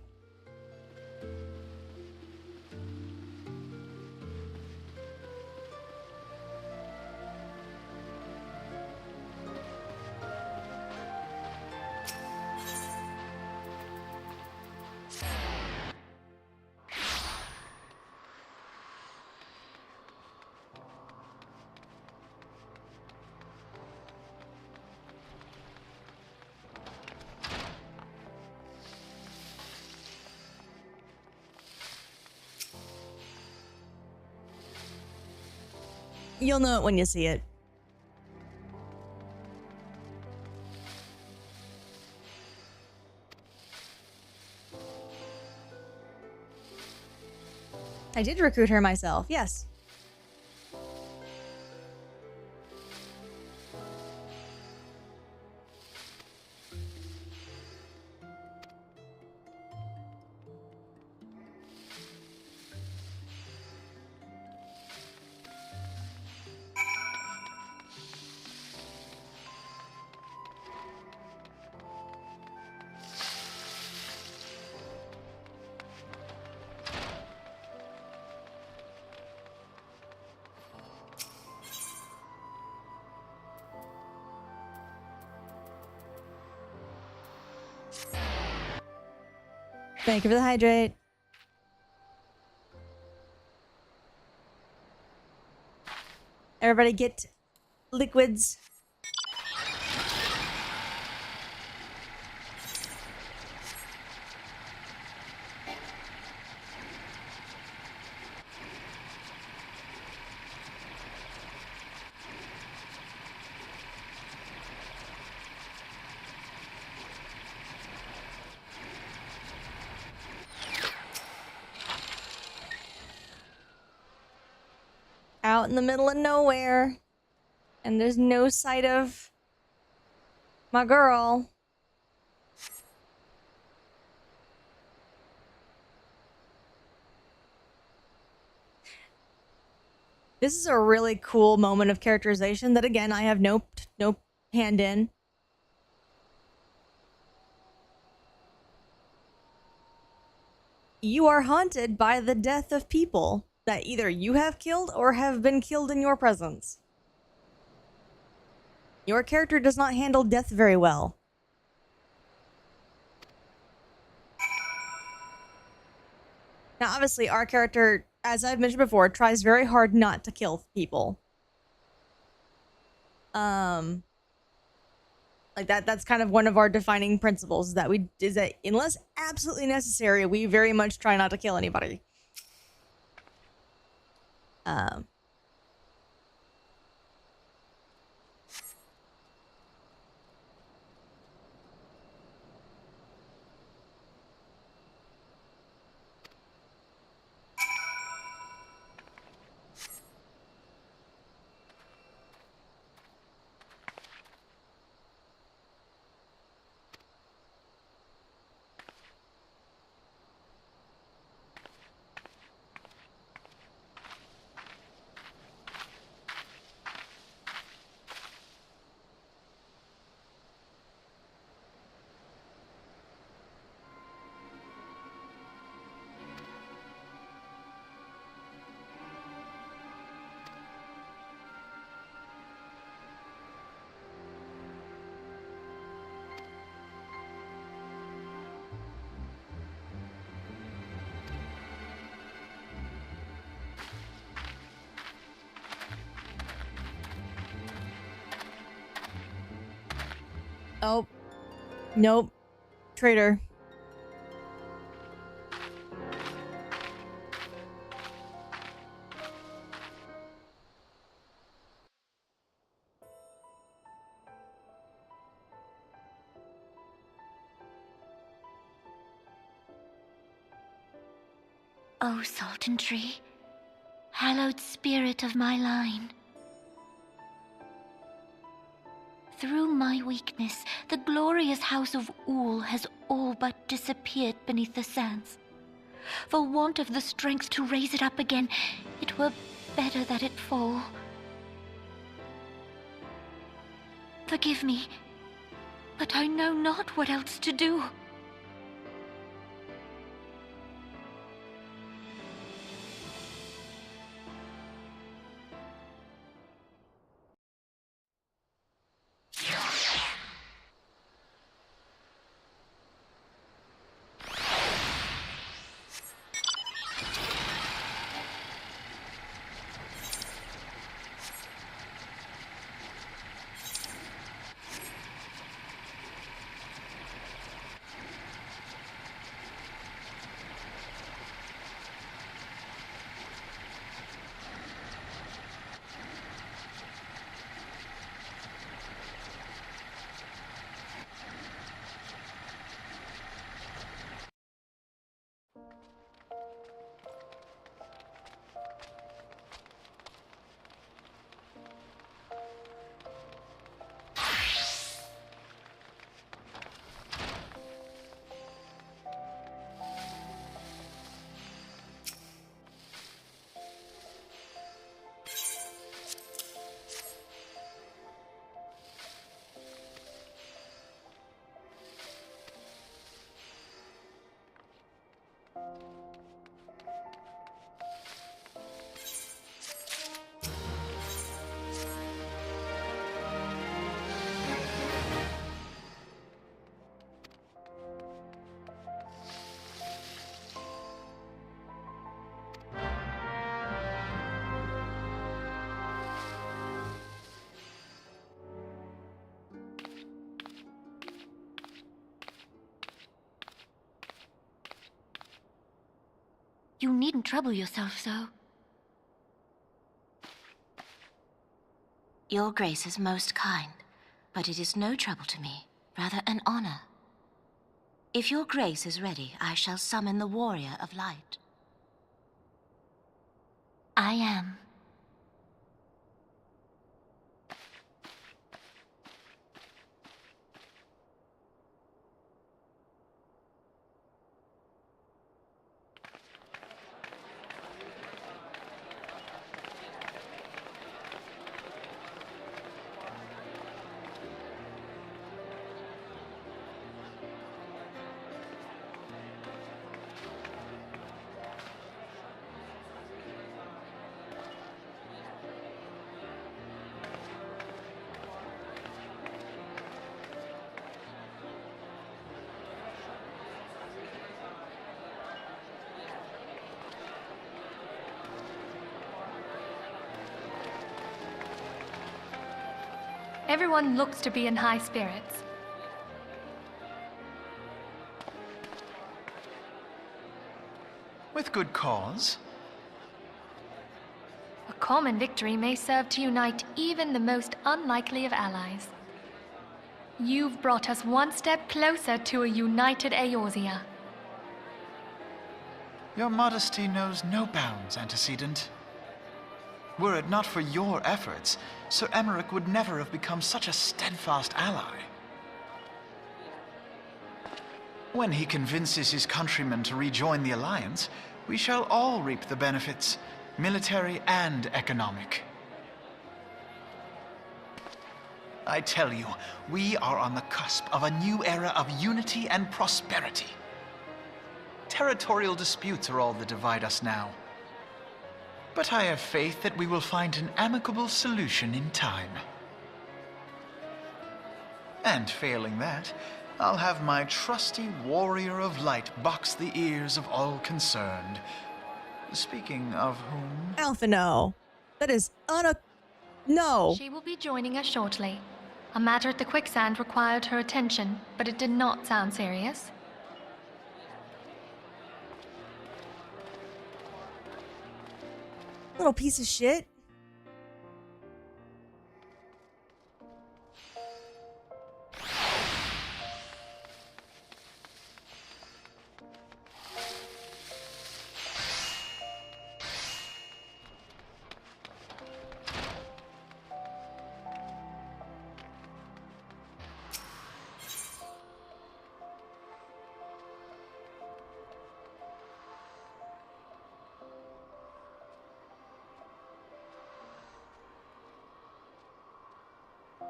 You'll know it when you see it. I did recruit her myself, yes. Thank you for the hydrate. Everybody get liquids. Out in the middle of nowhere, and there's no sight of my girl. This is a really cool moment of characterization that, again, I have no hand in. You are haunted by the death of people that either you have killed or have been killed in your presence. Your character does not handle death very well. Now, obviously, our character, as I've mentioned before, tries very hard not to kill people. Like that's kind of one of our defining principles, that unless absolutely necessary, we very much try not to kill anybody. Oh, nope. Traitor. O Sultan Tree, hallowed spirit of my line. Through my weakness, the glorious house of Ul has all but disappeared beneath the sands. For want of the strength to raise it up again, it were better that it fall. Forgive me, but I know not what else to do. You needn't trouble yourself so. Your Grace is most kind, but it is no trouble to me, rather an honor. If your Grace is ready, I shall summon the Warrior of Light. I am. Everyone looks to be in high spirits. With good cause. A common victory may serve to unite even the most unlikely of allies. You've brought us one step closer to a united Eorzea. Your modesty knows no bounds, Antecedent. Were it not for your efforts, Sir Emmerich would never have become such a steadfast ally. When he convinces his countrymen to rejoin the Alliance, we shall all reap the benefits, military and economic. I tell you, we are on the cusp of a new era of unity and prosperity. Territorial disputes are all that divide us now. But I have faith that we will find an amicable solution in time. And failing that, I'll have my trusty warrior of light box the ears of all concerned. Speaking of whom... Alpha, no. That is no. She will be joining us shortly. A matter at the quicksand required her attention, but it did not sound serious. Little piece of shit.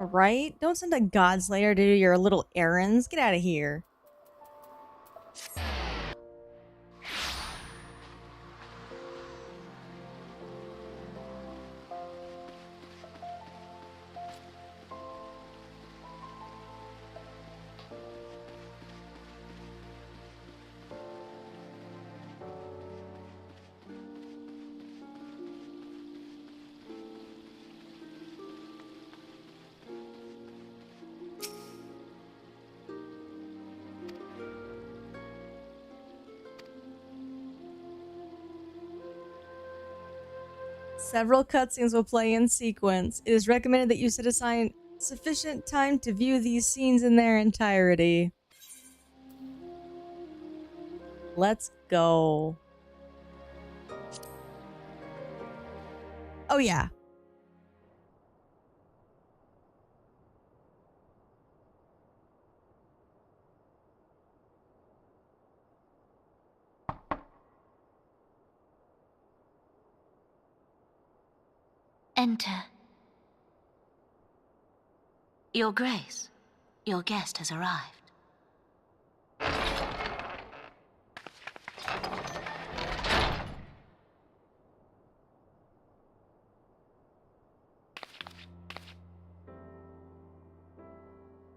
Right? Don't send a Godslayer to do your little errands. Get out of here. Several cutscenes will play in sequence. It is recommended that you set aside sufficient time to view these scenes in their entirety. Let's go. Oh yeah. Enter. Your Grace, your guest has arrived.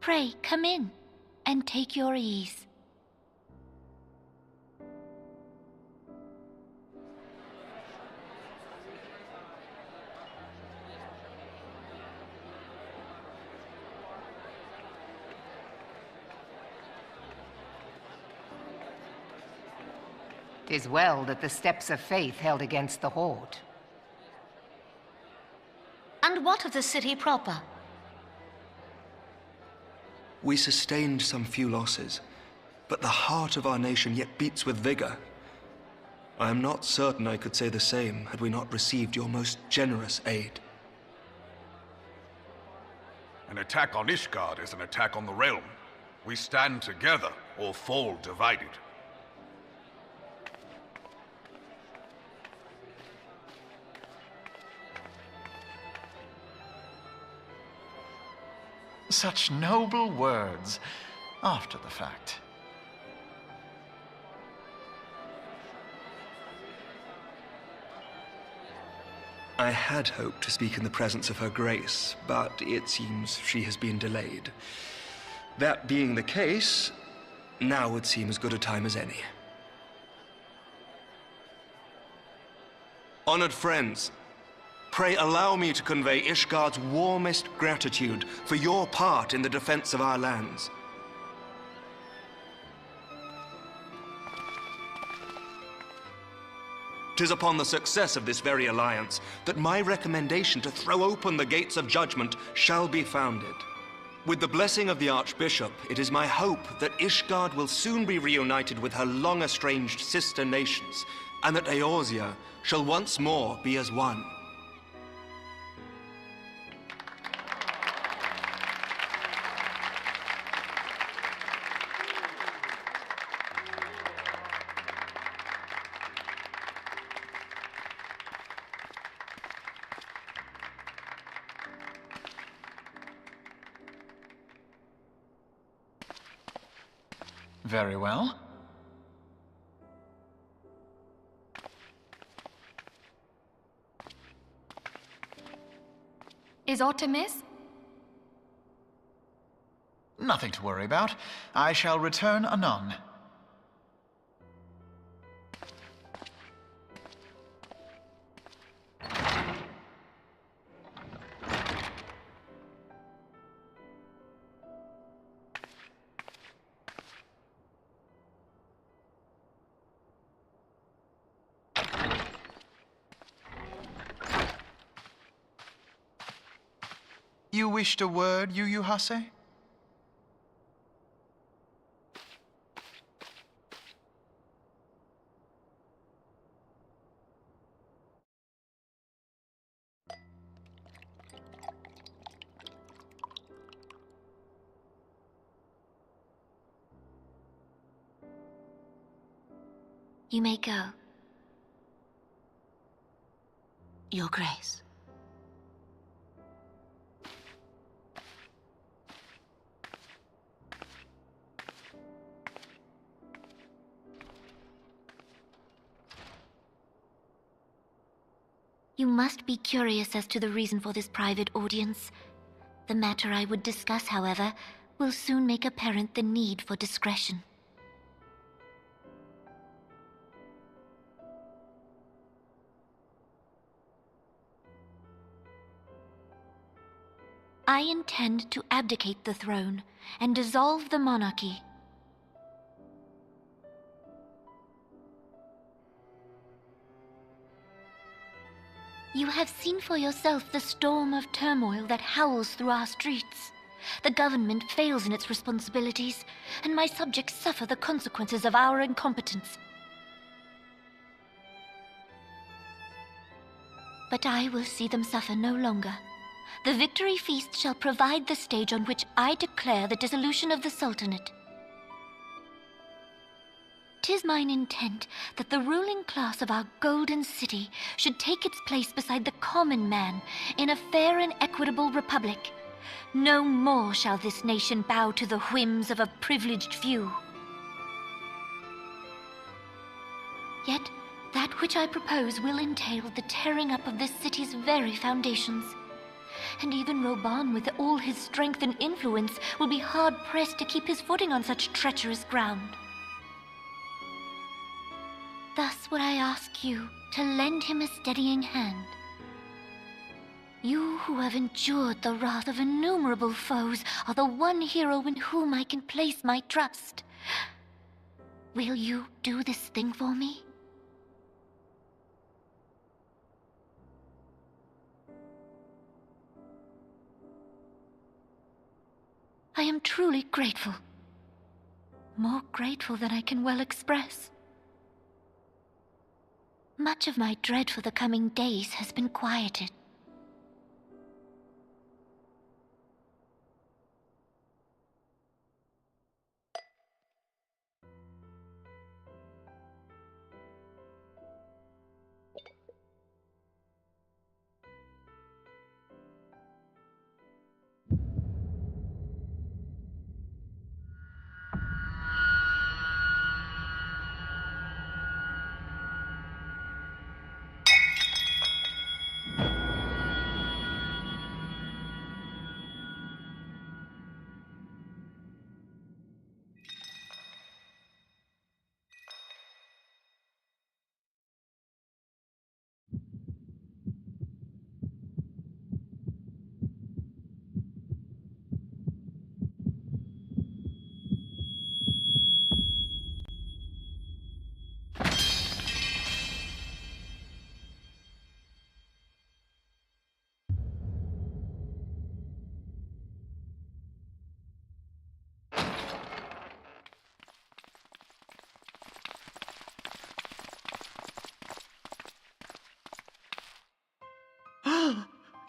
Pray, come in and take your ease. "'Tis well that the steps of faith held against the Horde." And what of the city proper? We sustained some few losses, but the heart of our nation yet beats with vigor. I am not certain I could say the same had we not received your most generous aid. An attack on Ishgard is an attack on the realm. We stand together or fall divided. Such noble words after the fact. I had hoped to speak in the presence of her grace, but it seems she has been delayed. That being the case, now would seem as good a time as any. Honored friends, Pray allow me to convey Ishgard's warmest gratitude for your part in the defense of our lands. 'Tis upon the success of this very alliance that my recommendation to throw open the gates of judgment shall be founded. With the blessing of the Archbishop, it is my hope that Ishgard will soon be reunited with her long-estranged sister nations, and that Eorzea shall once more be as one. Very well. Is aught amiss? Nothing to worry about. I shall return anon. You wished a word, Yu Hase? You may go. Your Grace. You must be curious as to the reason for this private audience. The matter I would discuss, however, will soon make apparent the need for discretion. I intend to abdicate the throne and dissolve the monarchy. You have seen for yourself the storm of turmoil that howls through our streets. The government fails in its responsibilities, and my subjects suffer the consequences of our incompetence. But I will see them suffer no longer. The victory feast shall provide the stage on which I declare the dissolution of the Sultanate. 'Tis mine intent that the ruling class of our golden city should take its place beside the common man in a fair and equitable republic. No more shall this nation bow to the whims of a privileged few. Yet, that which I propose will entail the tearing up of this city's very foundations. And even Roban, with all his strength and influence, will be hard-pressed to keep his footing on such treacherous ground. Thus would I ask you to lend him a steadying hand. You who have endured the wrath of innumerable foes are the one hero in whom I can place my trust. Will you do this thing for me? I am truly grateful. More grateful than I can well express. Much of my dread for the coming days has been quieted.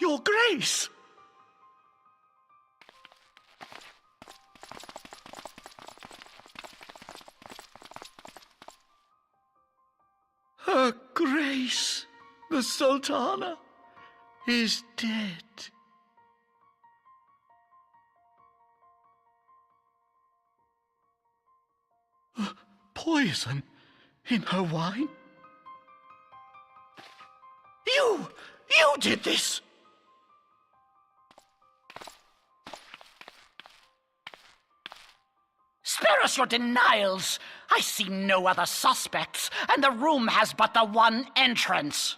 Your Grace! Her Grace, the Sultana, is dead. Poison in her wine? You did this! Spare us your denials! I see no other suspects, and the room has but the one entrance.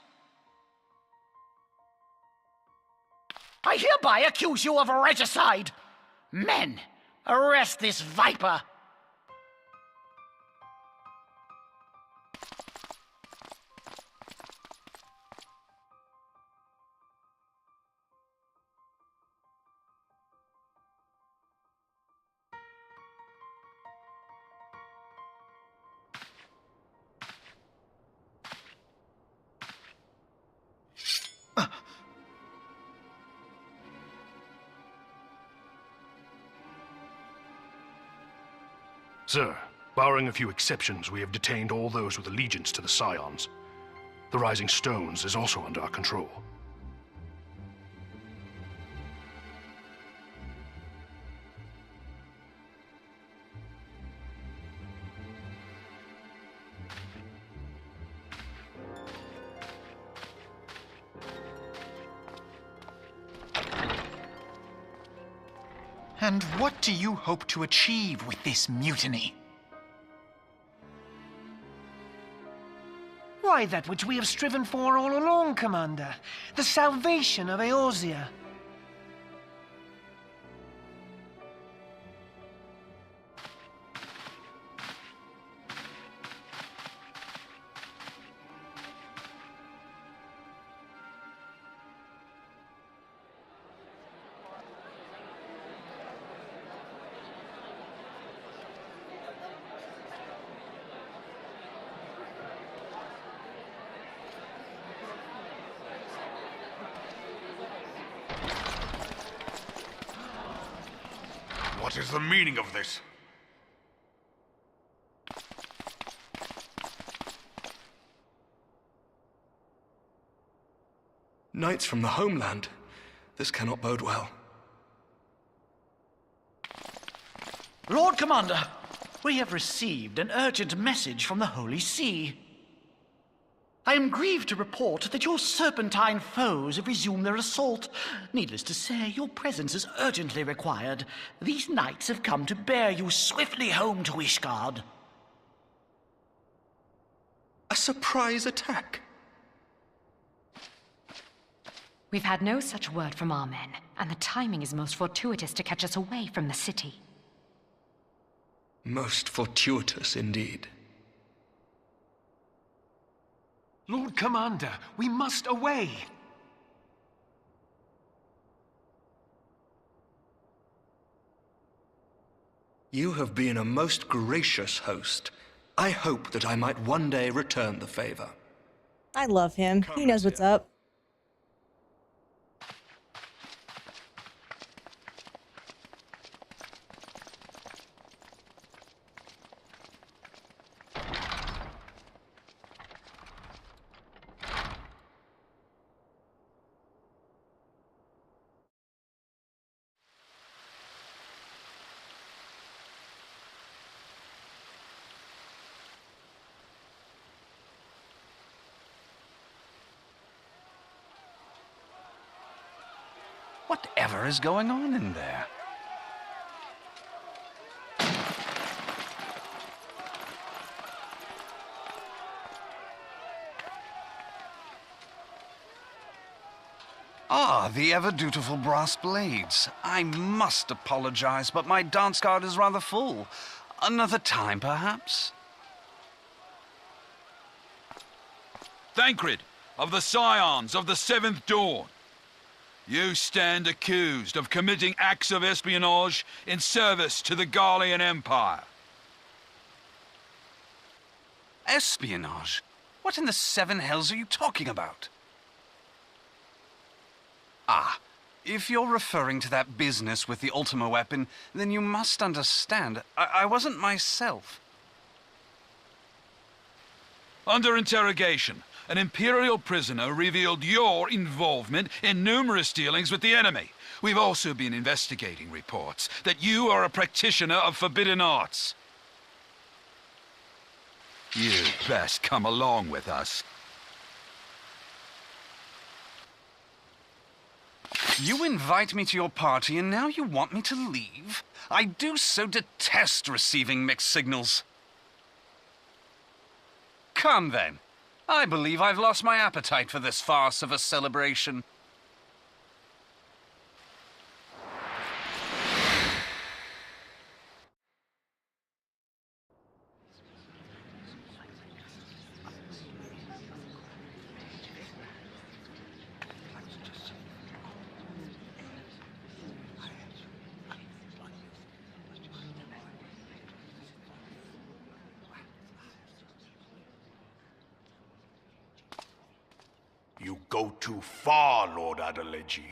I hereby accuse you of regicide. Men, arrest this viper. Sir, barring a few exceptions, we have detained all those with allegiance to the Scions. The Rising Stones is also under our control. And what do you hope to achieve with this mutiny? Why, that which we have striven for all along, Commander. The salvation of Eorzea. What is the meaning of this? Knights from the homeland. This cannot bode well. Lord Commander, we have received an urgent message from the Holy See. I am grieved to report that your serpentine foes have resumed their assault. Needless to say, your presence is urgently required. These knights have come to bear you swiftly home to Ishgard. A surprise attack? We've had no such word from our men, and the timing is most fortuitous to catch us away from the city. Most fortuitous indeed. Lord Commander, we must away. You have been a most gracious host. I hope that I might one day return the favor. I love him. He knows what's up. Whatever is going on in there? Ah, the ever-dutiful brass blades. I must apologize, but my dance card is rather full. Another time, perhaps? Thancred, of the Scions of the Seventh Dawn. You stand accused of committing acts of espionage in service to the Garlean Empire. Espionage? What in the seven hells are you talking about? Ah, if you're referring to that business with the Ultima weapon, then you must understand, I wasn't myself. Under interrogation, an Imperial prisoner revealed your involvement in numerous dealings with the enemy. We've also been investigating reports that you are a practitioner of forbidden arts. You'd best come along with us. You invite me to your party and now you want me to leave? I do so detest receiving mixed signals. Come then. I believe I've lost my appetite for this farce of a celebration. You go too far, Lord Adeleji.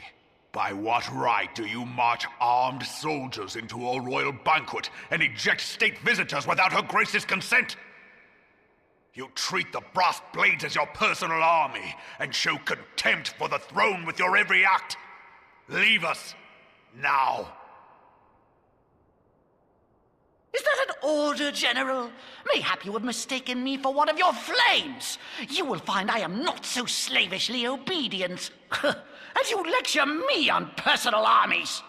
By what right do you march armed soldiers into a royal banquet and eject state visitors without Her Grace's consent? You treat the brass blades as your personal army and show contempt for the throne with your every act. Leave us, now. Is that an order, General? Mayhap you have mistaken me for one of your flames. You will find I am not so slavishly obedient. As you lecture me on personal armies.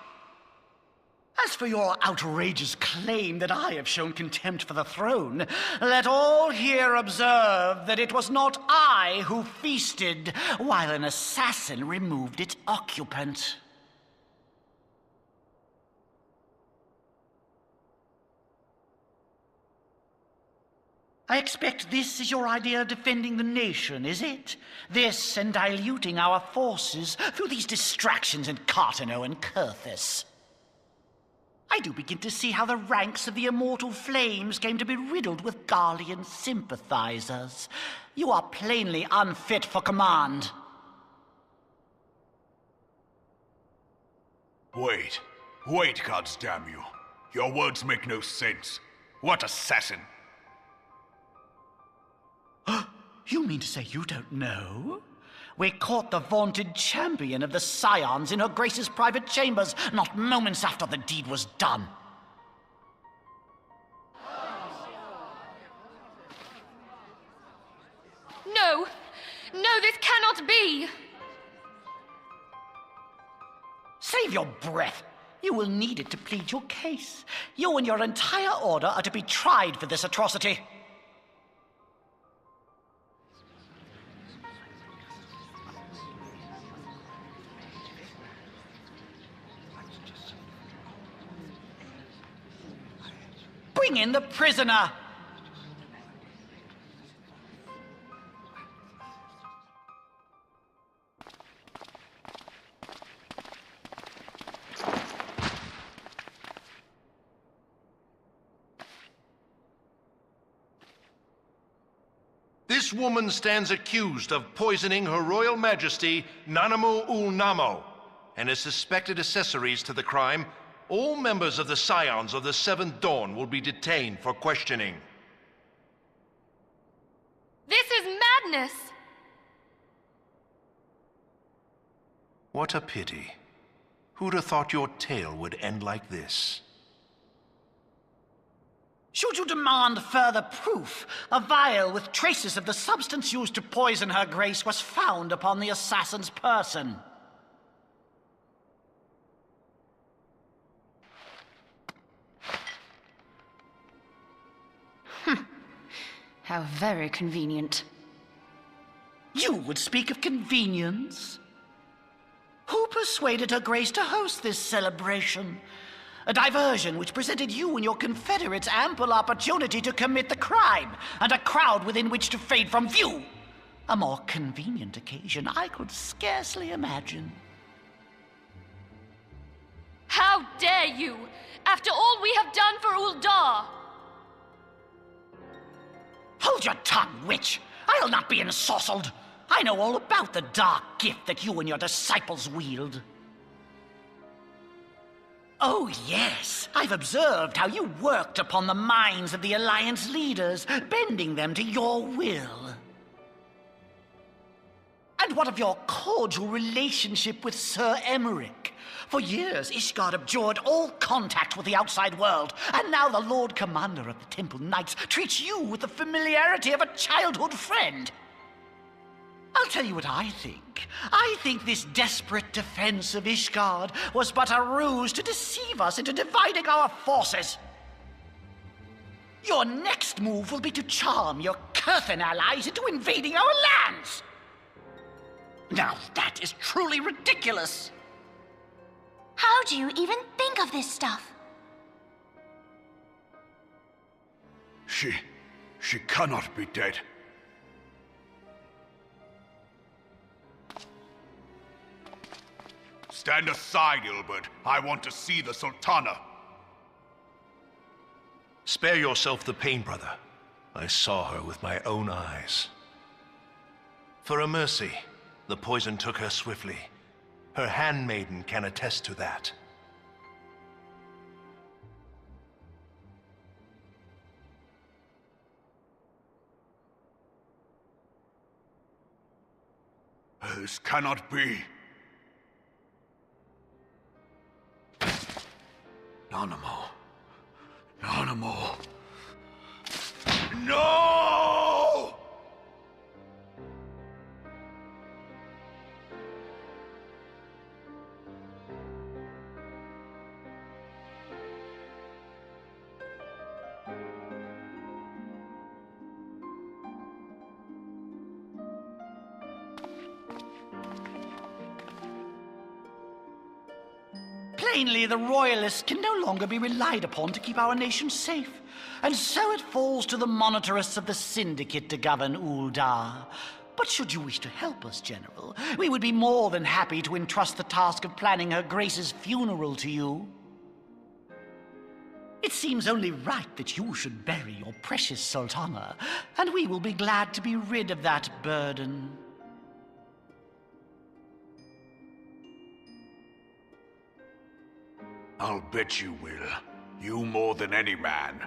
As for your outrageous claim that I have shown contempt for the throne, let all here observe that it was not I who feasted while an assassin removed its occupant. I expect this is your idea of defending the nation, is it? This and diluting our forces through these distractions in Cartano and Kurthis. I do begin to see how the ranks of the Immortal Flames came to be riddled with Garlean sympathizers. You are plainly unfit for command. Wait, goddamn you. Your words make no sense. What assassin? You mean to say you don't know? We caught the vaunted champion of the Scions in Her Grace's private chambers, not moments after the deed was done. No! No, this cannot be! Save your breath. You will need it to plead your case. You and your entire order are to be tried for this atrocity. Bring in the prisoner! This woman stands accused of poisoning Her Royal Majesty Nanamu ul Namo and is suspected accessories to the crime. All members of the Scions of the Seventh Dawn will be detained for questioning. This is madness! What a pity. Who'd have thought your tale would end like this? Should you demand further proof, a vial with traces of the substance used to poison Her Grace was found upon the assassin's person. How very convenient. You would speak of convenience? Who persuaded Her Grace to host this celebration? A diversion which presented you and your confederates ample opportunity to commit the crime, and a crowd within which to fade from view. A more convenient occasion I could scarcely imagine. How dare you! After all we have done for Uldar! Hold your tongue, witch! I'll not be ensorcelled! I know all about the dark gift that you and your disciples wield. Oh, yes. I've observed how you worked upon the minds of the Alliance leaders, bending them to your will. And what of your cordial relationship with Sir Emmerich? For years, Ishgard abjured all contact with the outside world, and now the Lord Commander of the Temple Knights treats you with the familiarity of a childhood friend. I'll tell you what I think. I think this desperate defense of Ishgard was but a ruse to deceive us into dividing our forces. Your next move will be to charm your Kurthan allies into invading our lands. Now that is truly ridiculous. How do you even think of this stuff? She cannot be dead. Stand aside, Ilbert. I want to see the Sultana. Spare yourself the pain, brother. I saw her with my own eyes. For a mercy, the poison took her swiftly. Her handmaiden can attest to that. This cannot be. Nanamo. Nanamo. No! Plainly, the Royalists can no longer be relied upon to keep our nation safe. And so it falls to the monitorists of the Syndicate to govern Uldar. But should you wish to help us, General, we would be more than happy to entrust the task of planning Her Grace's funeral to you. It seems only right that you should bury your precious Sultana, and we will be glad to be rid of that burden. I'll bet you will. You more than any man.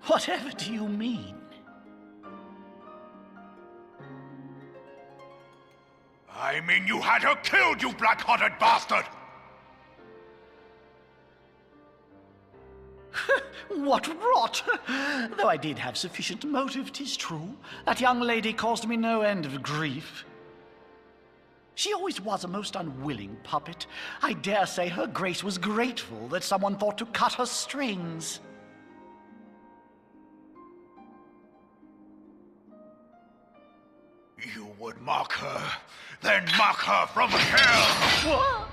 Whatever do you mean? I mean you had her killed, you black-hearted bastard! What rot! Though I did have sufficient motive, 'tis true. That young lady caused me no end of grief. She always was a most unwilling puppet. I dare say Her Grace was grateful that someone thought to cut her strings. You would mock her, then mock her from hell! What?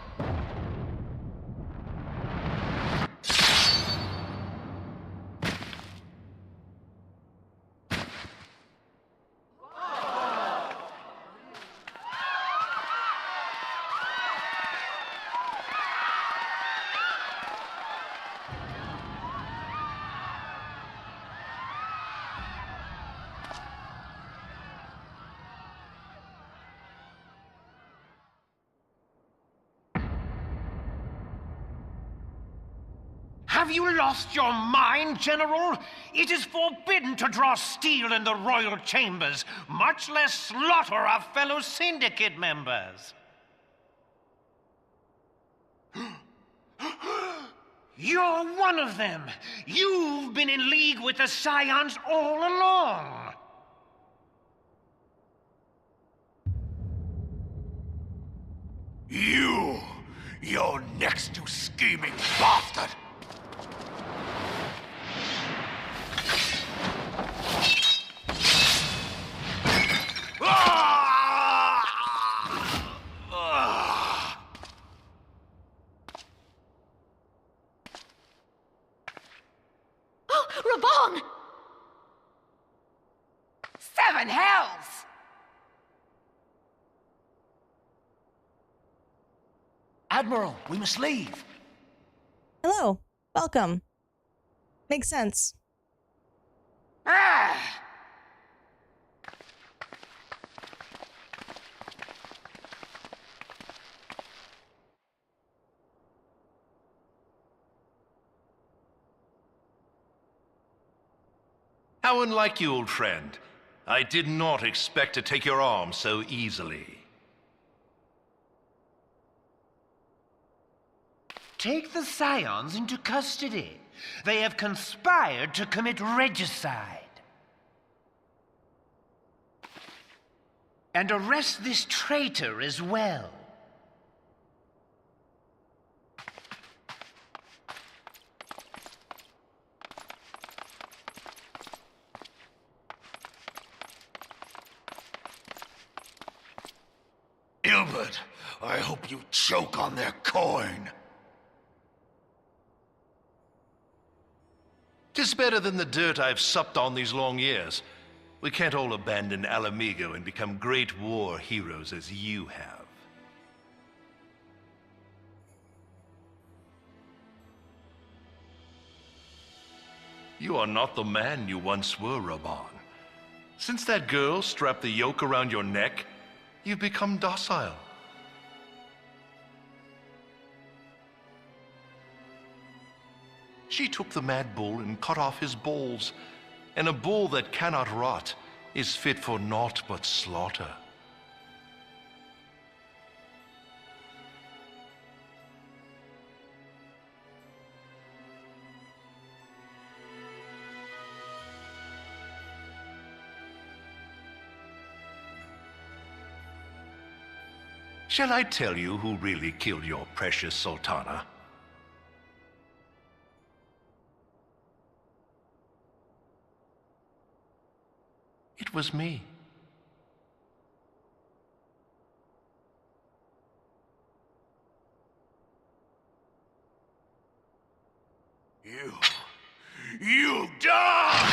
Have you lost your mind, General? It is forbidden to draw steel in the royal chambers, much less slaughter our fellow Syndicate members. You're one of them. You've been in league with the Scions all along. You're next, you scheming bastard! Oh, Raban! 7 hells! Admiral, we must leave. Hello. Welcome. Makes sense. Ah! How unlike you, old friend. I did not expect to take your arm so easily. Take the Scions into custody. They have conspired to commit regicide. And arrest this traitor as well. Ilbert, I hope you choke on their coin. 'Tis better than the dirt I've supped on these long years. We can't all abandon Alamigo and become great war heroes as you have. You are not the man you once were, Raban. Since that girl strapped the yoke around your neck, you've become docile. She took the mad bull and cut off his balls, and a bull that cannot rot is fit for naught but slaughter. Shall I tell you who really killed your precious Sultana? It was me. You die!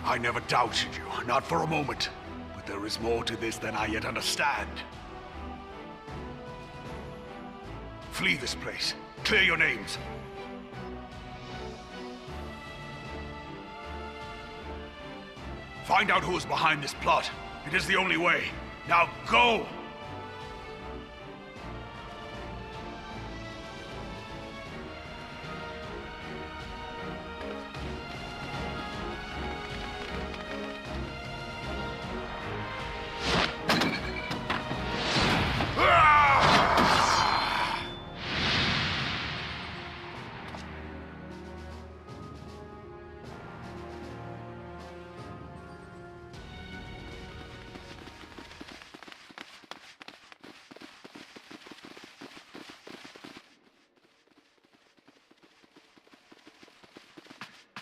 I never doubted you, not for a moment. But there is more to this than I yet understand. Flee this place. Clear your names. Find out who is behind this plot. It is the only way. Now go!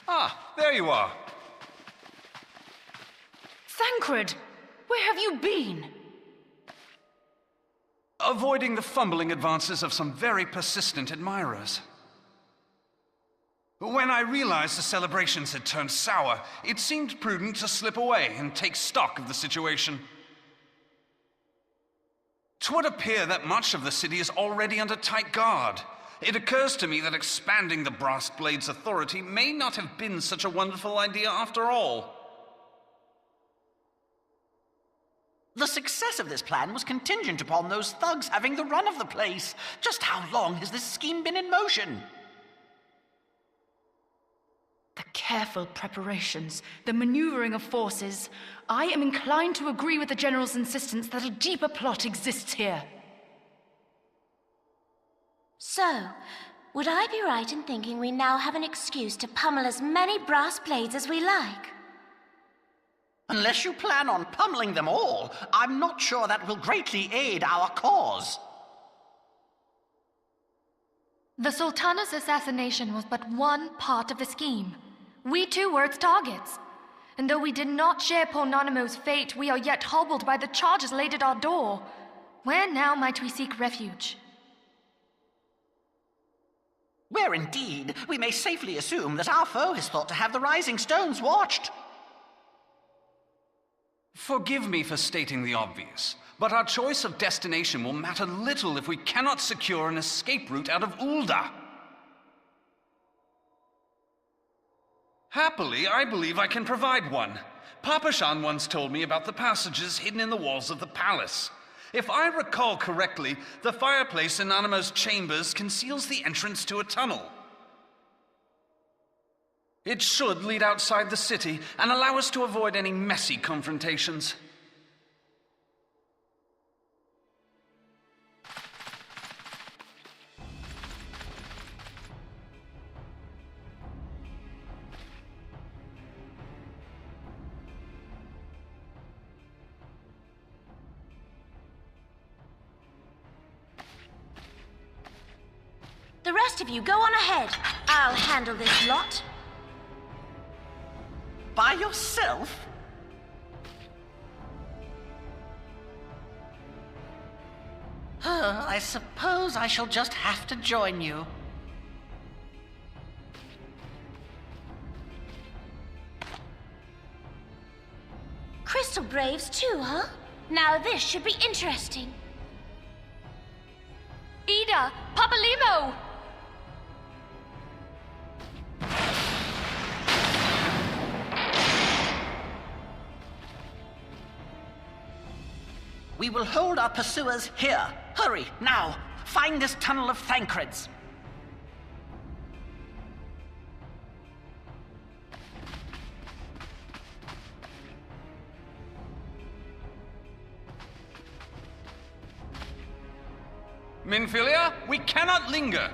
Ah, there you are. Thancred, where have you been? Avoiding the fumbling advances of some very persistent admirers. But when I realized the celebrations had turned sour, it seemed prudent to slip away and take stock of the situation. 'Twould appear that much of the city is already under tight guard. It occurs to me that expanding the Brass Blade's authority may not have been such a wonderful idea after all. The success of this plan was contingent upon those thugs having the run of the place. Just how long has this scheme been in motion? The careful preparations, the maneuvering of forces. I am inclined to agree with the General's insistence that a deeper plot exists here. So, would I be right in thinking we now have an excuse to pummel as many brass blades as we like? Unless you plan on pummeling them all, I'm not sure that will greatly aid our cause. The Sultana's assassination was but one part of the scheme. We too were its targets. And though we did not share poor Nanamo's fate, we are yet hobbled by the charges laid at our door. Where now might we seek refuge? Where indeed we may safely assume that our foe is thought to have the Rising Stones watched. Forgive me for stating the obvious, but our choice of destination will matter little if we cannot secure an escape route out of Ul'dah. Happily, I believe I can provide one. Papashan once told me about the passages hidden in the walls of the palace. If I recall correctly, the fireplace in Nanamo's chambers conceals the entrance to a tunnel. It should lead outside the city and allow us to avoid any messy confrontations. The rest of you, go on ahead. I'll handle this lot. By yourself? I suppose I shall just have to join you. Crystal Braves too, huh? Now this should be interesting. Ida! Papalimo! We will hold our pursuers here. Hurry, now! Find this tunnel of Thancreds. Minfilia, we cannot linger!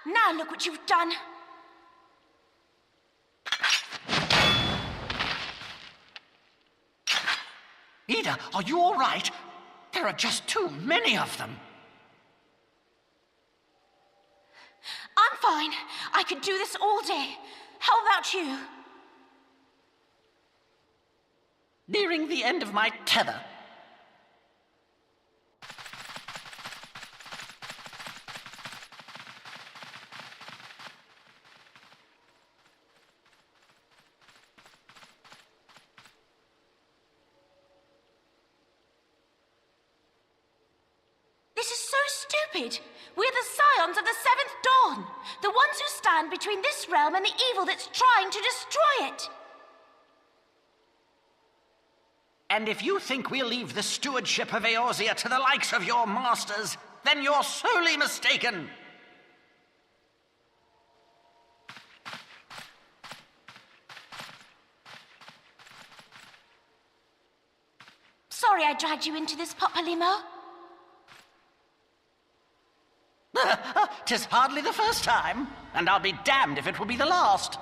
Now look what you've done. Ida, are you all right? There are just too many of them. I'm fine. I could do this all day. How about you? Nearing the end of my tether. We're the Scions of the Seventh Dawn, the ones who stand between this realm and the evil that's trying to destroy it. And if you think we'll leave the stewardship of Eorzea to the likes of your masters, then you're sorely mistaken. Sorry I dragged you into this, Papalimo. 'Tis hardly the first time, and I'll be damned if it will be the last.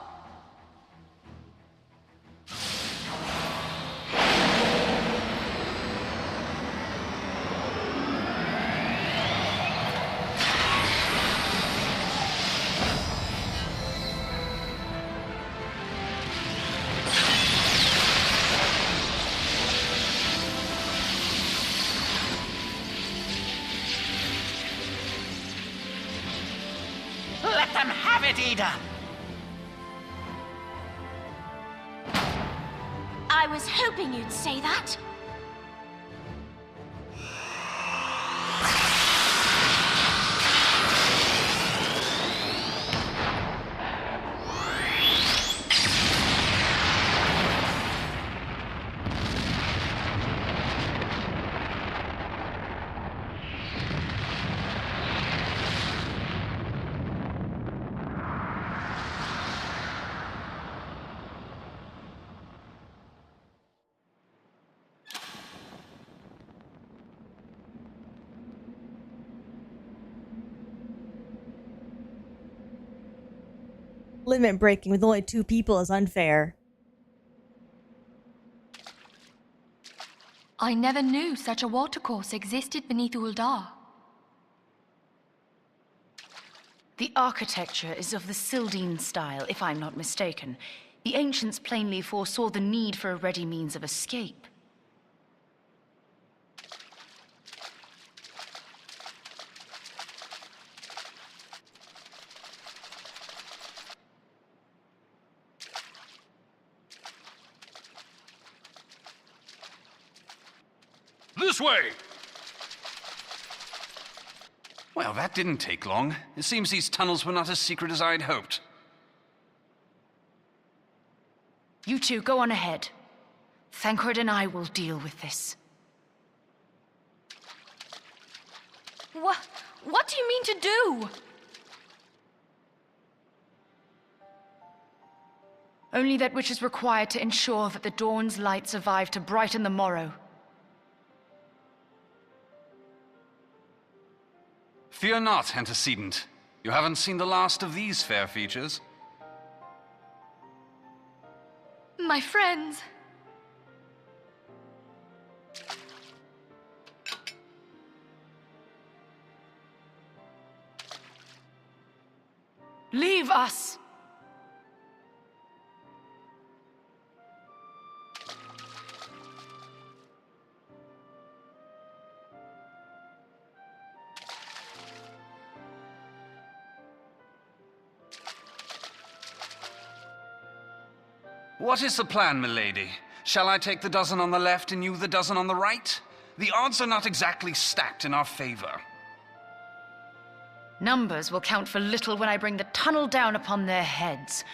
Let them have it, Ida! I was hoping you'd say that. Limit breaking with only 2 people is unfair. I never knew such a watercourse existed beneath Uldar. The architecture is of the Sildine style, if I'm not mistaken. The ancients plainly foresaw the need for a ready means of escape. This way! Well, that didn't take long. It seems these tunnels were not as secret as I'd hoped. You two, go on ahead. Thancred and I will deal with this. What do you mean to do? Only that which is required to ensure that the dawn's light survive to brighten the morrow. Fear not, antecedent. You haven't seen the last of these fair features. My friends. Leave us! What is the plan, milady? Shall I take the dozen on the left and you the dozen on the right? The odds are not exactly stacked in our favor. Numbers will count for little when I bring the tunnel down upon their heads.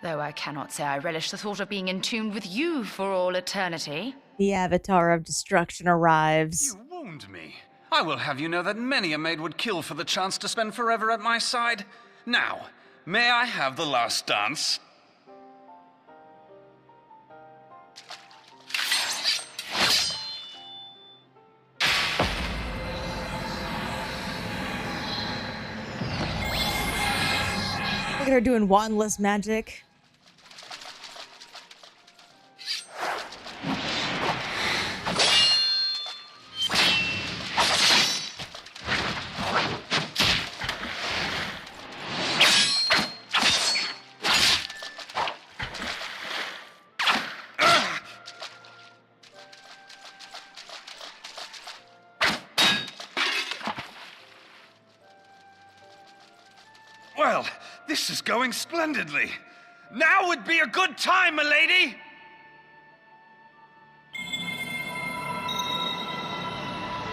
Though I cannot say I relish the thought of being entombed with you for all eternity. The Avatar of Destruction arrives. You wound me. I will have you know that many a maid would kill for the chance to spend forever at my side. Now, may I have the last dance? Look at her doing wandless magic. Well, this is going splendidly. Now would be a good time, milady!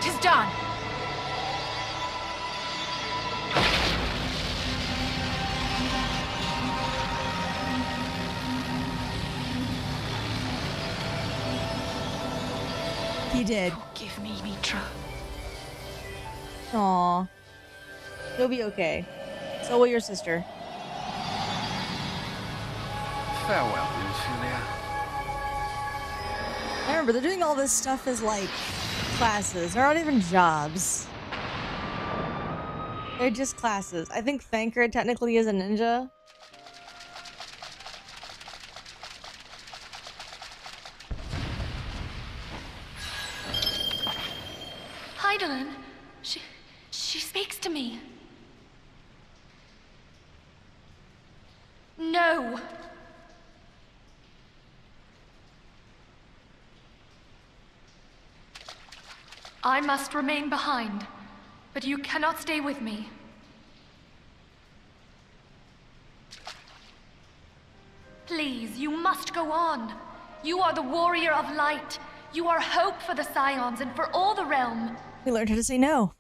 "'Tis done. He did. Forgive me, Mitra. Aw. You'll be okay. So will your sister. Farewell, Ophelia. Remember, they're doing all this stuff as, like, classes. They're not even jobs. They're just classes. I think Thancred technically is a ninja. Hydaelyn, she speaks to me. No. I must remain behind, but you cannot stay with me. Please, you must go on. You are the warrior of light. You are hope for the Scions and for all the realm. We learned how to say no.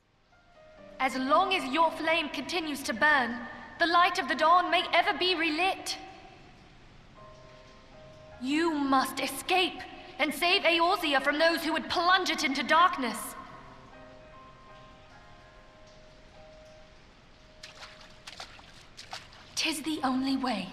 As long as your flame continues to burn, the light of the dawn may ever be relit. You must escape and save Eorzea from those who would plunge it into darkness. "'Tis the only way."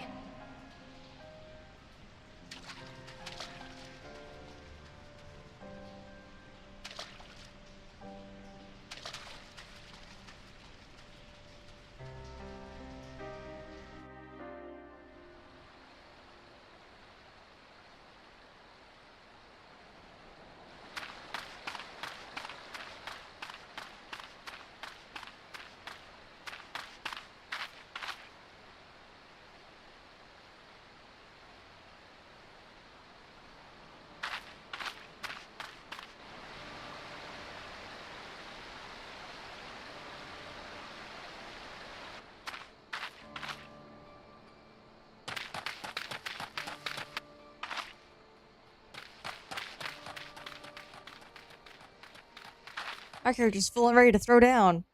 Our character's full and ready to throw down.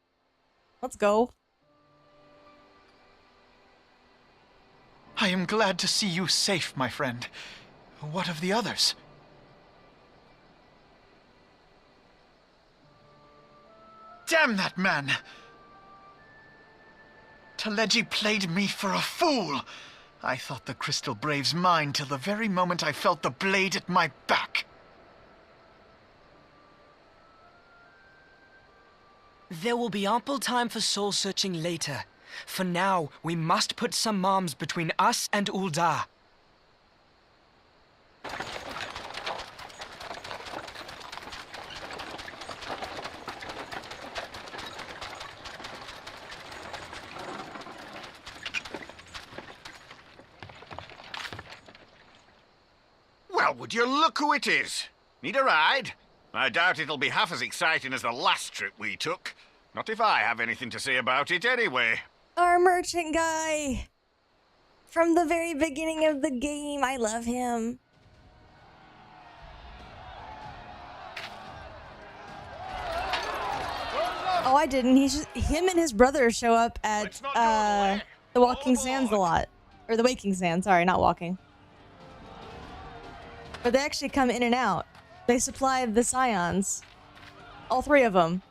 Let's go. I am glad to see you safe, my friend. What of the others? Damn that man! Teleji played me for a fool! I thought the Crystal Brave's mine till the very moment I felt the blade at my back. There will be ample time for soul-searching later. For now, we must put some arms between us and Ul'dah. Well, would you look who it is? Need a ride? I doubt it'll be half as exciting as the last trip we took. Not if I have anything to say about it anyway. Our merchant guy! From the very beginning of the game, I love him. Oh, I didn't. Him and his brother show up at the Walking Sands a lot. Or the Waking Sands, sorry, not walking. But they actually come in and out. They supply the Scions. All three of them.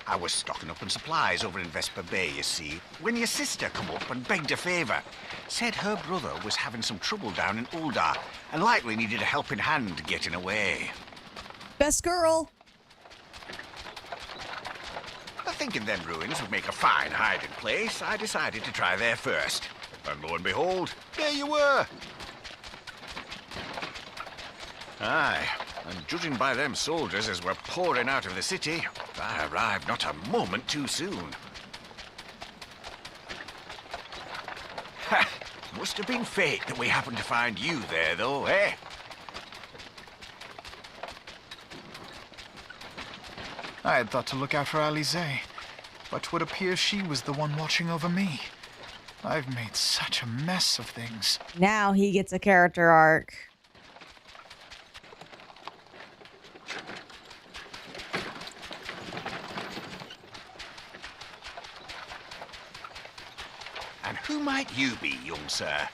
I was stocking up on supplies over in Vesper Bay, you see, when your sister come up and begged a favour. Said her brother was having some trouble down in Ul'dah and likely needed a helping hand getting away. Best girl. Thinking them ruins would make a fine hiding place, I decided to try there first. And lo and behold, there you were. Aye, and judging by them soldiers as were pouring out of the city, I arrived not a moment too soon. Ha! Must have been fate that we happened to find you there, though, eh? I had thought to look out for Alize, but would appear she was the one watching over me. I've made such a mess of things. Now he gets a character arc. And who might you be, young sir?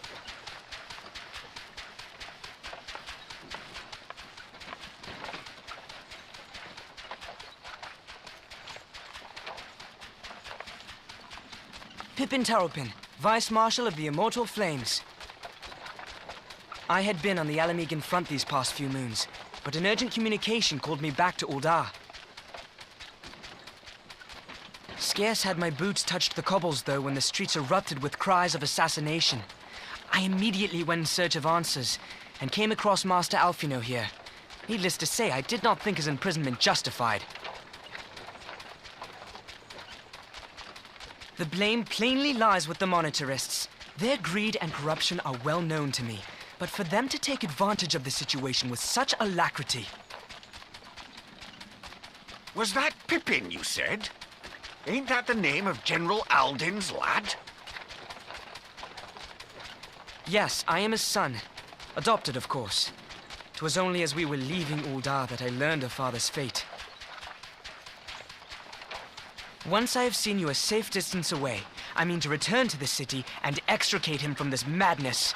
Pippin Taropin, Vice Marshal of the Immortal Flames. I had been on the Alamegan front these past few moons, but an urgent communication called me back to Ul'dah. Scarce had my boots touched the cobbles, though, when the streets erupted with cries of assassination. I immediately went in search of answers, and came across Master Alfino here. Needless to say, I did not think his imprisonment justified. The blame plainly lies with the Monitorists. Their greed and corruption are well known to me, but for them to take advantage of the situation with such alacrity... Was that Pippin, you said? Ain't that the name of General Aldin's lad? Yes, I am his son. Adopted, of course. 'Twas only as we were leaving Ul'dah that I learned of father's fate. Once I have seen you a safe distance away, I mean to return to the city and extricate him from this madness.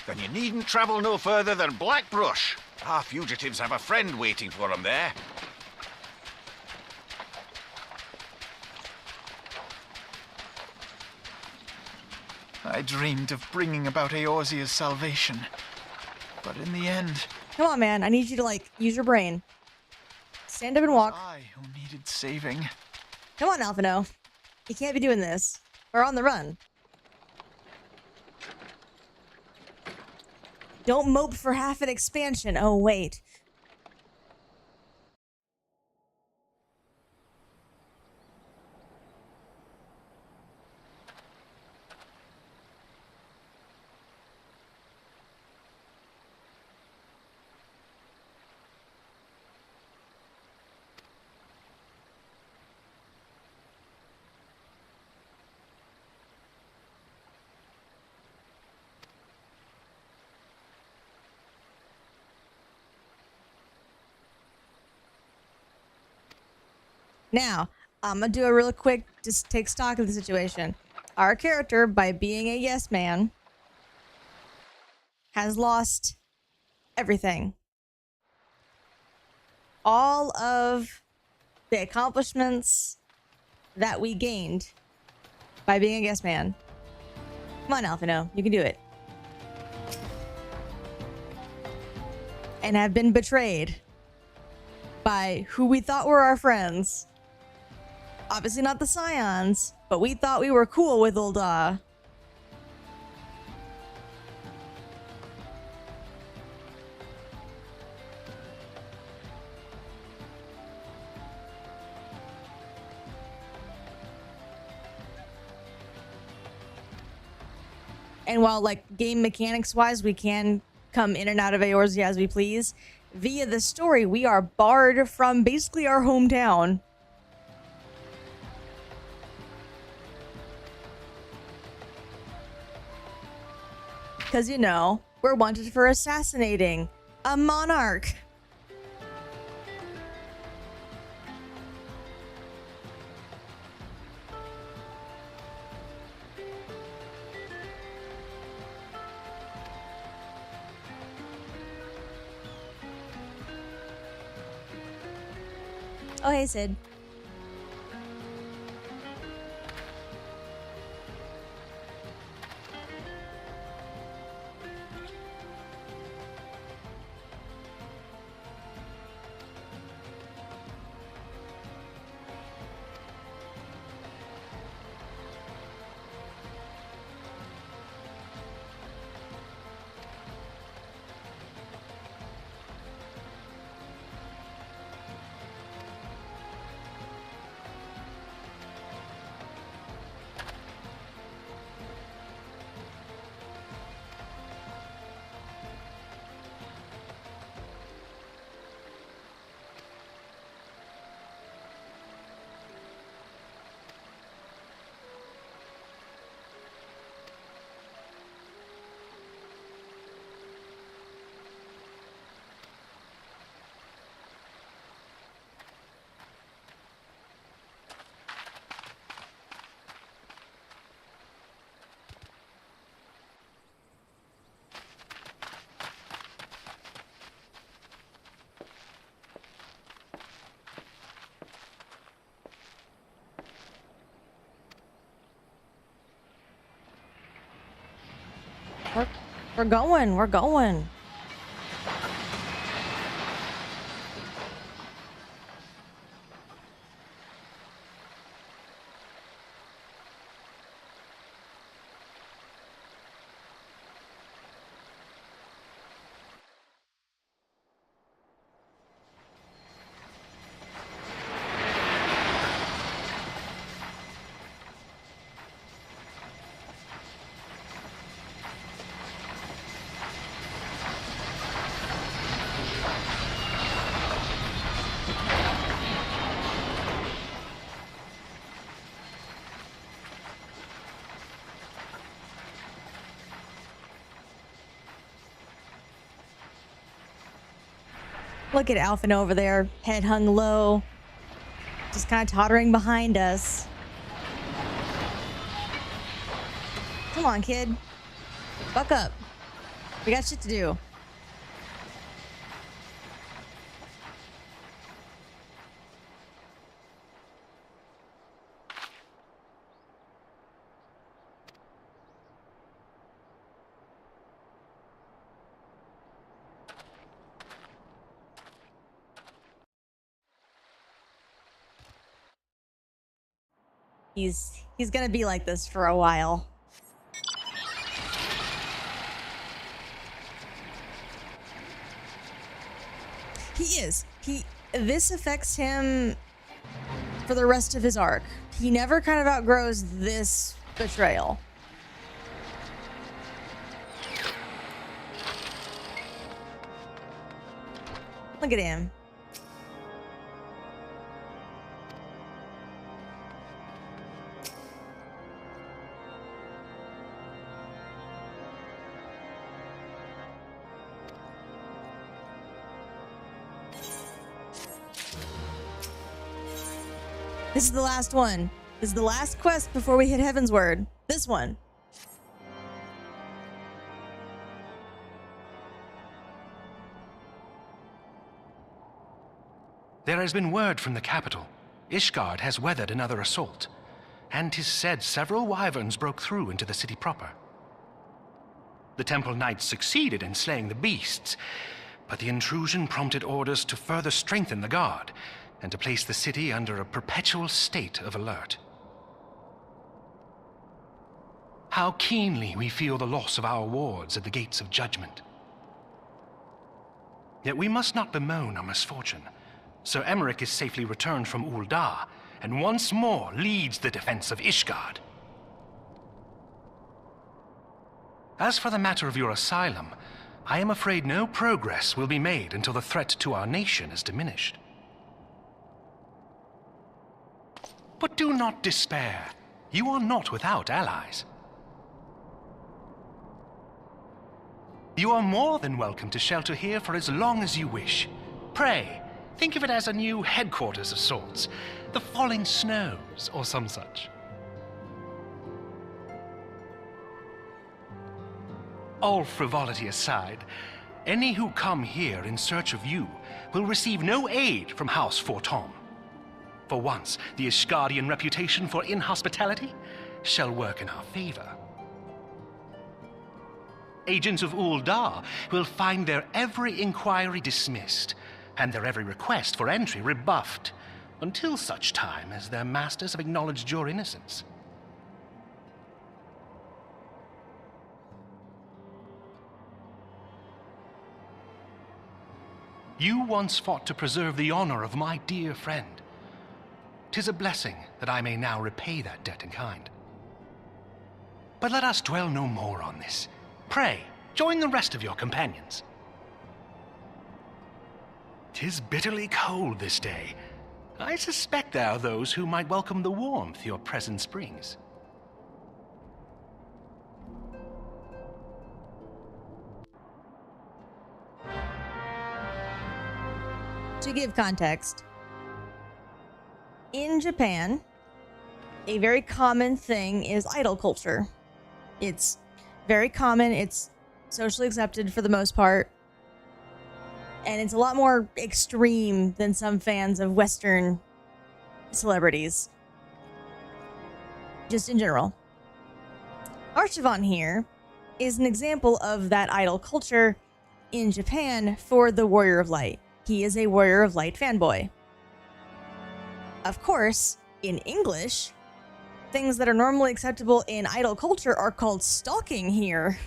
Then you needn't travel no further than Blackbrush. Our fugitives have a friend waiting for them there. I dreamed of bringing about Eorzea's salvation. But in the end... Come on, man. I need you to, like, use your brain. Stand up and walk. I who needed saving. Come on, Alfino. You can't be doing this. We're on the run. Don't mope for half an expansion. Oh, wait. Now, I'm gonna do a real quick, just take stock of the situation. Our character, by being a yes man, has lost everything. All of the accomplishments that we gained by being a yes man. Come on, Alfino, you can do it. And have been betrayed by who we thought were our friends. Obviously not the Scions, but we thought we were cool with Ul'dah. And while, like, game mechanics wise, we can come in and out of Eorzea as we please, via the story, we are barred from basically our hometown. Because, you know, we're wanted for assassinating a monarch. Oh, hey, Sid. We're going. We're going. Look at Alphen over there, head hung low, just kind of tottering behind us. Come on, kid. Buck up. We got shit to do. He's gonna be like this for a while. He is. This affects him for the rest of his arc. He never kind of outgrows this betrayal. Look at him. This is the last one. This is the last quest before we hit Heaven's Word. This one. There has been word from the capital. Ishgard has weathered another assault, and 'tis said several wyverns broke through into the city proper. The temple knights succeeded in slaying the beasts, but the intrusion prompted orders to further strengthen the guard and to place the city under a perpetual state of alert. How keenly we feel the loss of our wards at the gates of judgment. Yet we must not bemoan our misfortune. Sir Emmerich is safely returned from Ul'dah, and once more leads the defense of Ishgard. As for the matter of your asylum, I am afraid no progress will be made until the threat to our nation is diminished. But do not despair. You are not without allies. You are more than welcome to shelter here for as long as you wish. Pray, think of it as a new headquarters of sorts. The Falling Snows, or some such. All frivolity aside, any who come here in search of you will receive no aid from House Fortom. For once, the Ishgardian reputation for inhospitality shall work in our favor. Agents of Ul'dah will find their every inquiry dismissed, and their every request for entry rebuffed, until such time as their masters have acknowledged your innocence. You once fought to preserve the honor of my dear friend. 'Tis a blessing that I may now repay that debt in kind. But let us dwell no more on this. Pray, join the rest of your companions. 'Tis bitterly cold this day. I suspect there are those who might welcome the warmth your presence brings. To give context, in Japan, a very common thing is idol culture. It's very common, it's socially accepted for the most part, and it's a lot more extreme than some fans of Western celebrities. Just in general. Archivon here is an example of that idol culture in Japan for the Warrior of Light. He is a Warrior of Light fanboy. Of course, in English, things that are normally acceptable in idol culture are called stalking here.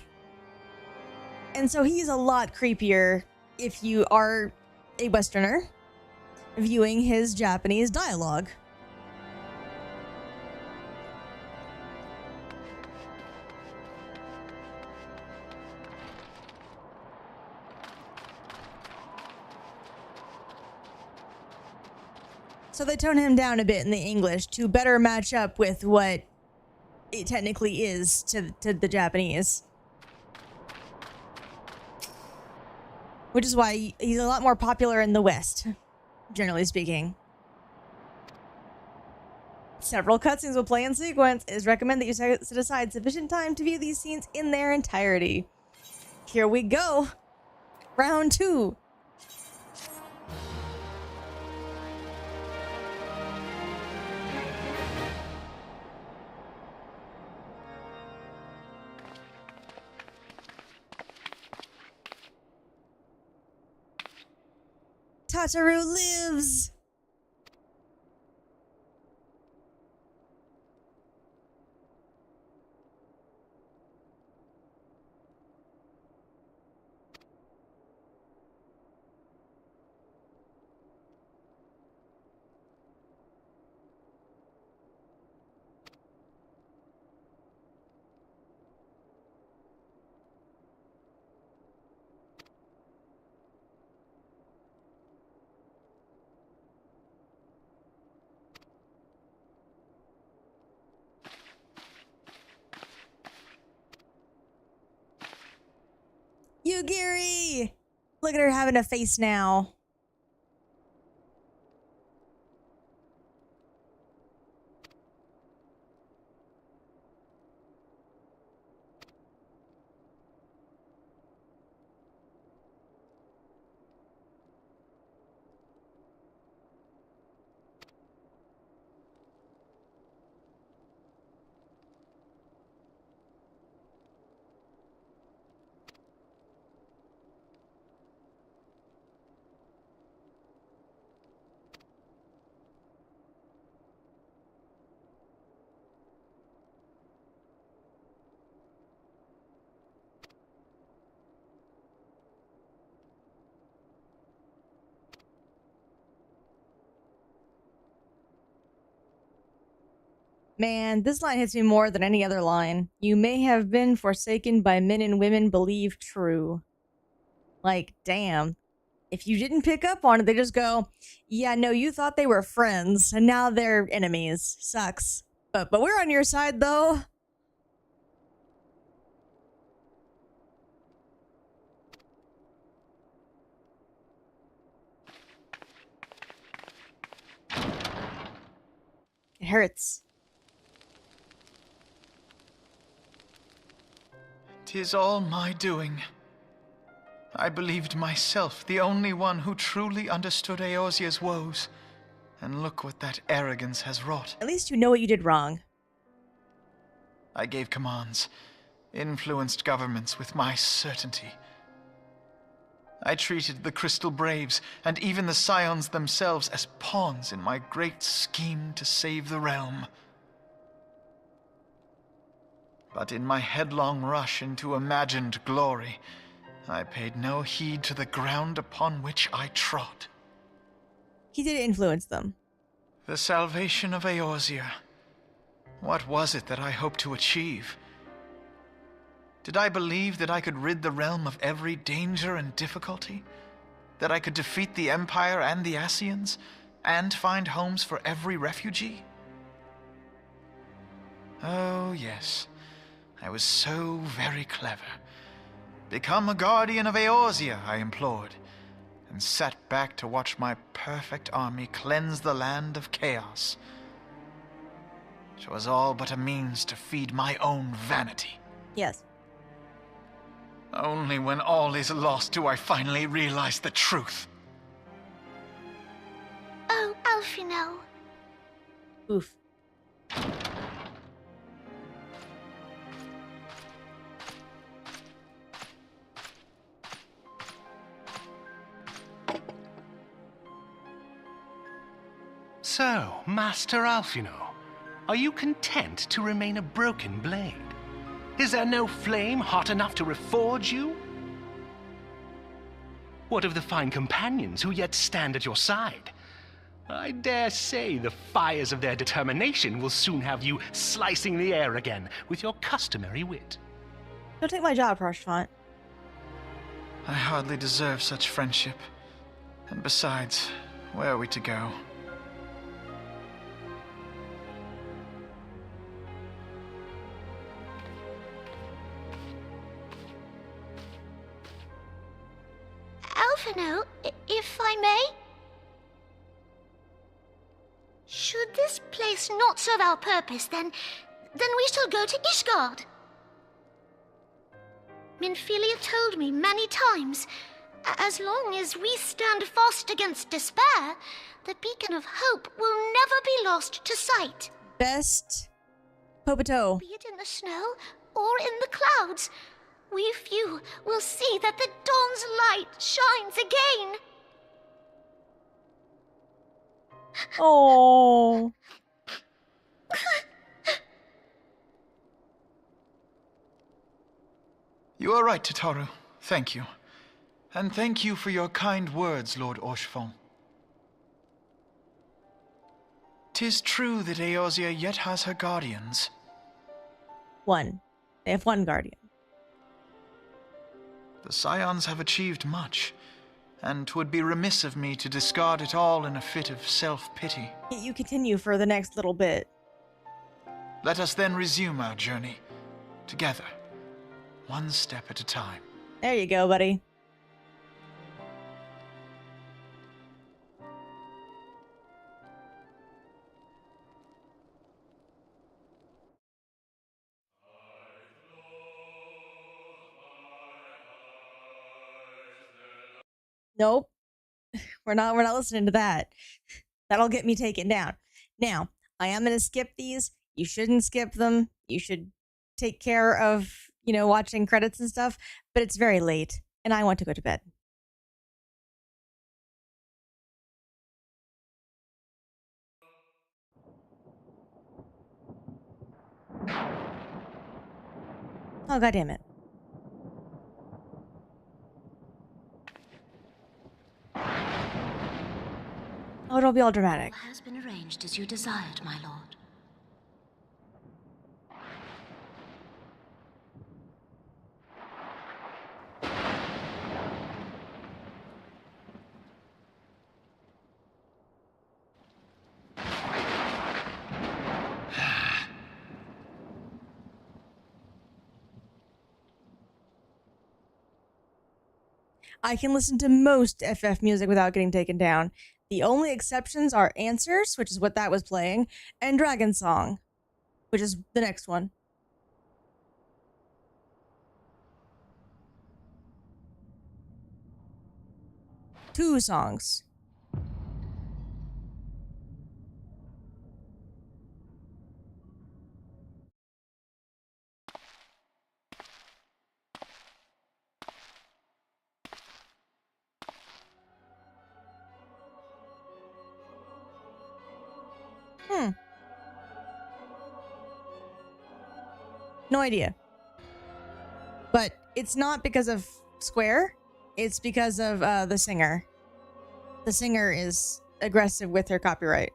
And so he's a lot creepier if you are a Westerner viewing his Japanese dialogue. So they tone him down a bit in the English to better match up with what it technically is to the Japanese. Which is why he's a lot more popular in the West, generally speaking. Several cutscenes will play in sequence. It is recommended that you set aside sufficient time to view these scenes in their entirety. Here we go. Round 2. Tataru lives! Yugiri! Look at her having a face now. Man, this line hits me more than any other line. You may have been forsaken by men and women believe true. Like, damn. If you didn't pick up on it, they just go, yeah, no, you thought they were friends, and now they're enemies. Sucks. But we're on your side, though. It hurts. 'Tis all my doing. I believed myself the only one who truly understood Eorzea's woes. And look what that arrogance has wrought. At least you know what you did wrong. I gave commands, influenced governments with my certainty. I treated the Crystal Braves and even the Scions themselves as pawns in my great scheme to save the realm. But in my headlong rush into imagined glory, I paid no heed to the ground upon which I trod. He did influence them. The salvation of Eorzea. What was it that I hoped to achieve? Did I believe that I could rid the realm of every danger and difficulty? That I could defeat the Empire and the Ascians, and find homes for every refugee? Oh, yes. I was so very clever. Become a guardian of Eorzea, I implored, and sat back to watch my perfect army cleanse the land of chaos. It was all but a means to feed my own vanity. Yes. Only when all is lost do I finally realize the truth. Oh, Alphino. Oof. So, Master Alfino, are you content to remain a broken blade? Is there no flame hot enough to reforge you? What of the fine companions who yet stand at your side? I dare say the fires of their determination will soon have you slicing the air again with your customary wit. Don't take my job, Rochefort. I hardly deserve such friendship. And besides, where are we to go? Alfino, if I may? Should this place not serve our purpose, then we shall go to Ishgard. Minfilia told me many times, as long as we stand fast against despair, the beacon of hope will never be lost to sight. Best Popato. Be it in the snow or in the clouds, we few will see that the dawn's light shines again. Oh. You are right, Tataru. Thank you. And thank you for your kind words, Lord Orchefort. 'Tis true that Eorzea yet has her guardians. One. They have one guardian. The Scions have achieved much, and 'twould be remiss of me to discard it all in a fit of self-pity. Yet you continue for the next little bit. Let us then resume our journey, together, one step at a time. There you go, buddy. Nope. We're not listening to that. That'll get me taken down. Now, I am going to skip these. You shouldn't skip them. You should take care of, watching credits and stuff, but it's very late and I want to go to bed. Oh, God damn it. Oh, don't be all dramatic. All has been arranged as you desired, my lord. I can listen to most FF music without getting taken down. The only exceptions are Answers, which is what that was playing, and Dragon Song, which is the next one. Two songs. No idea. But it's not because of Square. It's because of the singer. The singer is aggressive with her copyright.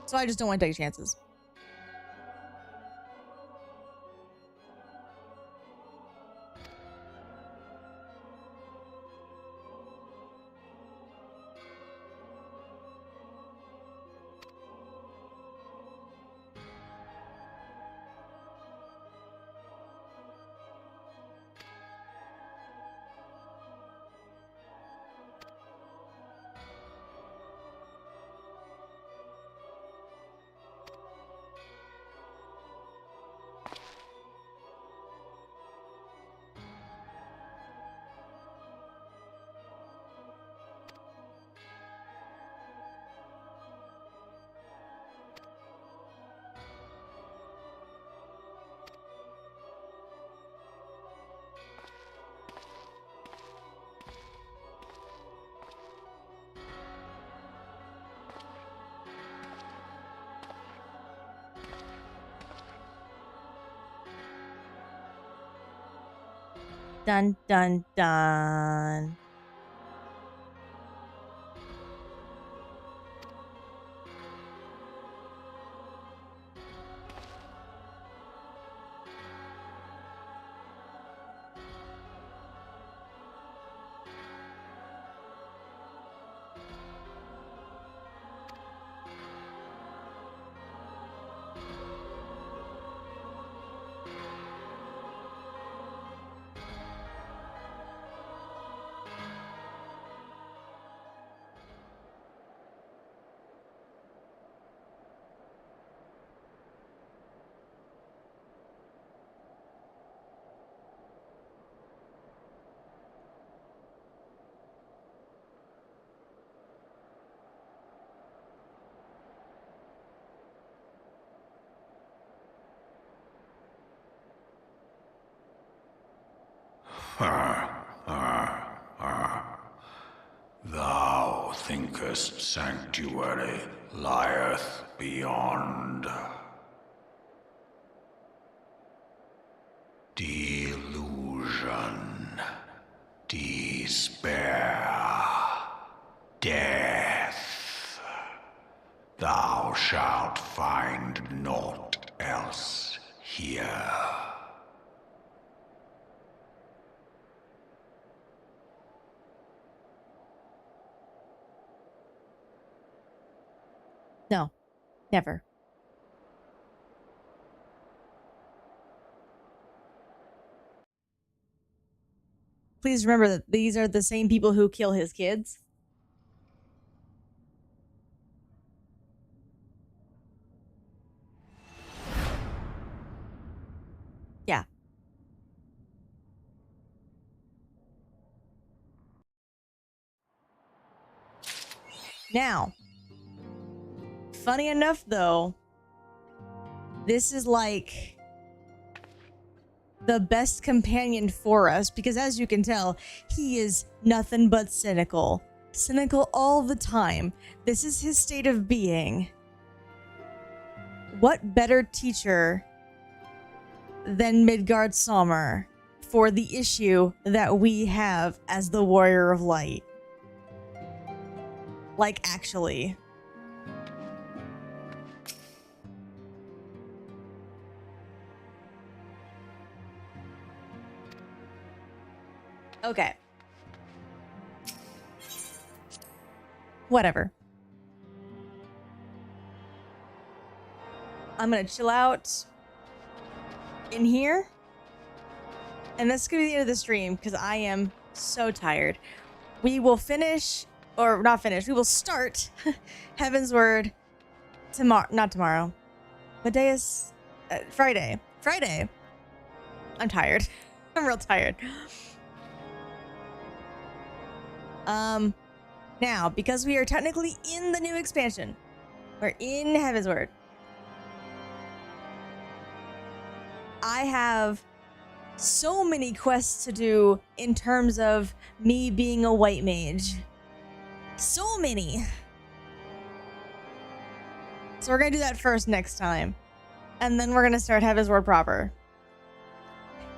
So I just don't want to take chances. Dun, dun, dun. Thou thinkest sanctuary lieth beyond. Delusion, despair, death. Thou shalt find naught else here. No, never. Please remember that these are the same people who kill his kids. Yeah. Now, funny enough though, this is like the best companion for us because as you can tell, he is nothing but cynical. Cynical all the time. This is his state of being. What better teacher than Midgard Sommer for the issue that we have as the Warrior of Light? Like, actually. Okay. Whatever. I'm gonna chill out in here. And that's gonna be the end of the stream because I am so tired. We will finish, or not finish, we will start Heaven's Word tomorrow. Not tomorrow. What day is Friday? Friday. I'm tired. I'm real tired. Now, because we are technically in the new expansion, we're in Heaven's Word. I have so many quests to do in terms of me being a white mage. So many. So we're gonna do that first next time. And then we're gonna start Heaven's Word proper.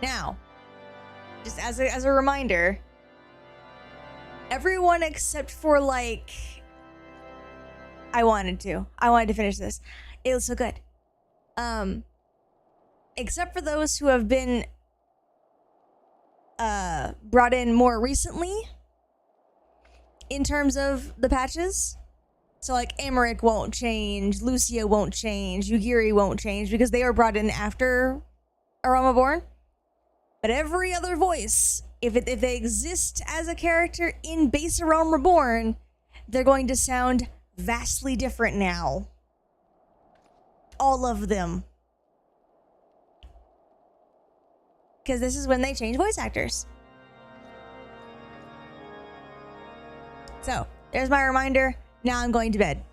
Now, just as a reminder, everyone except for like, I wanted to finish this. It was so good. Except for those who have been brought in more recently in terms of the patches. So like Emmerich won't change, Lucia won't change, Yugiri won't change because they were brought in after Aroma Born. But every other voice, if they exist as a character in base Realm Reborn, they're going to sound vastly different now. All of them. Because this is when they change voice actors. So, there's my reminder. Now I'm going to bed.